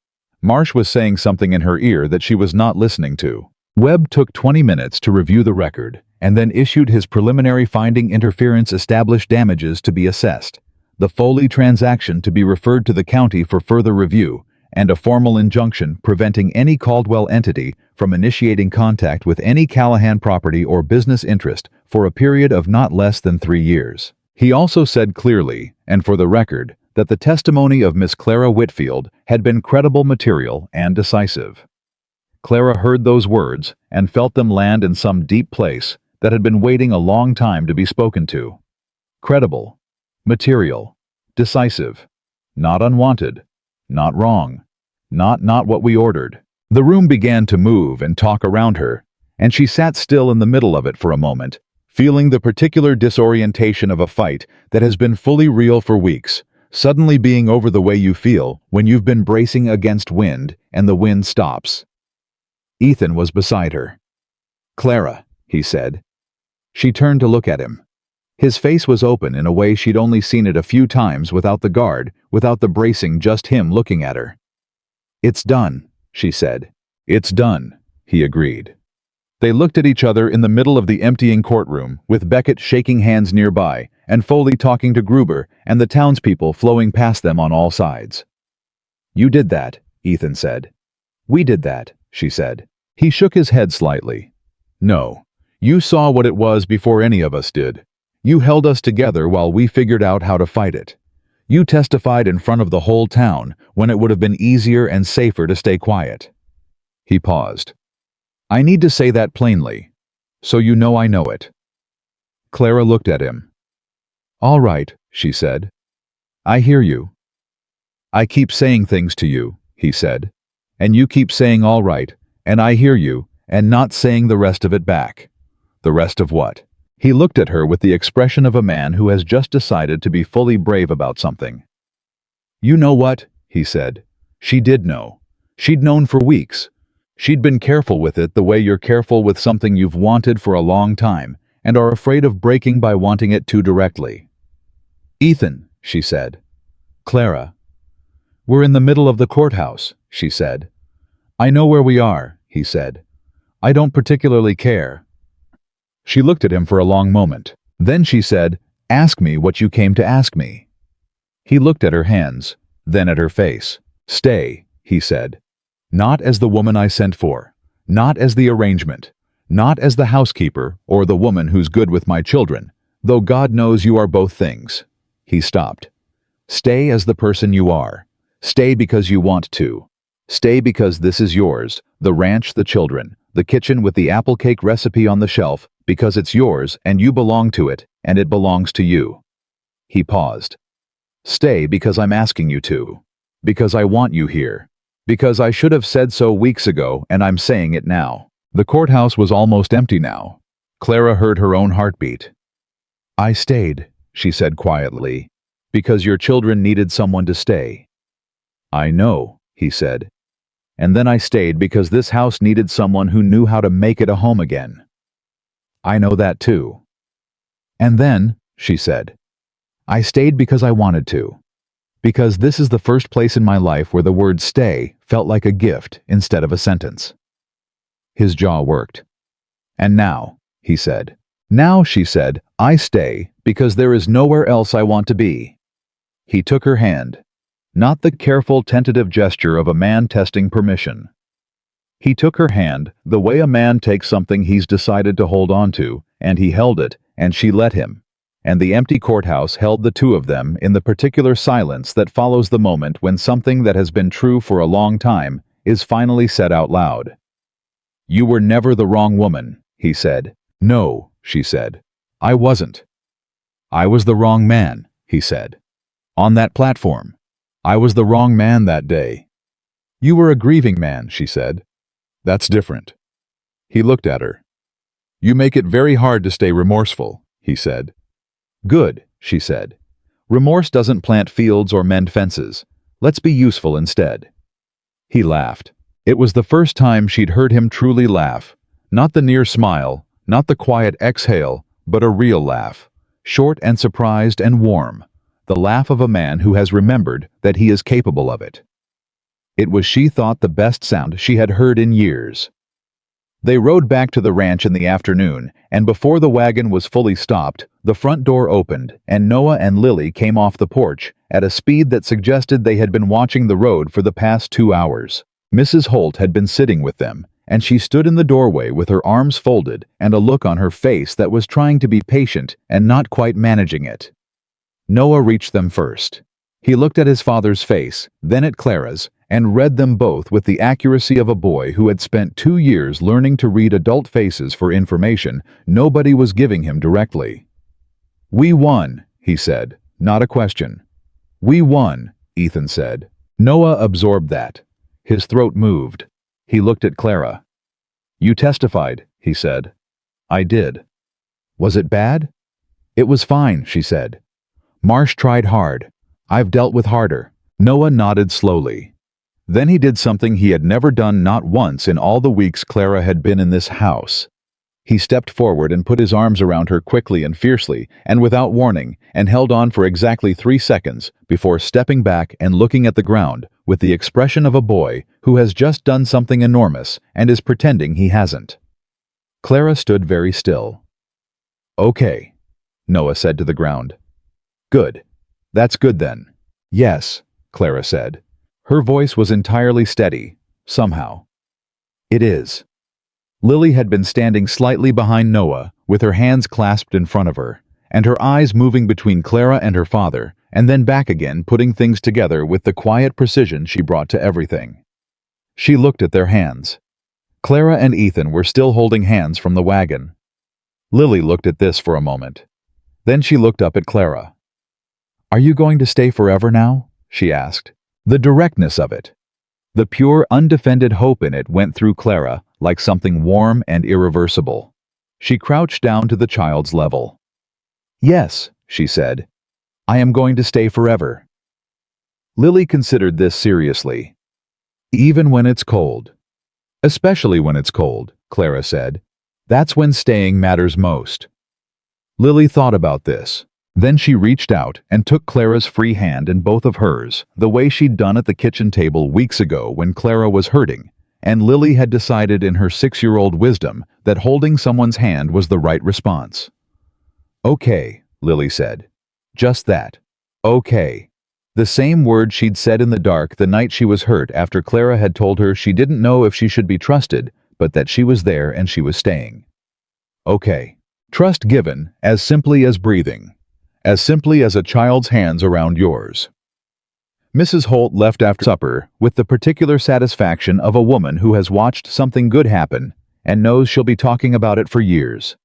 Marsh was saying something in her ear that she was not listening to. Webb took 20 minutes to review the record, and then issued his preliminary finding: interference established damages to be assessed, the Foley transaction to be referred to the county for further review, and a formal injunction preventing any Caldwell entity from initiating contact with any Callahan property or business interest for a period of not less than 3 years. He also said clearly, and for the record, that the testimony of Miss Clara Whitfield had been credible material and decisive. Clara heard those words and felt them land in some deep place that had been waiting a long time to be spoken to. Credible, material, decisive, not unwanted, not wrong, not what we ordered. The room began to move and talk around her, and she sat still in the middle of it for a moment, feeling the particular disorientation of a fight that has been fully real for weeks, suddenly being over the way you feel when you've been bracing against wind and the wind stops. Ethan was beside her. "Clara," he said. She turned to look at him. His face was open in a way she'd only seen it a few times, without the guard, without the bracing, just him looking at her. "It's done," she said. "It's done," he agreed. They looked at each other in the middle of the emptying courtroom, with Beckett shaking hands nearby, and Foley talking to Gruber, and the townspeople flowing past them on all sides. "You did that," Ethan said. "We did that," she said. He shook his head slightly. "No. You saw what it was before any of us did. You held us together while we figured out how to fight it. You testified in front of the whole town when it would have been easier and safer to stay quiet." He paused. "I need to say that plainly, so you know I know it." Clara looked at him. "All right," she said. "I hear you." "I keep saying things to you," he said, "and you keep saying all right, and I hear you, and not saying the rest of it back." "The rest of what?" He looked at her with the expression of a man who has just decided to be fully brave about something. "You know what?" he said. "She did know. She'd known for weeks. She'd been careful with it the way you're careful with something you've wanted for a long time and are afraid of breaking by wanting it too directly." "Ethan," she said. "Clara." "We're in the middle of the courthouse," she said. "I know where we are," he said. "I don't particularly care." She looked at him for a long moment. Then she said, "Ask me what you came to ask me." He looked at her hands, then at her face. "Stay," he said. "Not as the woman I sent for. Not as the arrangement. Not as the housekeeper or the woman who's good with my children, though God knows you are both things." He stopped. "Stay as the person you are. Stay because you want to. Stay because this is yours, the ranch, the children, the kitchen with the apple cake recipe on the shelf, because it's yours and you belong to it and it belongs to you." He paused. "Stay because I'm asking you to. Because I want you here. Because I should have said so weeks ago and I'm saying it now." The courthouse was almost empty now. Clara heard her own heartbeat. "I stayed," she said quietly, "because your children needed someone to stay." "I know," he said. "And then I stayed because this house needed someone who knew how to make it a home again." "I know that too." "And then," she said, "I stayed because I wanted to. Because this is the first place in my life where the word stay felt like a gift instead of a sentence." His jaw worked. "And now," he said. "Now," she said, "I stay because there is nowhere else I want to be." He took her hand. Not the careful, tentative gesture of a man testing permission. He took her hand the way a man takes something he's decided to hold on to, and he held it, and she let him. And the empty courthouse held the two of them in the particular silence that follows the moment when something that has been true for a long time is finally said out loud. "You were never the wrong woman," he said. "No," she said. "I wasn't." "I was the wrong man," he said. "On that platform. I was the wrong man that day." "You were a grieving man," she said. "That's different." He looked at her. "You make it very hard to stay remorseful," he said. "Good," she said. "Remorse doesn't plant fields or mend fences. Let's be useful instead." He laughed. It was the first time she'd heard him truly laugh. Not the near smile, not the quiet exhale, but a real laugh. Short and surprised and warm. The laugh of a man who has remembered that he is capable of it. It was, she thought, the best sound she had heard in years. They rode back to the ranch in the afternoon, and before the wagon was fully stopped, the front door opened, and Noah and Lily came off the porch at a speed that suggested they had been watching the road for the past 2 hours. Mrs. Holt had been sitting with them, and she stood in the doorway with her arms folded and a look on her face that was trying to be patient and not quite managing it. Noah reached them first. He looked at his father's face, then at Clara's, and read them both with the accuracy of a boy who had spent 2 years learning to read adult faces for information nobody was giving him directly. "We won," he said, not a question. "We won," Ethan said. Noah absorbed that. His throat moved. He looked at Clara. "You testified," he said. "I did." "Was it bad?" "It was fine," she said. "Marsh tried hard. I've dealt with harder." Noah nodded slowly. Then he did something he had never done, not once in all the weeks Clara had been in this house. He stepped forward and put his arms around her quickly and fiercely and without warning, and held on for exactly 3 seconds before stepping back and looking at the ground with the expression of a boy who has just done something enormous and is pretending he hasn't. Clara stood very still. "Okay," Noah said to the ground. "Good. That's good then." "Yes," Clara said. Her voice was entirely steady, somehow. "It is." Lily had been standing slightly behind Noah, with her hands clasped in front of her, and her eyes moving between Clara and her father, and then back again, putting things together with the quiet precision she brought to everything. She looked at their hands. Clara and Ethan were still holding hands from the wagon. Lily looked at this for a moment. Then she looked up at Clara. "Are you going to stay forever now?" she asked. The directness of it, the pure, undefended hope in it went through Clara like something warm and irreversible. She crouched down to the child's level. "Yes," she said. "I am going to stay forever." Lily considered this seriously. "Even when it's cold." "Especially when it's cold," Clara said. "That's when staying matters most." Lily thought about this. Then she reached out and took Clara's free hand in both of hers, the way she'd done at the kitchen table weeks ago when Clara was hurting, and Lily had decided in her 6-year-old wisdom that holding someone's hand was the right response. "Okay," Lily said. Just that. Okay. The same word she'd said in the dark the night she was hurt after Clara had told her she didn't know if she should be trusted, but that she was there and she was staying. Okay. Trust given as simply as breathing. As simply as a child's hands around yours. Mrs. Holt left after supper with the particular satisfaction of a woman who has watched something good happen and knows she'll be talking about it for years.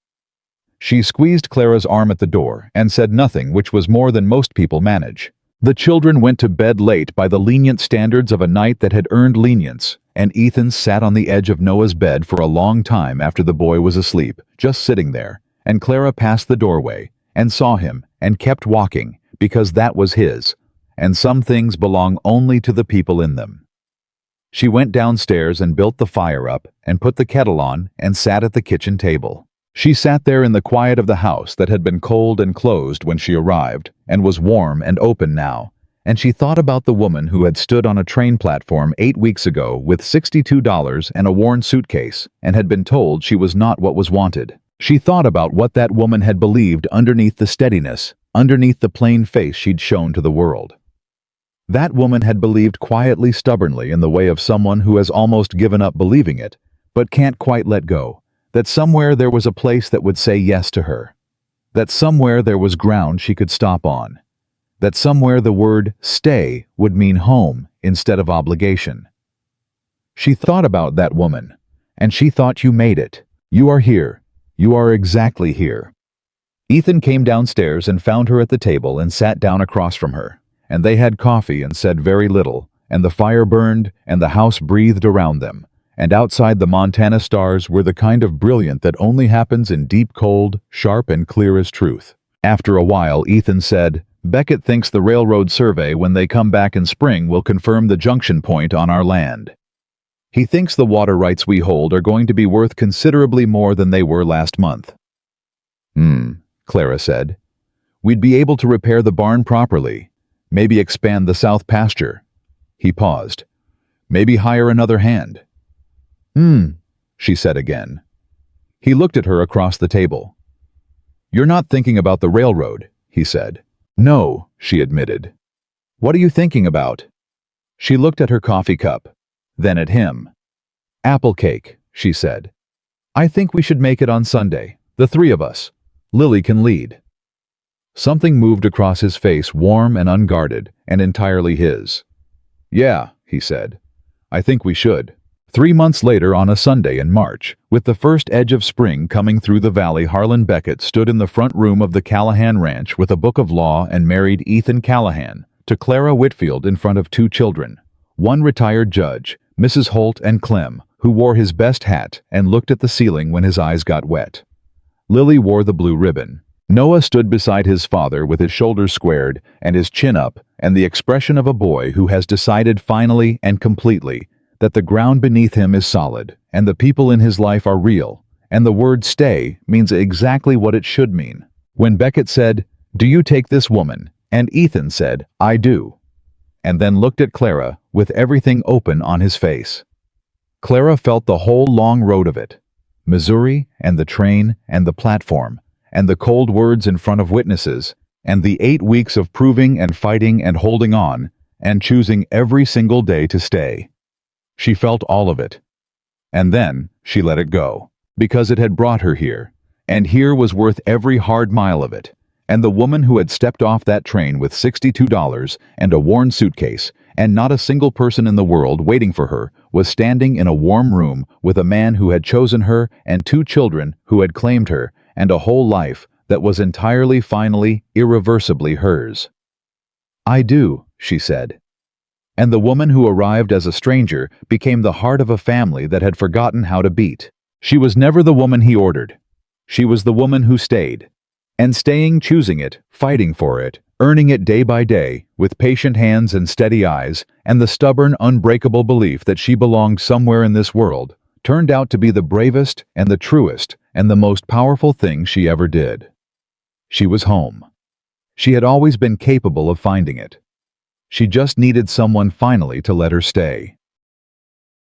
She squeezed Clara's arm at the door and said nothing, which was more than most people manage. The children went to bed late by the lenient standards of a night that had earned lenience, and Ethan sat on the edge of Noah's bed for a long time after the boy was asleep, just sitting there, and Clara passed the doorway and saw him and kept walking because that was his, and some things belong only to the people in them. She went downstairs and built the fire up and put the kettle on and sat at the kitchen table. She sat there in the quiet of the house that had been cold and closed when she arrived and was warm and open now, and she thought about the woman who had stood on a train platform 8 weeks ago with $62 and a worn suitcase and had been told she was not what was wanted. She thought about what that woman had believed underneath the steadiness, underneath the plain face she'd shown to the world. That woman had believed quietly, stubbornly, in the way of someone who has almost given up believing it, but can't quite let go, that somewhere there was a place that would say yes to her, that somewhere there was ground she could stop on, that somewhere the word stay would mean home instead of obligation. She thought about that woman, and she thought, you made it. You are here. You are exactly here. Ethan came downstairs and found her at the table and sat down across from her, and they had coffee and said very little, and the fire burned and the house breathed around them, and outside the Montana stars were the kind of brilliant that only happens in deep cold, sharp and clear as truth. After a while, Ethan said, "Beckett thinks the railroad survey when they come back in spring will confirm the junction point on our land. He thinks the water rights we hold are going to be worth considerably more than they were last month." Clara said. "We'd be able to repair the barn properly, maybe expand the south pasture." He paused. "Maybe hire another hand." She said again. He looked at her across the table. "You're not thinking about the railroad," he said. "No," she admitted. "What are you thinking about?" She looked at her coffee cup, then at him. "Apple cake," she said. "I think we should make it on Sunday, the 3 of us. Lily can lead." Something moved across his face, warm and unguarded, and entirely his. "Yeah," he said. "I think we should." 3 months later, on a Sunday in March, with the first edge of spring coming through the valley, Harlan Beckett stood in the front room of the Callahan ranch with a book of law and married Ethan Callahan to Clara Whitfield in front of 2 children, one retired judge, Mrs. Holt, and Clem, who wore his best hat and looked at the ceiling when his eyes got wet. Lily wore the blue ribbon. Noah stood beside his father with his shoulders squared and his chin up and the expression of a boy who has decided finally and completely that the ground beneath him is solid, and the people in his life are real, and the word stay means exactly what it should mean. When Beckett said, "Do you take this woman?" and Ethan said, "I do," and then looked at Clara with everything open on his face. Clara felt the whole long road of it, Missouri and the train and the platform, and the cold words in front of witnesses, and the 8 weeks of proving and fighting and holding on, and choosing every single day to stay. She felt all of it. And then she let it go, because it had brought her here, and here was worth every hard mile of it, And the woman who had stepped off that train with $62 and a worn suitcase, and not a single person in the world waiting for her, was standing in a warm room with a man who had chosen her and two children who had claimed her, and a whole life that was entirely, finally, irreversibly hers. "I do," she said. And the woman who arrived as a stranger became the heart of a family that had forgotten how to beat. She was never the woman he ordered. She was the woman who stayed. And staying, choosing it, fighting for it, earning it day by day, with patient hands and steady eyes, and the stubborn, unbreakable belief that she belonged somewhere in this world, turned out to be the bravest and the truest and the most powerful thing she ever did. She was home. She had always been capable of finding it. She just needed someone finally to let her stay.